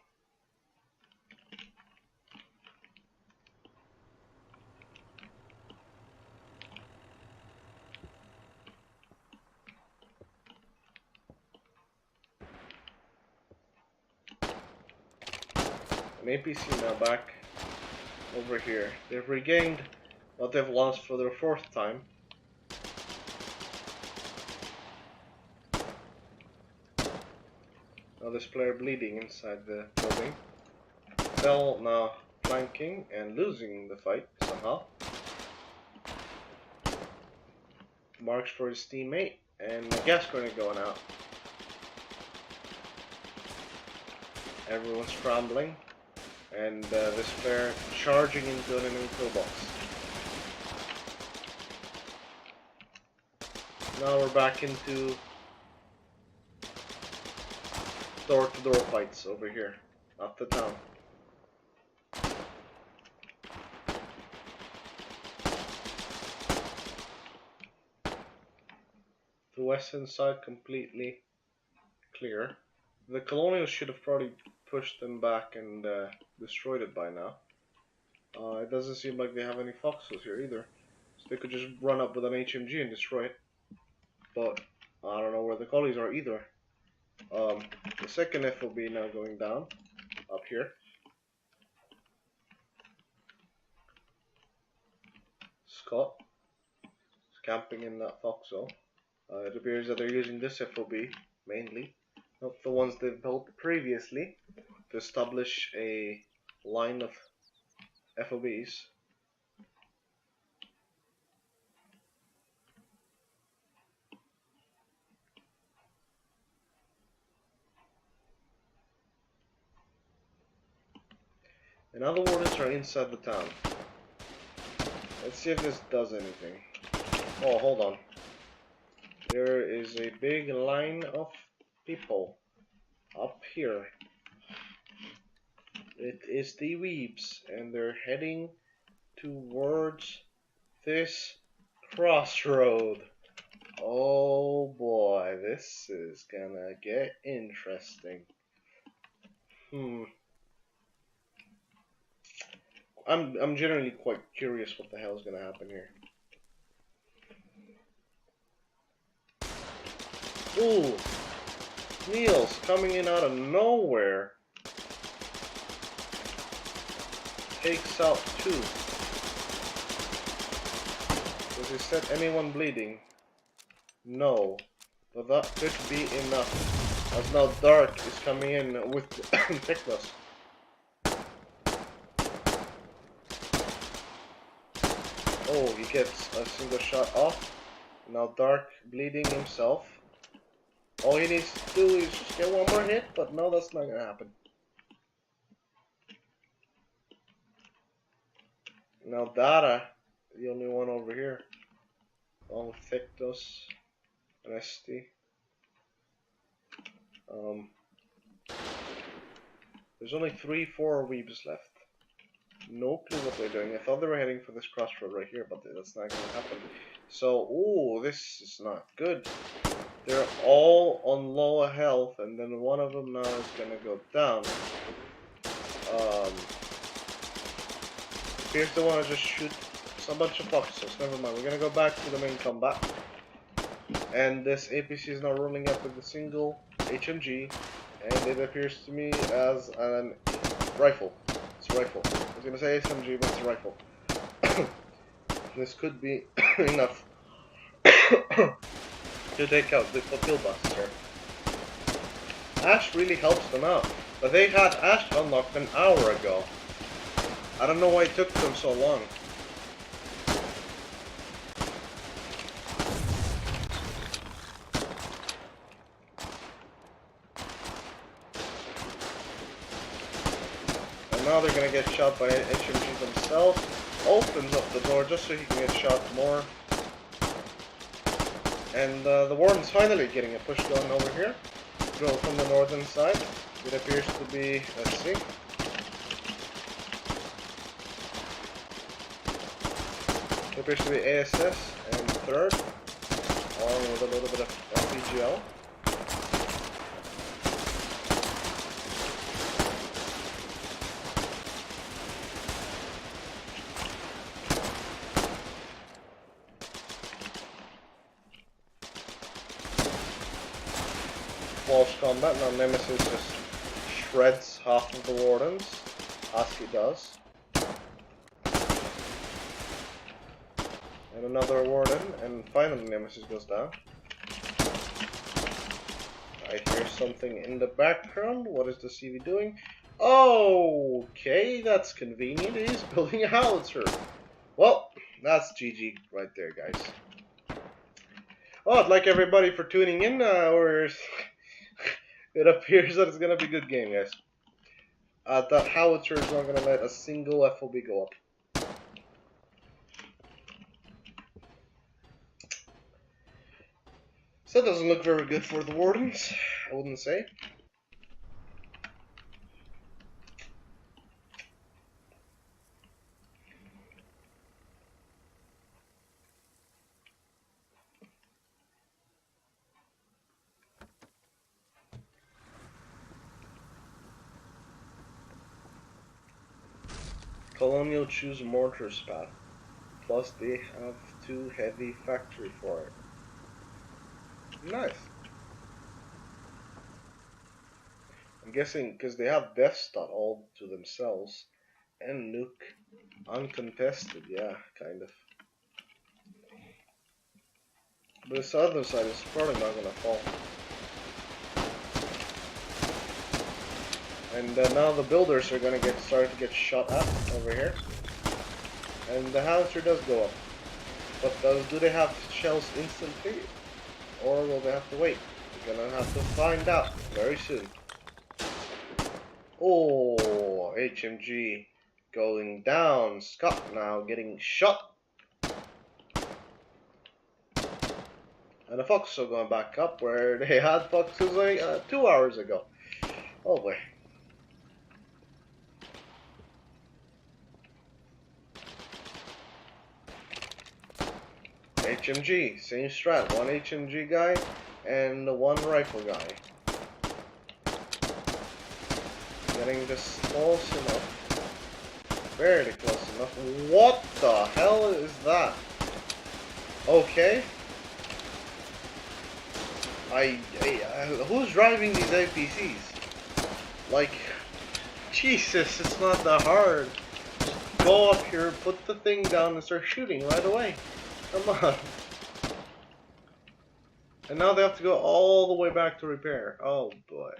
A: An APC now back over here. They've regained what they've lost for their 4th time. Now this player bleeding inside the building. Cell now flanking and losing the fight somehow. Marks for his teammate and the gas grenade going out. Everyone's scrambling and this player charging into an enemy toolbox. Now we're back into door-to-door fights over here, up the town. The western side completely clear. The colonials should have probably pushed them back and destroyed it by now. It doesn't seem like they have any foxes here either, so they could just run up with an HMG and destroy it. But I don't know where the collies are either. The second FOB now going down up here. Scott is camping in that foxhole. It appears that they're using this FOB mainly, not the ones they've built previously, to establish a line of FOBs. And now the wardens are inside the town. Let's see if this does anything. Oh, hold on. There is a big line of people up here. It is the Weebs, and they're heading towards this crossroad. Oh boy, this is gonna get interesting. I'm generally quite curious what the hell is gonna happen here. Ooh, Niels coming in out of nowhere. Takes out 2. Does he set anyone bleeding? No, but that could be enough. As now Dark is coming in with thickness. Oh, he gets a single shot off. Now Dark bleeding himself. All he needs to do is just get one more hit, but no, that's not gonna happen. Now Data, the only one over here. Along with Thictos and ST. There's only 3-4 weebs left. No clue what they're doing. I thought they were heading for this crossroad right here, but that's not gonna happen. So, ooh, this is not good. They're all on low health, and then one of them now is gonna go down. Appears they want to just shoot some bunch of foxes. Never mind, we're gonna go back to the main combat. And this APC is now rolling up with a single HMG, and it appears to me as an rifle. It's a rifle. I was gonna say SMG, but it's a rifle. This could be enough to take out the field bosses here. Ash really helps them out, but they had Ash unlocked an hour ago. I don't know why it took them so long. now they're gonna get shot by HMG themselves. Opens up the door just so he can get shot more. And the Warden's finally getting a push going over here. Go from the northern side. It appears to be, let's see. It appears to be ASS and third, along with a little bit of FCL. Close combat. Now Nemesis just shreds half of the Wardens, as he does. And another Warden, and finally Nemesis goes down. I hear something in the background. What is the CV doing? Okay, that's convenient. He's building a howitzer. Well, that's GG right there, guys. Oh, I'd like everybody for tuning in. It appears that it's gonna be a good game, guys. That howitzer is not gonna let a single FOB go up. So that doesn't look very good for the Wardens, I wouldn't say. Colonial choose mortar spat. Plus they have 2 heavy factory for it. Nice. I'm guessing because they have Death Stot all to themselves. And Nuke. Uncontested, yeah, kind of. But this other side is probably not gonna fall. And now the builders are gonna start to get shot at over here. And the howitzer does go up. But do they have shells instantly? Or will they have to wait? We're gonna have to find out very soon. Oh, HMG going down. Scott now getting shot. And the Foxhole going back up where they had Foxes like 2 hours ago. Oh boy. HMG, same strat. 1 HMG guy and 1 rifle guy. Getting this close enough. Very close enough. What the hell is that? Okay. Who's driving these APCs? Like, Jesus, it's not that hard. Just go up here, put the thing down, and start shooting right away. Come on. And now they have to go all the way back to repair. Oh boy.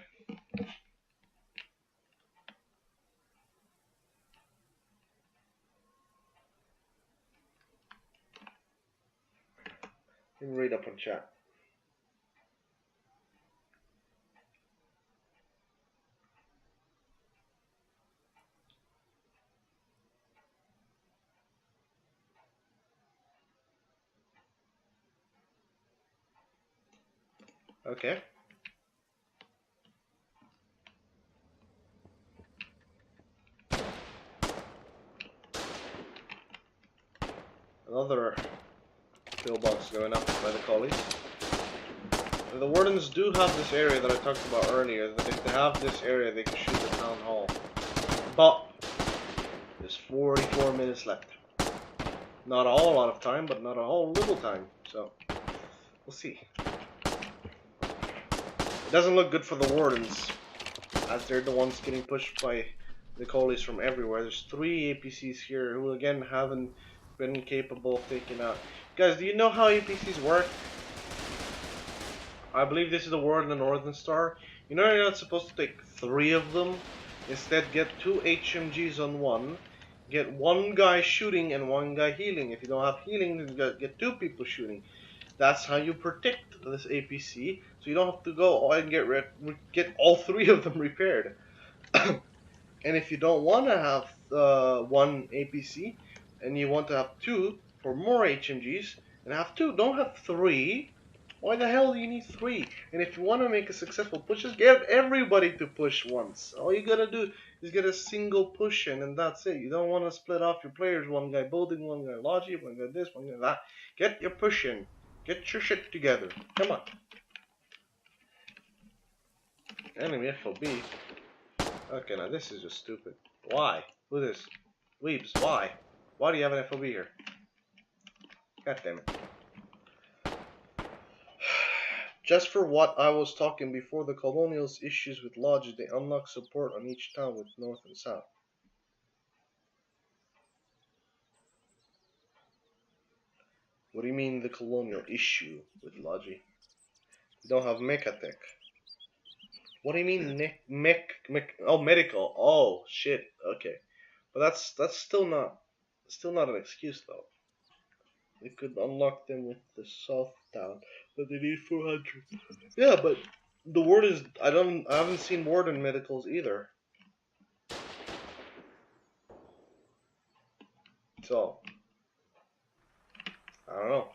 A: You can read up on chat. Okay. Another pillbox going up by the collies. And the Wardens do have this area that I talked about earlier, that if they have this area they can shoot the town hall. But there's 44 minutes left. Not a whole lot of time, but not a whole little time. So we'll see. It doesn't look good for the Wardens, as they're the ones getting pushed by the collies from everywhere. There's 3 APCs here who again haven't been capable of taking out. Guys, do you know how APCs work? I believe this is the Warden and Northern Star. You know you're not supposed to take 3 of them. Instead, get 2 HMGs on one. Get 1 guy shooting and 1 guy healing. If you don't have healing, then get 2 people shooting. That's how you protect this APC, so you don't have to go and get all 3 of them repaired. And if you don't want to have one APC, and you want to have two for more HMGs, and have two, don't have three. Why the hell do you need three? And if you want to make a successful push, just get everybody to push once. All you gotta do is get a single push in, and that's it. You don't want to split off your players. One guy building, one guy logi, one guy this, one guy that. Get your push in. Get your shit together. Come on. Enemy FOB. Okay, now this is just stupid. Why? Who this? Weebs, why? Why do you have an FOB here? God damn it. Just for what I was talking before, the Colonials' issues with lodges, they unlock support on each town with north and south. What do you mean the Colonial issue with Logi? You don't have Mechatech. What do you mean oh, medical. Oh shit. Okay. But that's still not an excuse though. You could unlock them with the soft town, but they need 400. Yeah, but the word is I haven't seen word in medicals either. So I don't know.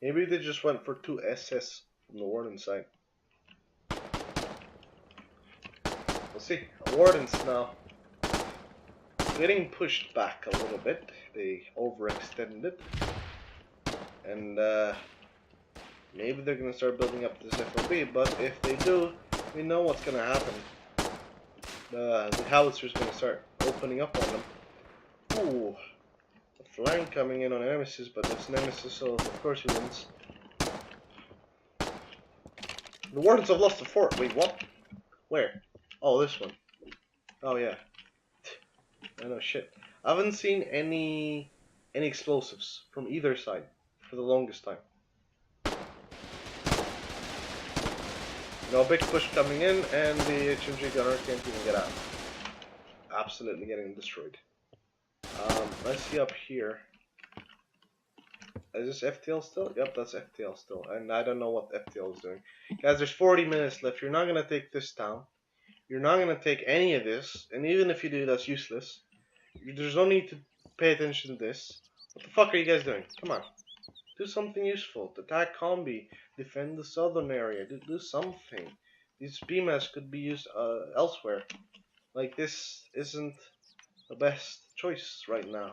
A: Maybe they just went for 2 SS from the warden side. We'll see. Wardens now getting pushed back a little bit. They overextended. And maybe they're gonna start building up this FOB, but if they do, we know what's gonna happen. The howitzer's gonna start opening up on them. Ooh. A flank coming in on Nemesis, but it's Nemesis, so of course he wins. The Wardens have lost the fort. Wait, what? Where? Oh, this one. Oh yeah. I know shit. I haven't seen any explosives from either side for the longest time. No big push coming in, and the HMG gunner can't even get out. Absolutely getting destroyed. Let's see up here. Is this FTL still? Yep, that's FTL still. And I don't know what FTL is doing. Guys, there's 40 minutes left. You're not going to take this town. You're not going to take any of this. And even if you do, that's useless. There's no need to pay attention to this. What the fuck are you guys doing? Come on. Do something useful. Attack combi. Defend the southern area. Do something. These BMAS could be used elsewhere. Like, this isn't the best choice right now.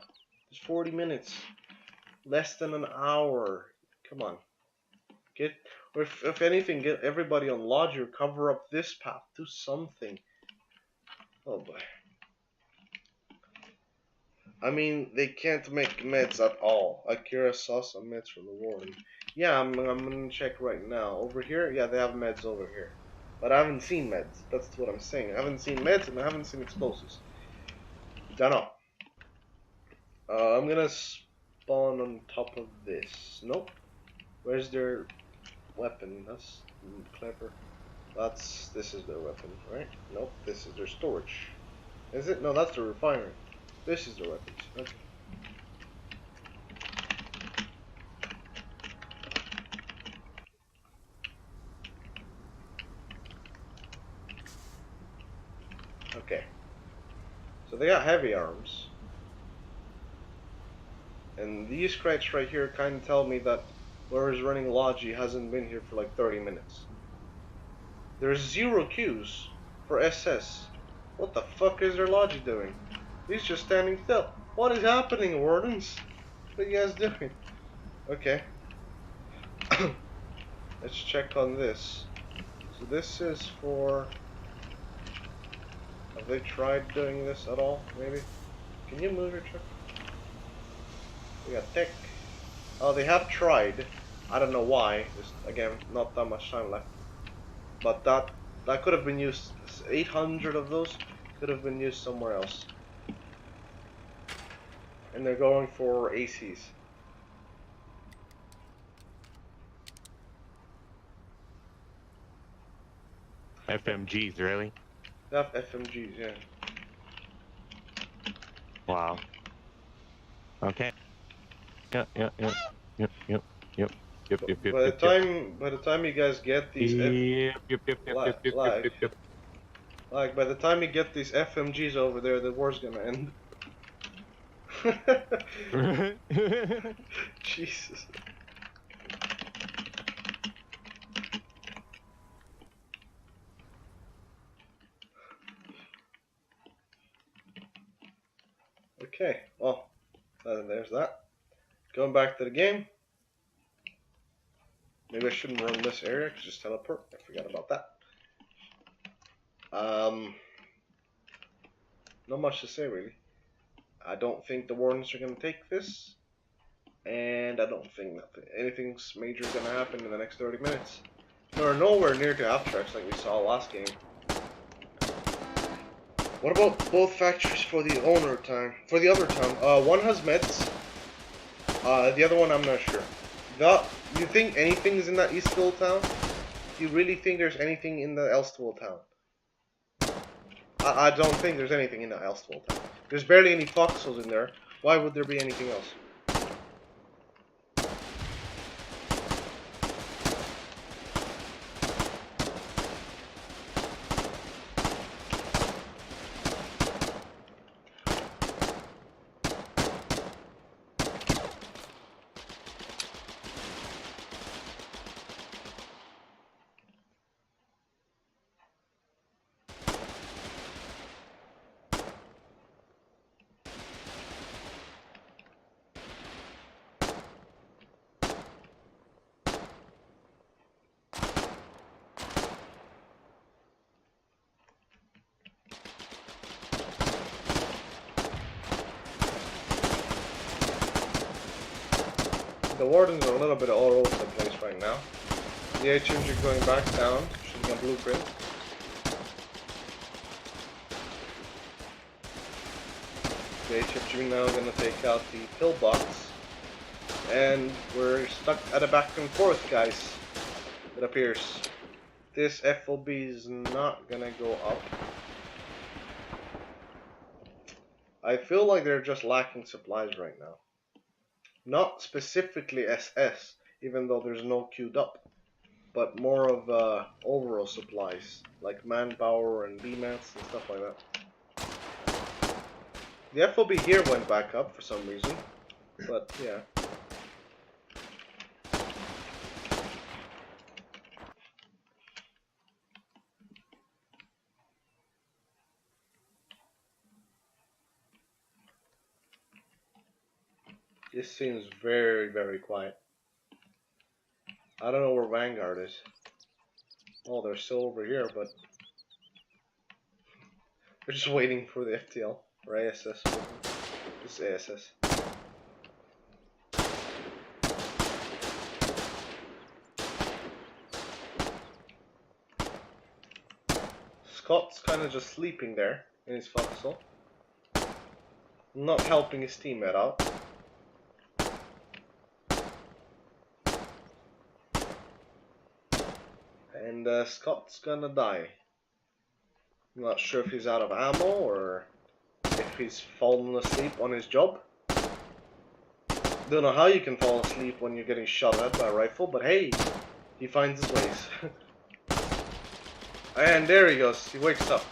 A: It's 40 minutes. Less than an hour. Come on. Or if anything, get everybody on lodge or cover up this path. Do something. Oh boy. I mean, they can't make meds at all. Akira saw some meds from the warden. Yeah, I'm gonna check right now. Over here? Yeah, they have meds over here. But I haven't seen meds. That's what I'm saying. I haven't seen meds and I haven't seen explosives. Don't know. I'm gonna spawn on top of this. Nope. Where's their weapon? That's clever. This is their weapon, right? Nope. This is their storage. Is it? No, that's the refinery. This is their weapons. Okay. Okay. So they got heavy arms. And these crates right here kind of tell me that whoever's running Logi hasn't been here for like 30 minutes. There's 0 queues for SS. What the fuck is their Logi doing? He's just standing still. What is happening, Wardens? What are you guys doing? Okay. Let's check on this. So this is for... Have they tried doing this at all, maybe? Can you move your truck? We got tech. Oh, they have tried. I don't know why. There's, again, not that much time left. But that could have been used. 800 of those could have been used somewhere else. And they're going for ACs.
D: FMGs, really?
A: They have FMGs, yeah.
D: Wow. Okay. Yep.
A: By the time you guys get these by the time you get these FMGs over there, the war's gonna end. Jesus. Okay, well, there's that. Going back to the game. Maybe I shouldn't run this area, I could just teleport. I forgot about that. Not much to say, really. I don't think the Wardens are going to take this. And I don't think that anything major is going to happen in the next 30 minutes. We're nowhere near to half tracks like we saw last game. What about both factories for the other town? One has meds. The other one I'm not sure. You think anything is in that Eastville town? Do you really think there's anything in the Elstville town? I don't think there's anything in the Elstville town. There's barely any Foxholes in there. Why would there be anything else? The Wardens are a little bit all over the place right now. The HMG are going back down, shooting a blueprint. The HMG now going to take out the pillbox. And we're stuck at a back and forth, guys. It appears. This FOB is not going to go up. I feel like they're just lacking supplies right now. Not specifically SS, even though there's no queued up, but more of overall supplies, like manpower and B-mats and stuff like that. The FOB here went back up for some reason, but yeah. This seems very, very quiet. I don't know where Vanguard is. Oh, they're still over here, but we're just waiting for the FTL or ASS. This is ASS. Scott's kind of just sleeping there in his foxhole, not helping his teammate out. And Scott's gonna die. I'm not sure if he's out of ammo or if he's fallen asleep on his job. Don't know how you can fall asleep when you're getting shot at by a rifle, but hey, he finds his ways. And there he goes, he wakes up.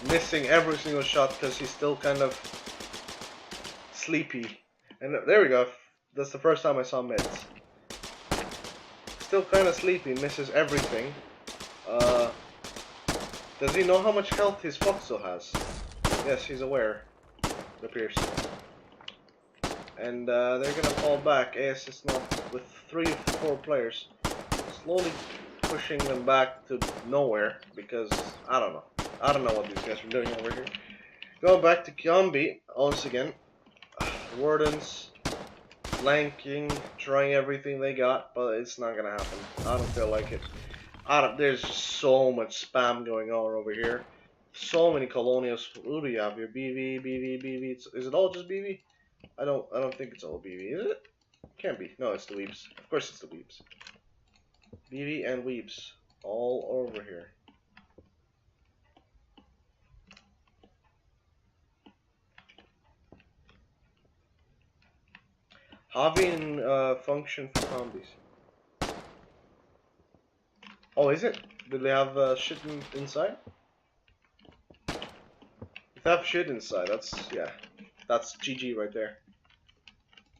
A: Missing every single shot because he's still kind of sleepy. And there we go, that's the first time I saw meds. Still kind of sleepy, misses everything. Does he know how much health his Foxhole has? Yes, he's aware, it appears. And they're gonna fall back. AS is not with 3 or 4 players, slowly pushing them back to nowhere because I don't know what these guys are doing over here. Going back to Kiambi once again. Wardens flanking, trying everything they got, but it's not gonna happen. I don't feel like it. There's just so much spam going on over here. So many colonials. Who do you have here? BV, BV, BV. Is it all just BV? I don't think it's all BV, is it? Can't be. No, it's the Weebs. Of course it's the Weebs. BV and Weebs all over here. Javi in function for zombies. Oh, is it? Did they have shit inside? If they have shit inside, that's GG right there.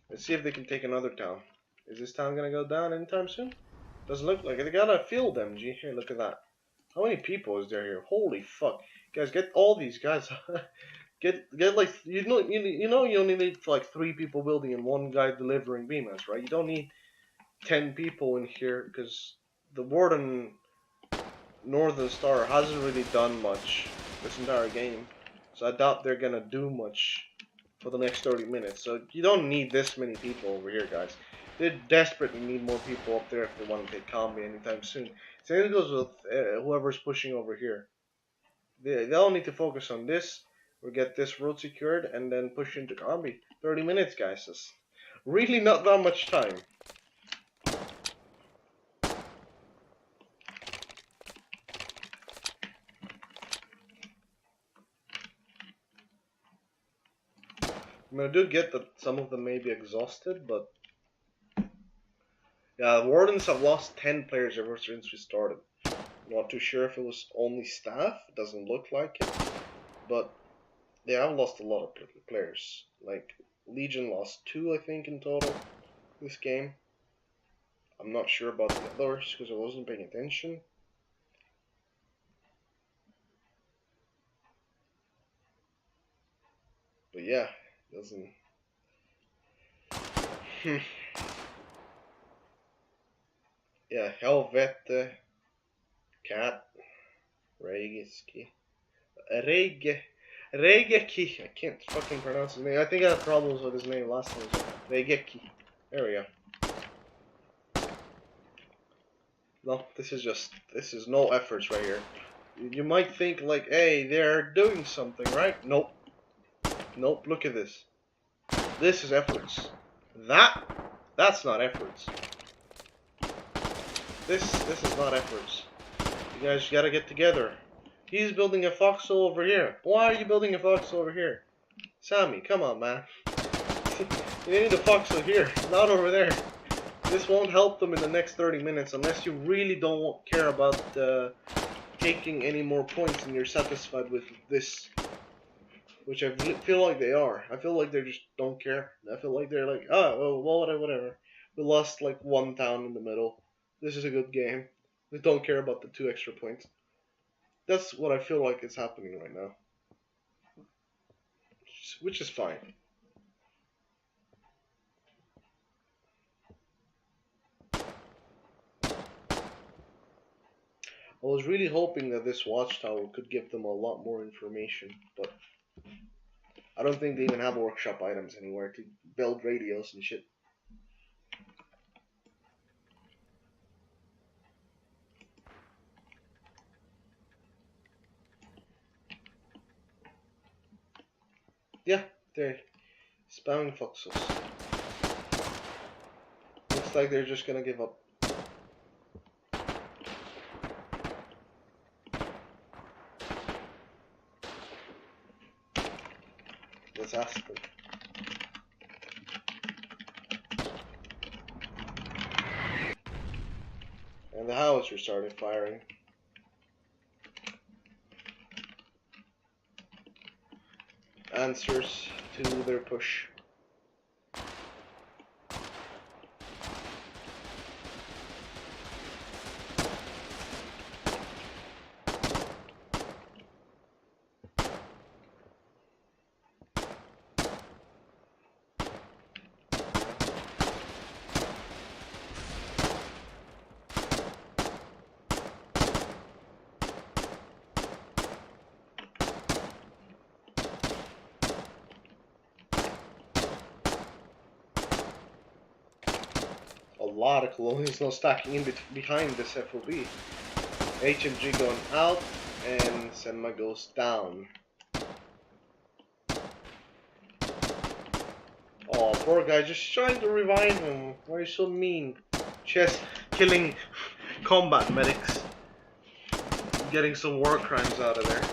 A: Let's see if they can take another town. Is this town gonna go down anytime soon? Doesn't look like it. They got a field MG. Here, look at that. How many people is there here? Holy fuck. Guys, get all these guys. get like, you only need like 3 people building and 1 guy delivering beamers, right? You don't need 10 people in here, because the Warden Northern Star hasn't really done much this entire game. So I doubt they're gonna do much for the next 30 minutes. So you don't need this many people over here, guys. They desperately need more people up there if they want to take combi anytime soon. Same thing goes with whoever's pushing over here. They all need to focus on this, or get this road secured, and then push into combi. 30 minutes, guys. That's really not that much time. I mean, I do get that some of them may be exhausted, but yeah, the Wardens have lost 10 players ever since we started. Not too sure if it was only staff, it doesn't look like it, but they have lost a lot of players. Like, Legion lost 2, I think, in total this game. I'm not sure about the others, because I wasn't paying attention. But yeah, doesn't... Yeah, Helvete, Cat, Regiski, Regeki. I can't fucking pronounce his name. I think I had problems with his name last time. Regeki. There we go. No, this is no efforts right here. You might think like, hey, they're doing something, right? Nope. Nope, look at this. This is efforts. That's not efforts. This is not efforts. You guys gotta get together. He's building a foxhole over here. Why are you building a foxhole over here? Sammy, come on, man. You need a foxhole here, not over there. This won't help them in the next 30 minutes unless you really don't care about taking any more points and you're satisfied with this. Which I feel like they are. I feel like they just don't care. I feel like they're like, oh, well, whatever. We lost like 1 town in the middle. This is a good game. They don't care about the 2 extra points. That's what I feel like is happening right now. Which is fine. I was really hoping that this watchtower could give them a lot more information, but I don't think they even have workshop items anywhere to build radios and shit. Yeah, they're spamming foxes. Looks like they're just gonna give up. Let's ask them. And the howitzer started firing. Answers to their push. A lot of colonials now stacking in behind this FOB. HMG going out and Senma goes down. Oh, poor guy, just trying to revive him. Why are you so mean? Chess killing combat medics. Getting some war crimes out of there.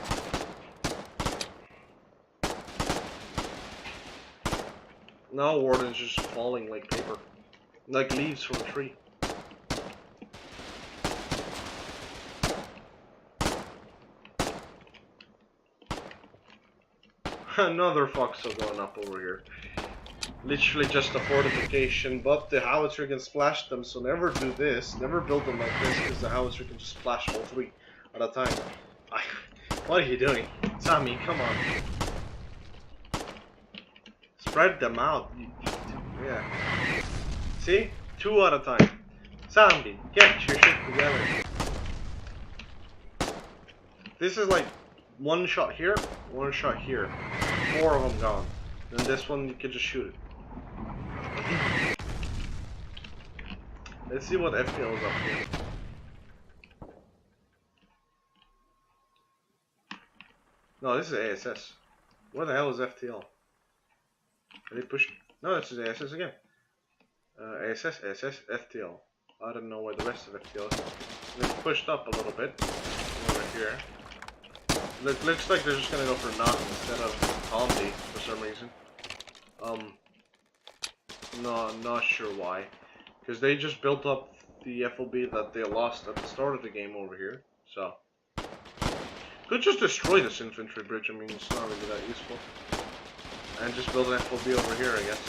A: Now Warden's just falling like paper. Like leaves from a tree. Another Foxhole going up over here. Literally just a fortification, but the howitzer can splash them, so never do this. Never build them like this, because the howitzer can just splash all three at a time. What are you doing? Sammy, come on. Spread them out. Yeah. See? 2 at a time. Sammy, get your shit together. This is like 1 shot here, 1 shot here. 4 of them gone. Then this one, you can just shoot it. Let's see what FCL is up here. No, this is ASS. Where the hell is FTL? Are they pushing? No, this is ASS again. ASS, FTL. I don't know where the rest of FTL is. They pushed up a little bit over here. Looks like they're just gonna go for knock instead of combi for some reason. No, not sure why. Because they just built up the FOB that they lost at the start of the game over here. So could just destroy this infantry bridge. I mean, it's not really that useful. And just build an FOB over here, I guess.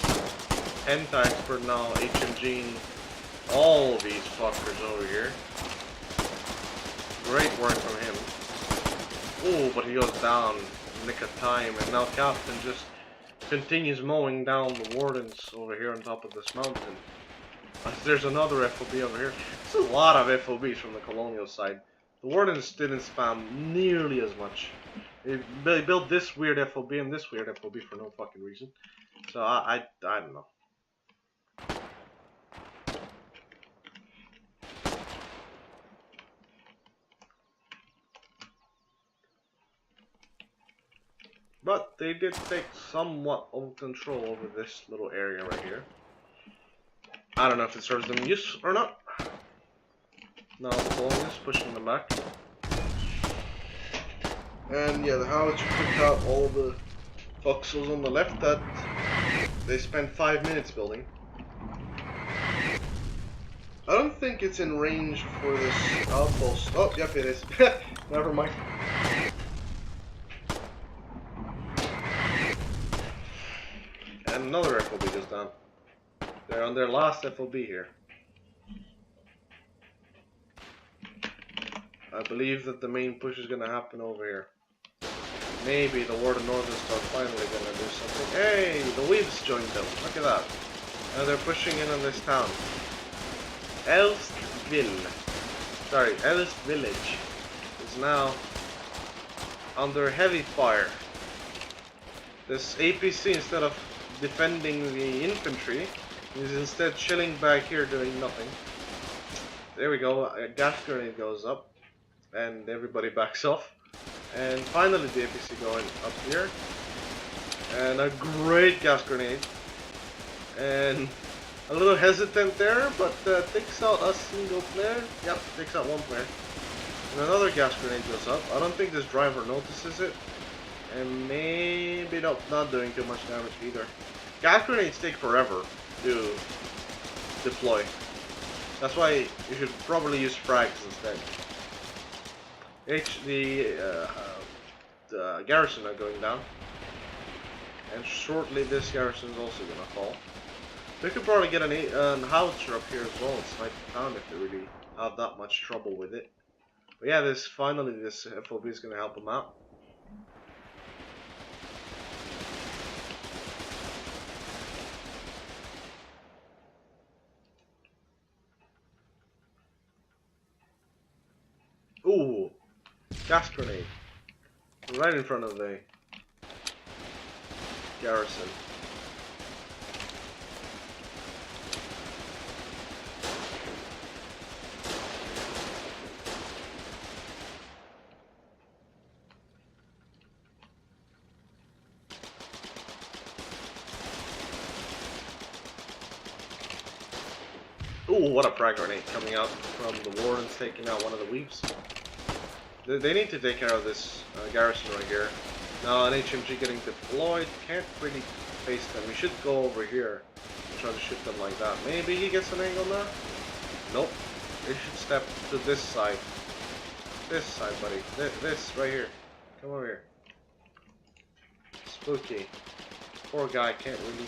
A: 10 times per now, HMGing all these fuckers over here. Great work from him. Oh, but he goes down in nick of time, and now Captain just continues mowing down the wardens over here on top of this mountain. There's another FOB over here. There's a lot of FOBs from the colonial side. The wardens didn't spam nearly as much. They built this weird FOB and this weird FOB for no fucking reason. So I don't know. But they did take somewhat of control over this little area right here. I don't know if it serves them use or not. Now the ball is pushing them back. And yeah, the howitzer took out all the foxholes on the left that they spent 5 minutes building. I don't think it's in range for this outpost. Oh, yep it is. Never mind. And another FOB just down. They're on their last FOB here. I believe that the main push is gonna happen over here. Maybe the Warden Northern are finally gonna do something. Hey, the Weaves joined them. Look at that. And they're pushing in on this town. Elst Village is now under heavy fire. This APC, instead of defending the infantry, is instead chilling back here doing nothing. There we go, a gas grenade goes up and everybody backs off. And finally the APC going up here. And a great gas grenade. And a little hesitant there, but takes out a single player. Yep, takes out 1 player. And another gas grenade goes up. I don't think this driver notices it. And maybe not doing too much damage either. Gas grenades take forever to deploy. That's why you should probably use frags instead. The garrison are going down. And shortly this garrison is also gonna fall. We could probably get an howitzer up here as well and snipe the town if they really have that much trouble with it. But yeah, finally this FOB is gonna help them out. Ooh, gas grenade right in front of the garrison. Ooh, what a frag grenade coming out from the Wardens taking out one of the Weaves. They need to take care of this garrison right here. Now an HMG getting deployed, can't really face them. We should go over here and try to shoot them like that. Maybe he gets an angle now? Nope. They should step to this side. This side, buddy. This right here. Come over here. Okay. Poor guy can't really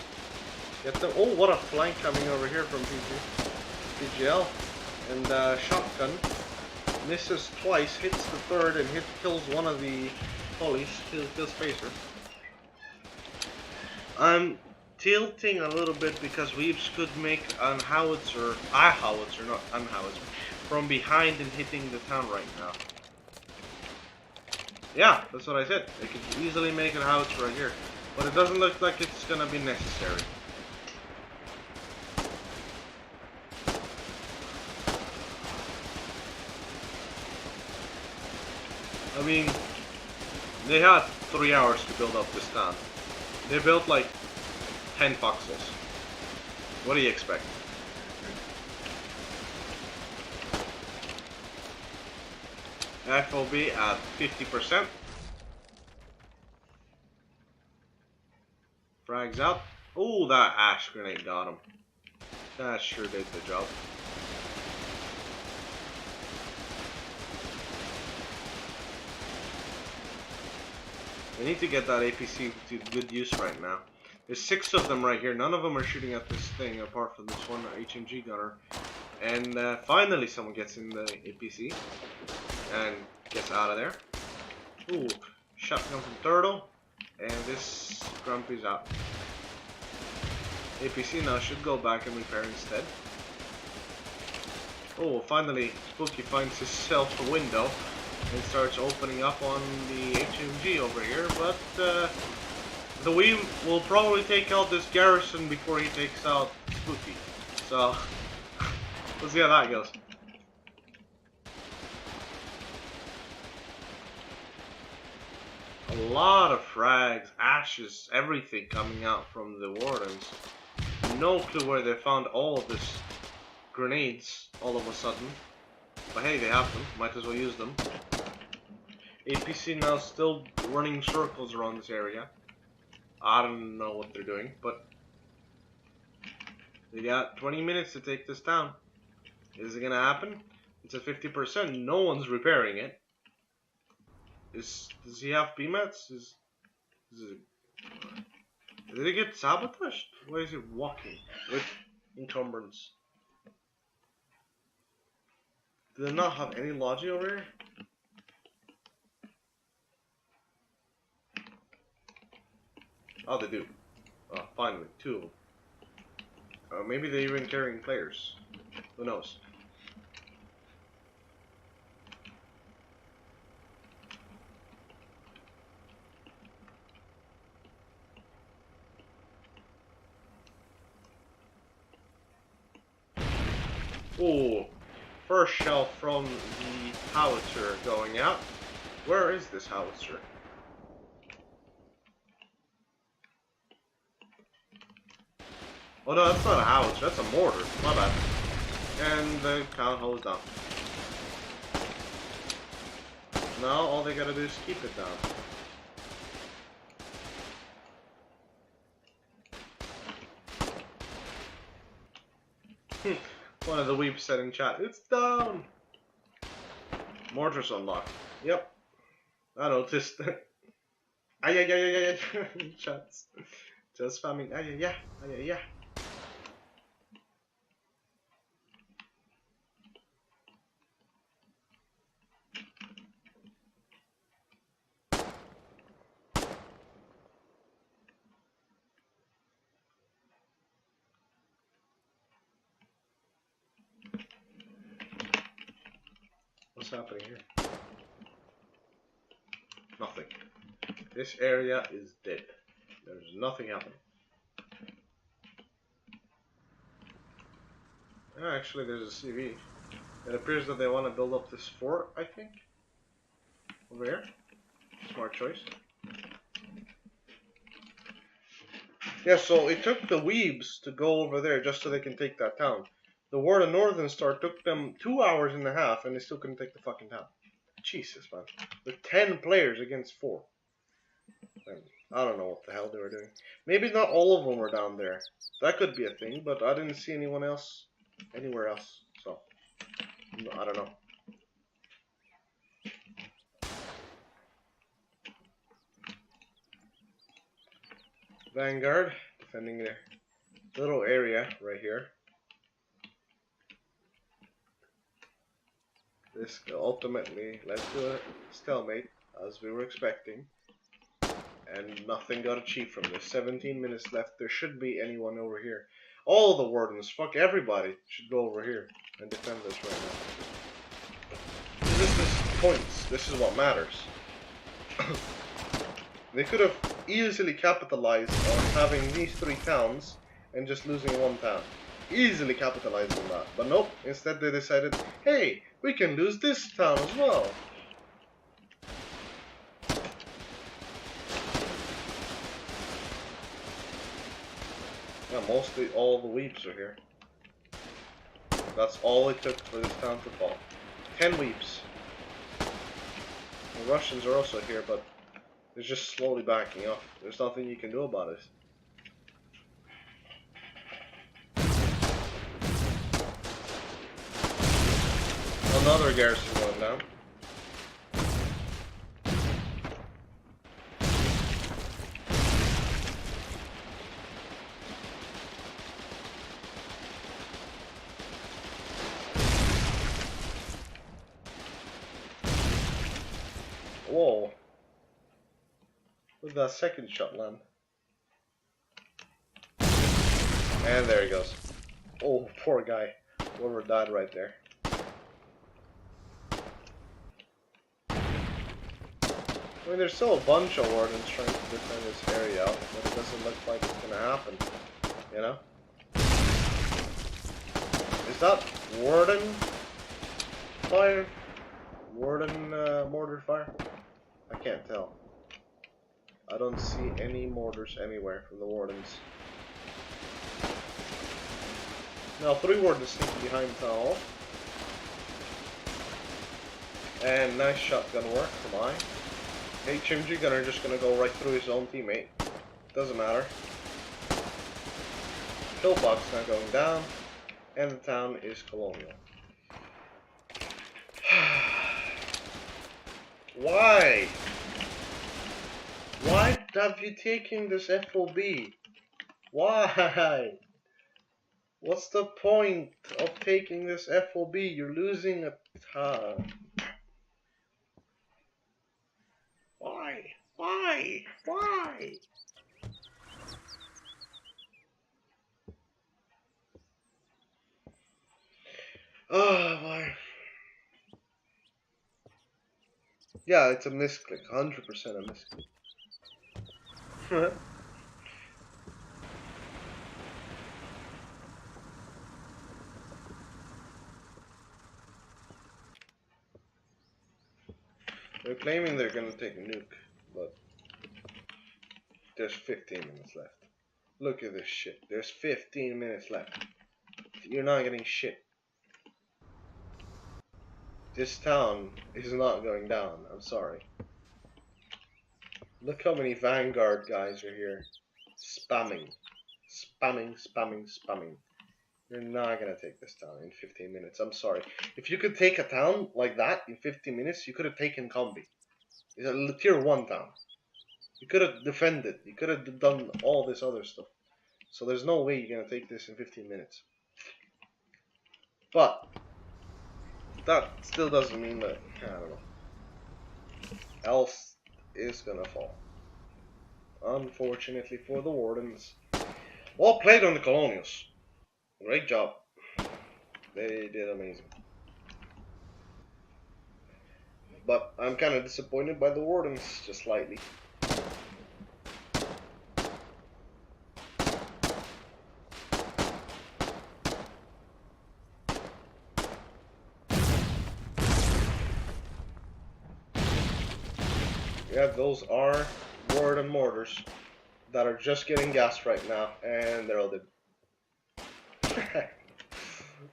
A: get them. Oh, what a flank coming over here from PGL. And shotgun misses twice, hits the third, and kills one of the pollies. Kills Spacer. I'm tilting a little bit because Weebs could make a howitzer, not unhowitzer, from behind and hitting the town right now. Yeah, that's what I said. They could easily make a howitzer right here, but it doesn't look like it's gonna be necessary. I mean, they had 3 hours to build up this town. They built like 10 foxholes. What do you expect? FOB at 50%. Frags out. Oh, that ash grenade got him. That sure did the job. We need to get that APC to good use right now. There's 6 of them right here. None of them are shooting at this thing apart from this one HMG gunner. And finally someone gets in the APC and gets out of there. Ooh, shotgun from Turtle. And this Grumpy's out. APC now should go back and repair instead. Oh, finally Spooky finds himself a window and starts opening up on the HMG over here, but the Wii will probably take out this garrison before he takes out Spooky. So, we'll see how that goes. A lot of frags, ashes, everything coming out from the Wardens. No clue where they found all of this grenades all of a sudden. But hey, they have them. Might as well use them. APC now still running circles around this area. I don't know what they're doing, but they got 20 minutes to take this down. Is it gonna happen? It's at 50%. No one's repairing it. Does he have PMATs? Did he get sabotaged? Why is he walking with encumbrance? Do they not have any logi over here? Oh, they do. Oh, finally, 2 of them. Maybe they're even carrying players. Who knows? Oh, first shell from the howitzer going out. Where is this howitzer? Oh no, that's not a howitzer, that's a mortar. My bad. And the count hose down. Now all they gotta do is keep it down. One of the weeps said in chat, it's down! Mortar's unlocked. Yep. I noticed. Ay ay ay ay ay. Chats. Just spamming. Ay ay ay. Ay ay ay. What's happening here? Nothing. This area is dead. There's nothing happening. Actually, there's a CV. It appears that they want to build up this fort, I think. Over here. Smart choice. Yeah, so it took the Weebs to go over there just so they can take that town. The War of Northern Star took them 2 hours and a half and they still couldn't take the fucking town. Jesus, man. With 10 players against 4. And I don't know what the hell they were doing. Maybe not all of them were down there. That could be a thing, but I didn't see anyone else anywhere else. So, I don't know. Vanguard defending their little area right here. This ultimately led to a stalemate, as we were expecting. And nothing got achieved from this. 17 minutes left. There should be anyone over here. All the wardens, fuck everybody, should go over here and defend this right now. This is points. This is what matters. They could have easily capitalized on having these 3 towns and just losing 1 town. Easily capitalized on that. But nope, instead they decided, hey, we can lose this town as well. Yeah, mostly all the weeps are here. That's all it took for this town to fall. 10 weeps. The Russians are also here, but they're just slowly backing off. There's nothing you can do about it. Another garrison going down. Whoa. Where'd that second shot land? And there he goes. Oh, poor guy. Whoever died right there. I mean, there's still a bunch of wardens trying to defend this area out, but it doesn't look like it's gonna happen. You know? Is that warden fire? Warden mortar fire? I can't tell. I don't see any mortars anywhere from the wardens. Now 3 wardens sneaking behind the town hall. And nice shotgun work from I. HMG gunner just gonna go right through his own teammate. Doesn't matter. Pillbox now going down. And the town is colonial. Why? Why have you taken this FOB? Why? What's the point of taking this FOB? You're losing a ton. Why? Why? Why? Oh boy. Yeah, it's a misclick. 100% a misclick. They're claiming they're gonna take a nuke, but there's 15 minutes left. Look at this shit. There's 15 minutes left. You're not getting shit. This town is not going down. I'm sorry. Look how many Vanguard guys are here. Spamming. Spamming, spamming, spamming. You're not gonna take this town in 15 minutes. I'm sorry. If you could take a town like that in 15 minutes, you could have taken Combi. It's a tier 1 town. You could have defended. You could have done all this other stuff. So there's no way you're gonna take this in 15 minutes. But that still doesn't mean that, I don't know. Else is gonna fall. Unfortunately for the wardens. Well played on the colonials. Great job. They did amazing. But I'm kind of disappointed by the wardens, just slightly. Yeah, those are warden mortars that are just getting gassed right now, and they're all dead.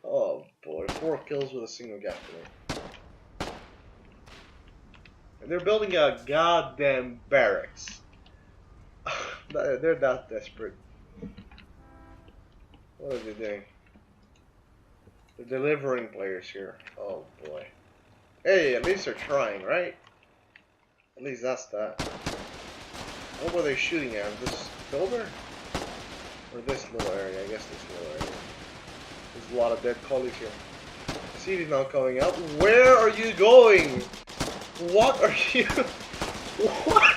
A: Oh boy, 4 kills with a single gas grenade. And they're building a goddamn barracks. They're that desperate. What are they doing? They're delivering players here. Oh boy. Hey, at least they're trying, right? At least that's that. What were they shooting at? This October? Or this little area? I guess this little area. There's a lot of dead collies here. I see he's not coming out. Where are you going? What are you... What?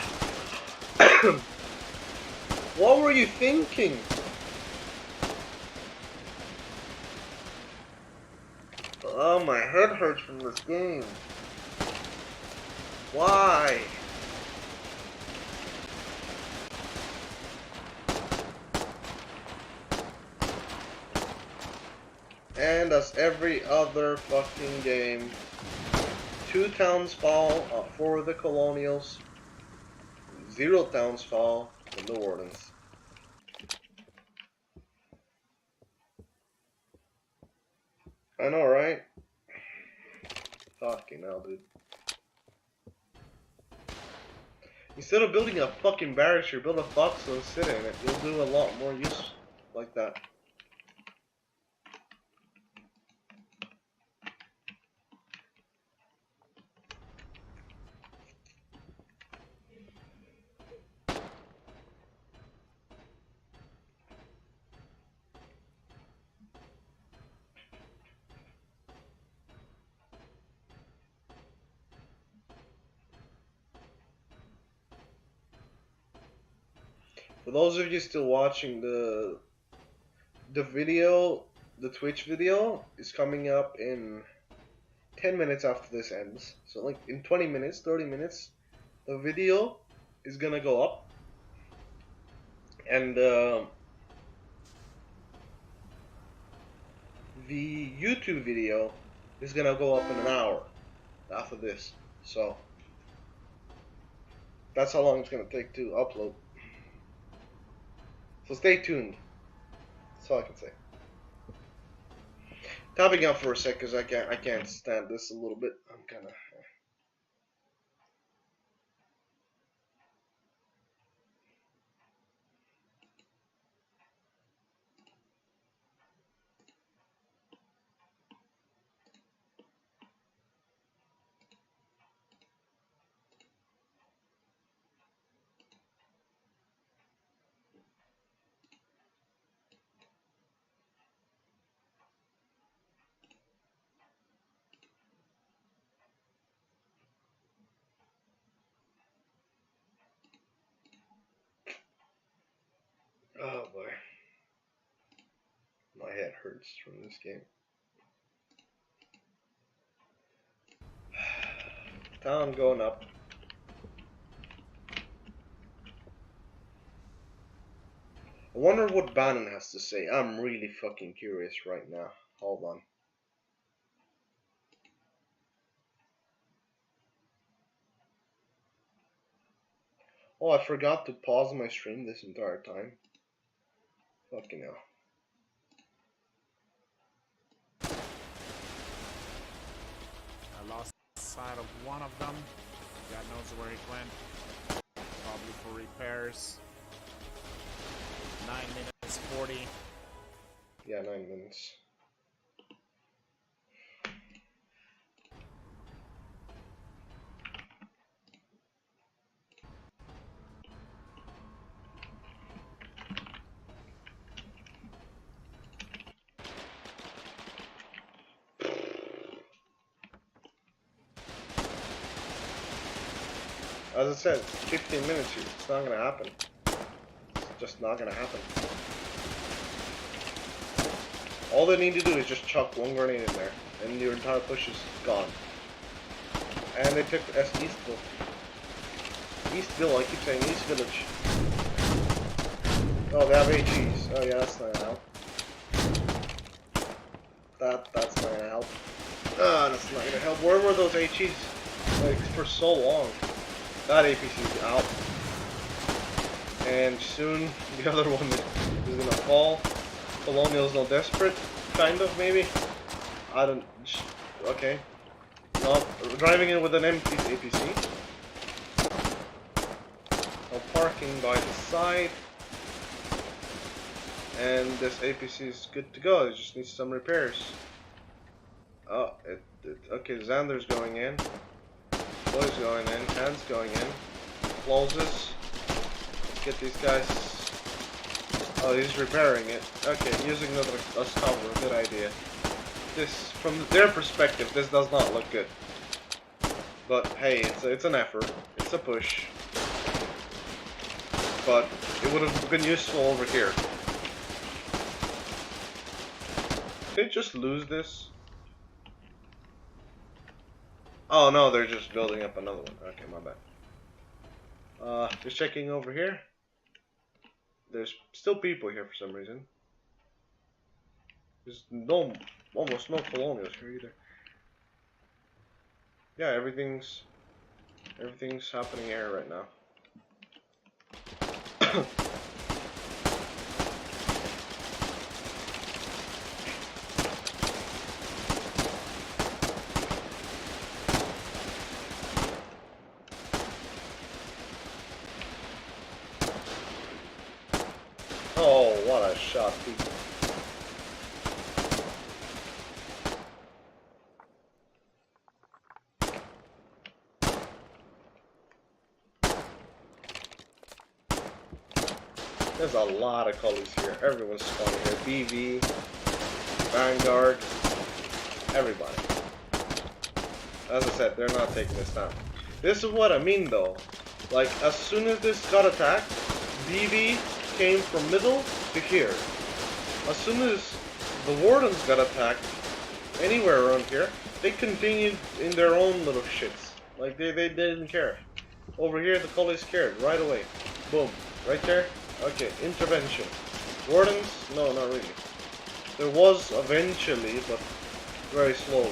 A: What were you thinking? Oh, my head hurts from this game. Why? And as every other fucking game, 2 towns fall for the Colonials, 0 towns fall for the Wardens. I know, right? Fucking hell, dude. Instead of building a fucking barracks, build a foxhole and sit in it. You'll do a lot more use like that. For those of you still watching the video, the Twitch video is coming up in 10 minutes after this ends. So like in 20 minutes, 30 minutes, the video is gonna go up. And the YouTube video is gonna go up in an hour after this. So that's how long it's gonna take to upload. So stay tuned. That's all I can say. Topping out for a sec because I can't stand this a little bit. I'm kind of. Oh boy. My head hurts from this game. Town going up. I wonder what Bannon has to say. I'm really fucking curious right now. Hold on. Oh, I forgot to pause my stream this entire time. Fucking hell.
E: I lost sight of one of them. God knows where he went. Probably for repairs. 9 minutes 40.
A: Yeah, 9 minutes. As I said, 15 minutes here. It's not gonna happen. It's just not gonna happen. All they need to do is just chuck one grenade in there, and your entire push is gone. And they took Eastville. Eastville, I keep saying East Village. Oh, they have HEs. Oh yeah, that's not gonna help. That's not gonna help. Ah, that's not gonna help. Where were those HEs? Like, for so long. That APC is out. And soon the other one is gonna fall. Colonial's no desperate, kind of, maybe. I don't. Okay. Not driving in with an empty APC. No parking by the side. And this APC is good to go. It just needs some repairs. Oh, okay. Xander's going in. Boy's going in. Hand's going in. Closes. Get these guys Oh, he's repairing it. Okay, using another as cover, good idea. This, from their perspective, this does not look good. But hey, it's an effort. It's a push. But it would have been useful over here. Did they just lose this? Oh no, they're just building up another one. Okay, my bad. Just checking over here. There's still people here for some reason. There's almost no colonials here either. Yeah, everything's happening here right now. Oh, what a shot, people. There's a lot of colors here. Everyone's spawning here. BV, Vanguard, everybody. As I said, they're not taking this down. This is what I mean though. Like, as soon as this got attacked, BV came from middle to here. As soon as the Wardens got attacked, anywhere around here, they continued in their own little shits. Like, they didn't care. Over here, the collies cared right away. Boom. Right there. Okay, intervention. Wardens? No, not really. There was eventually, but very slowly.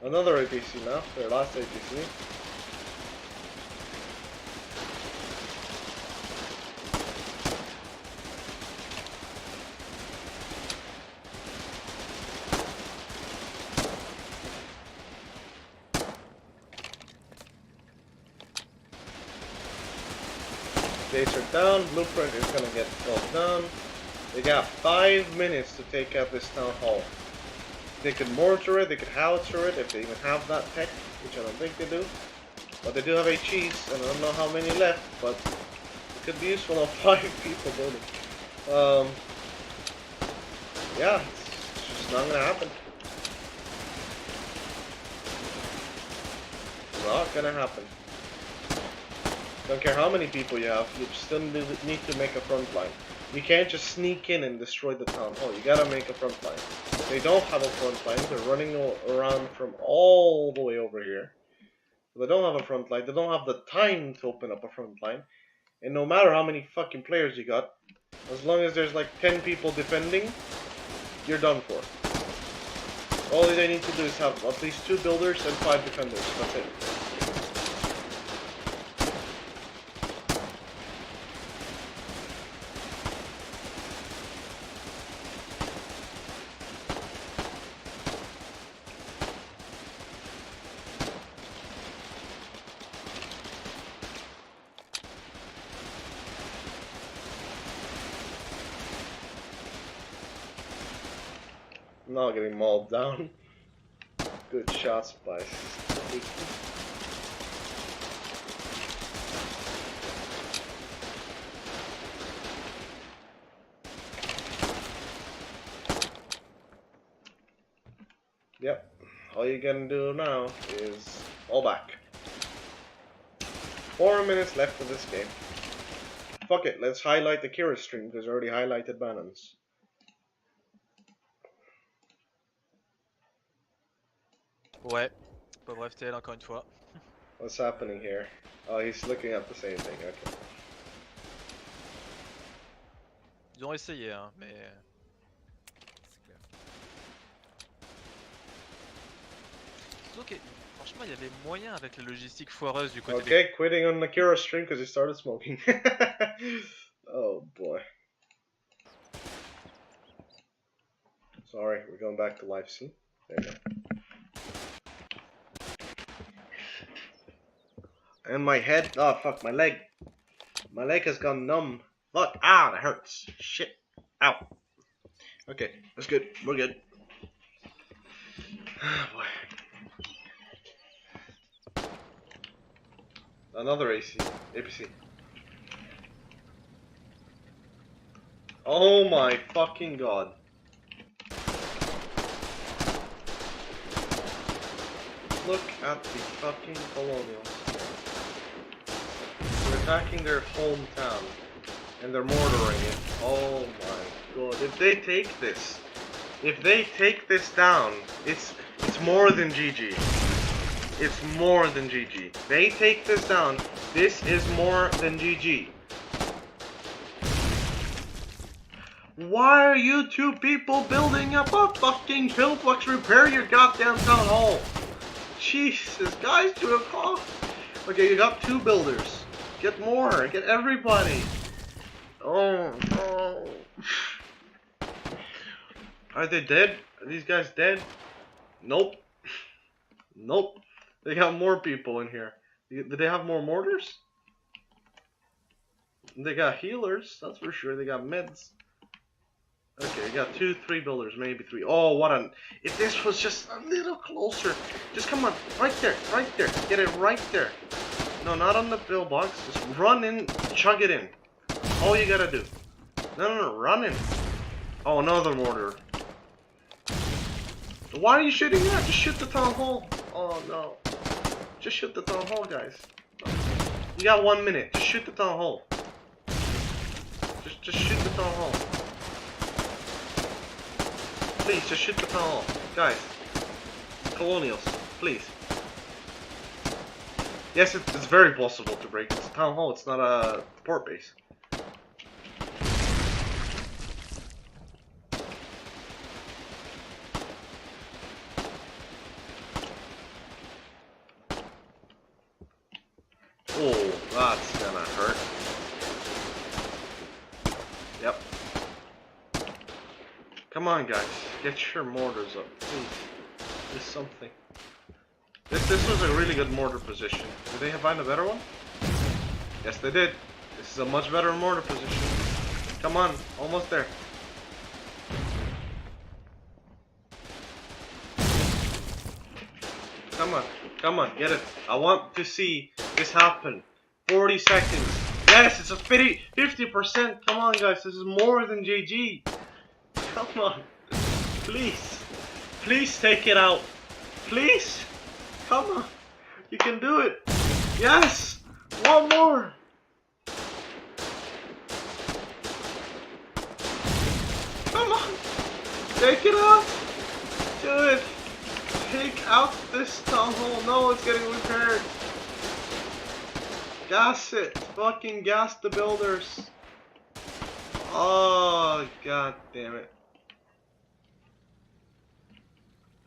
A: Another APC now, their last APC. Base are down, Blueprint is gonna get closed down. They got 5 minutes to take out this town hall. They could mortar it, they could howitzer it if they even have that tech, which I don't think they do. But they do have HEs, and I don't know how many left, but it could be useful on 5 people building. Yeah, it's just not gonna happen. Not gonna happen. Don't care how many people you have, you still need to make a front line. You can't just sneak in and destroy the town hall. You gotta make a front line. They don't have a front line. They're running around from all the way over here. They don't have a front line. They don't have the time to open up a front line. And no matter how many fucking players you got, as long as there's like 10 people defending, you're done for. All they need to do is have at least 2 builders and 5 defenders. That's it. Not getting mauled down. Good shots by Steve. Yep. All you gonna do now is all back. 4 minutes left of this game. Fuck it, let's highlight the Kira stream because I already highlighted Bannon's.
F: Ouais, pauvre FTL encore une fois.
A: What's happening here? Oh, he's looking at the same thing, okay.
F: Ils ont essayé, hein, mais. Surtout que, franchement, il y avait moyen avec la logistique foireuse du côté
A: Okay, quitting on the Kira stream because he started smoking. Oh boy. Sorry, we're going back to live scene. There you go. And my head, oh fuck, my leg. My leg has gone numb. Fuck, ah, that hurts. Shit. Ow. Okay, that's good. We're good. Oh boy. Another APC. Oh my fucking god. Look at the fucking colonials. They're attacking their hometown. And they're mortaring it. Oh my god. If they take this. If they take this down, it's more than GG. It's more than GG. They take this down, this is more than GG. Why are you two people building up a fucking pillbox? Repair your goddamn town hall. Jesus, guys, 2 o'clock. Okay, you got 2 builders. Get more, get everybody. Oh no. Are they dead? Are these guys dead? Nope. Nope. They got more people in here. Do they have more mortars? They got healers, that's for sure. They got meds. Okay, we got 2, 3 builders, maybe 3. Oh, what an... If this was just a little closer. Just come on. Right there. Right there. Get it right there. No, not on the pillbox. Just run in. Chug it in. All you gotta do. No, run in. Oh, another mortar. Why are you shooting that? Just shoot the town hall. Oh, no. Just shoot the town hall, guys. You got 1 minute. Just shoot the town hall. Just shoot the town hall. Please, just shoot the town hall. Guys. Colonials. Please. Yes, it's very possible to break. It's a town hall. It's not a port base. Oh, that's gonna hurt. Yep. Come on, guys. Get your mortars up, please. Do something. This was a really good mortar position. Did they find a better one? Yes, they did. This is a much better mortar position. Come on, almost there. Come on, get it. I want to see this happen. 40 seconds. Yes, it's a 50%. Come on, guys, this is more than GG. Come on. Please. Please take it out. Please. Come on. You can do it. Yes. One more. Come on. Take it out. Do it. Take out this town hall. No, it's getting repaired. Gas it. Fucking gas the builders. Oh, god damn it.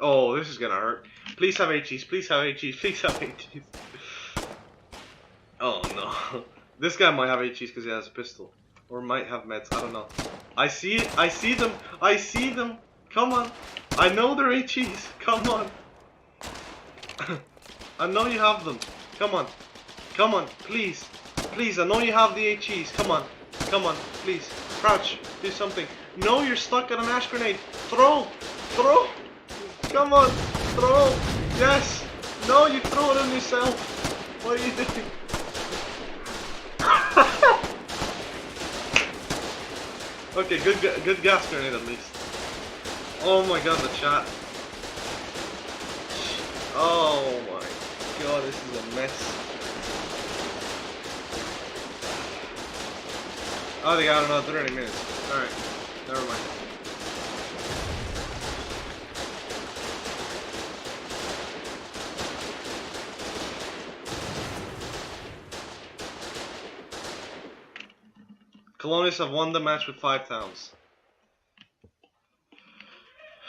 A: Oh, this is gonna hurt. Please have HEs. Please have HEs. Please have HEs. Oh no. This guy might have HEs because he has a pistol. Or might have meds. I don't know. I see it. I see them. I see them. Come on. I know they're HEs. Come on. I know you have them. Come on. Come on. Please. Please. I know you have the HEs. Come on. Come on. Please. Crouch. Do something. No, you're stuck on an ash grenade. Throw. Throw. Come on. Throw. Yes. No, you throw it on yourself. What are you doing? Okay, good gas grenade at least. Oh my god, the chat. Oh my god, this is a mess. Oh, they got another 30 minutes. Alright, never mind. Colonists have won the match with 5 towns.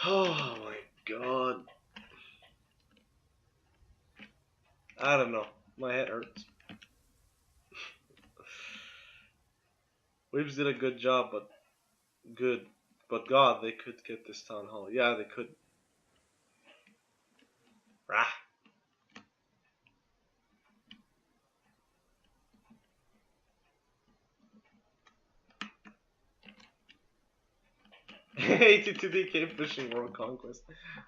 A: Oh my god. I don't know. My head hurts. Weebs did a good job, but God, they could get this town hall. Yeah, they could. Rah. ATTDK fishing world conquest.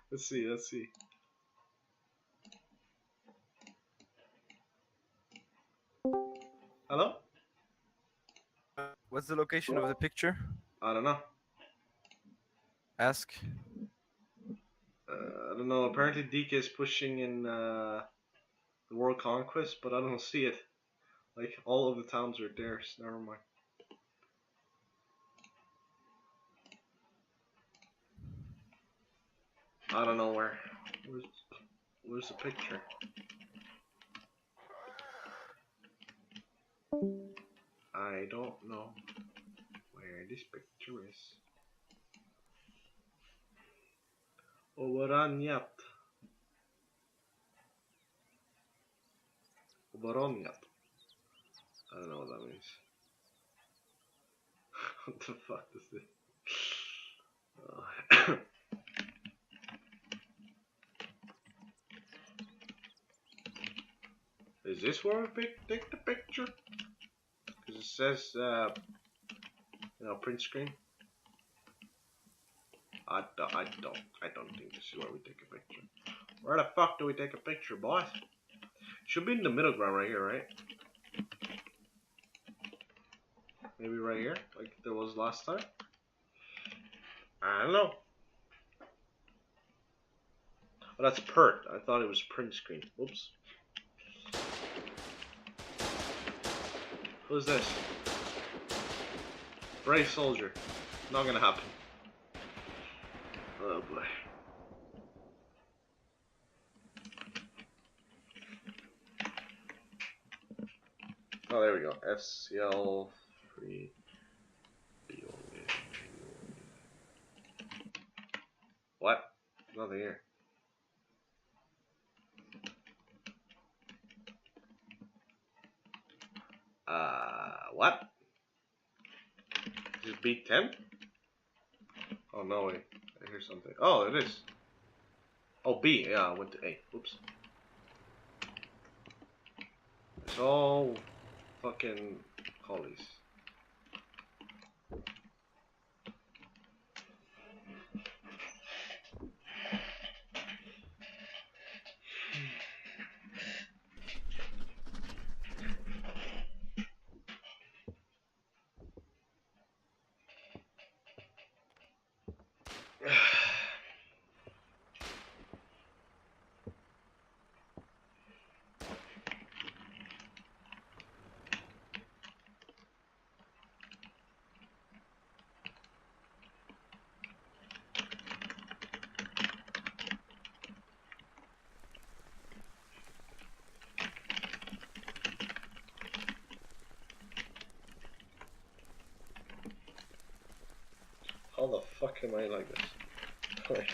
A: Let's see. Let's see. Hello?
B: What's the location of the picture?
A: I don't know.
B: Ask.
A: I don't know. Apparently, DK is pushing in the World Conquest, but I don't see it. Like all of the towns are theirs. Never mind. I don't know where. Where's the picture? I don't know where this picture is. Obaranyat. Obaronyat. I don't know what that means. What the fuck is this? Is this where we take the picture? Because it says, print screen. I don't think this is where we take a picture. Where the fuck do we take a picture, boys? Should be in the middle ground right here, right? Maybe right here, like there was last time. I don't know. Oh, that's PERT. I thought it was print screen. Oops. Who's this? Brave soldier. Not gonna happen. Oh boy. Oh, there we go. FCL free. What? Nothing here. What? Is this beat 10? Oh no, wait. I hear something. Oh, it is. Oh, B. Yeah, I went to A. Oops. It's all fucking collies. How the fuck am I like this? Wait.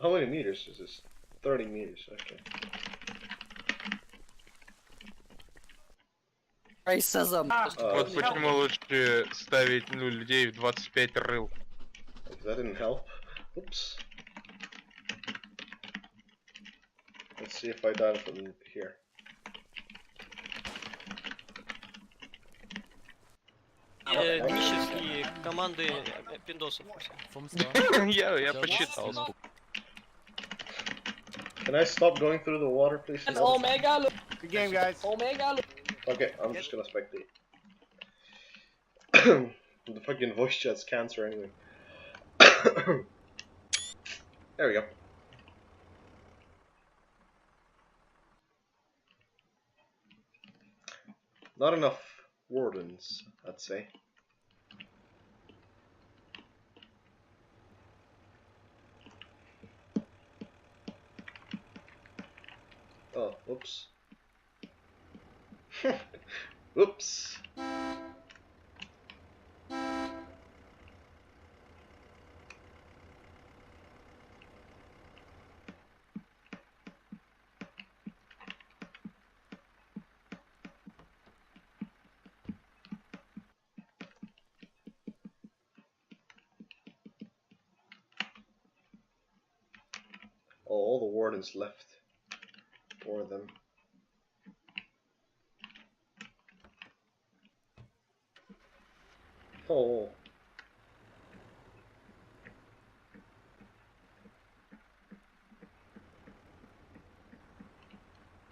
A: How many meters is this? 30 meters, okay.
C: Racism.
G: Вот почему лучше ставить людей в 25 рыл.
A: That didn't help. Oops. Let's see if I died from here.
H: Днищев и команды пиндосов.
G: Я почитал.
A: Can I stop going through the water, please?
E: Good game, guys.
A: Okay, I'm just gonna spectate. The fucking voice chat's cancer anyway. There we go. Not enough wardens, I'd say. Oh, whoops. Whoops. Oh, all the wardens left for them. Oh.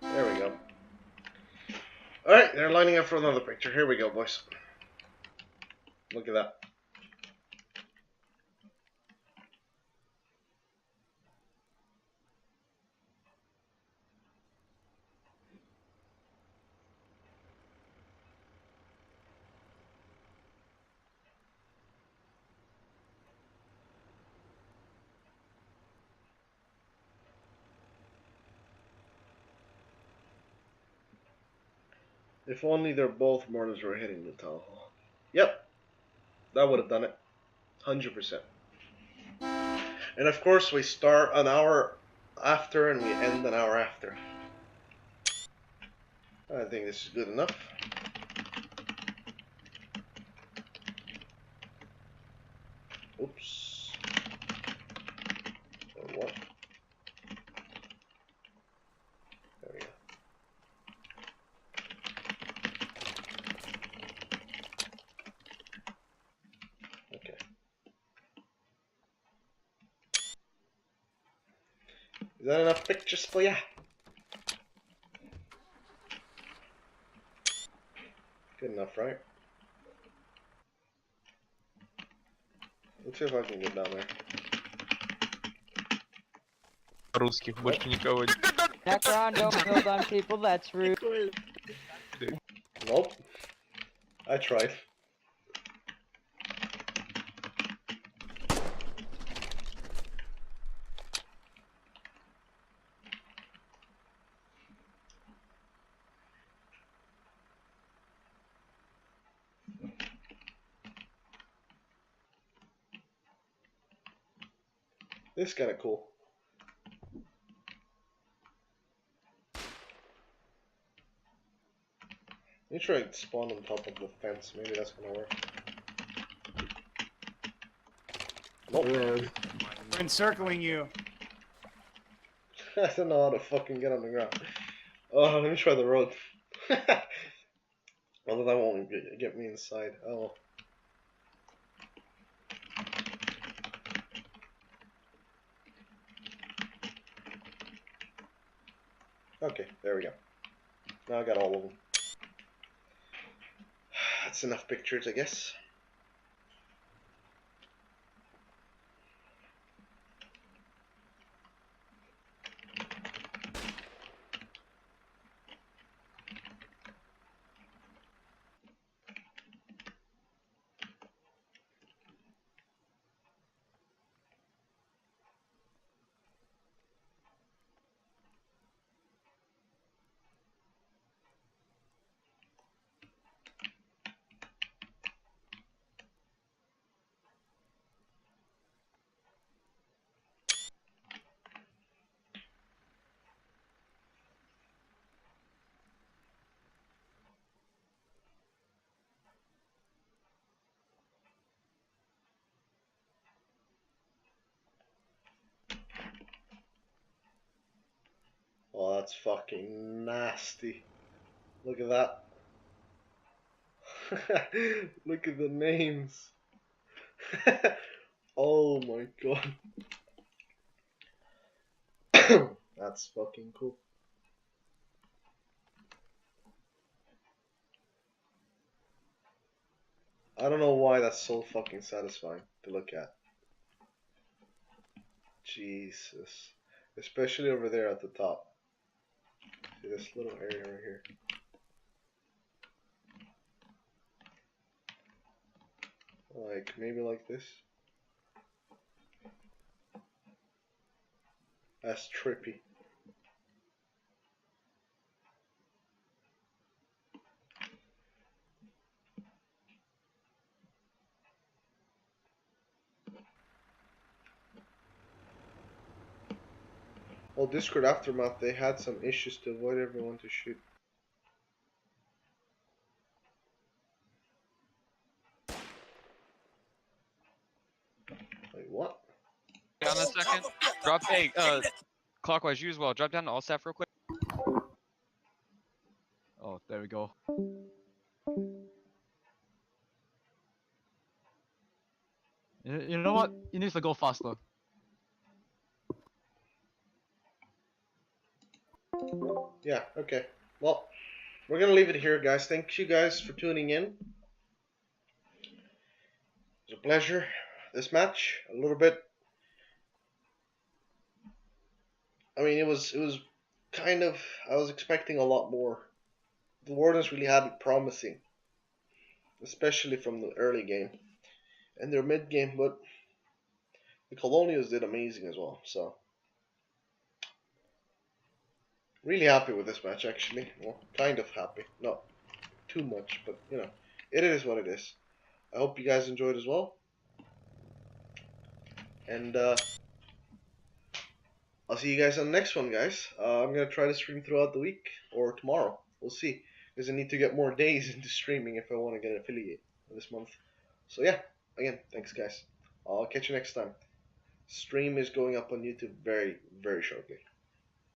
A: There we go. they're lining up for another picture. Here we go, boys. Look at that. If only their both mortars were hitting the town hall. Yep, that would have done it. 100%. And of course, we start an hour after and we end an hour after. I think this is good enough. Oops. Or what? There we go. Okay. Is that enough pictures for ya? Good enough, right? Let's see if I can get down there.
G: Русских больше никого нет.
I: Background, don't build on people, that's rude.
A: Nope. I tried. This is kind of cool. Let me try to spawn on top of the fence. Maybe that's gonna work. Nope.
E: We're encircling you.
A: I don't know how to fucking get on the ground. Oh, let me try the road. Although that won't get me inside. Oh. Okay, there we go. Now I got all of them. That's enough pictures, I guess. Oh, that's fucking nasty. Look at that. Look at the names. Oh my god. That's fucking cool. I don't know why that's so fucking satisfying to look at. Jesus. Especially over there at the top. See this little area right here. Like, maybe like this. That's trippy. Well, Discord Aftermath, they had some issues to avoid everyone to shoot. Wait, what?
J: Down a second. Drop. Hey, clockwise. You as well. Drop down to all staff real quick.
B: Oh, there we go. You know what? You need to go faster.
A: Yeah, okay. Well, we're gonna leave it here, guys. Thank you guys for tuning in. It was a pleasure. This match, a little bit. I mean, it was kind of. I was expecting a lot more. The Wardens really had it promising, especially from the early game and their mid game, but the Colonials did amazing as well. So really happy with this match, actually. Well, kind of happy, not too much, but you know, it is what it is. I hope you guys enjoyed as well, and I'll see you guys on the next one, guys. I'm gonna try to stream throughout the week or tomorrow. We'll see, because I need to get more days into streaming if I want to get an affiliate this month. So yeah, again, thanks, guys. I'll catch you next time. Stream is going up on YouTube very, very shortly.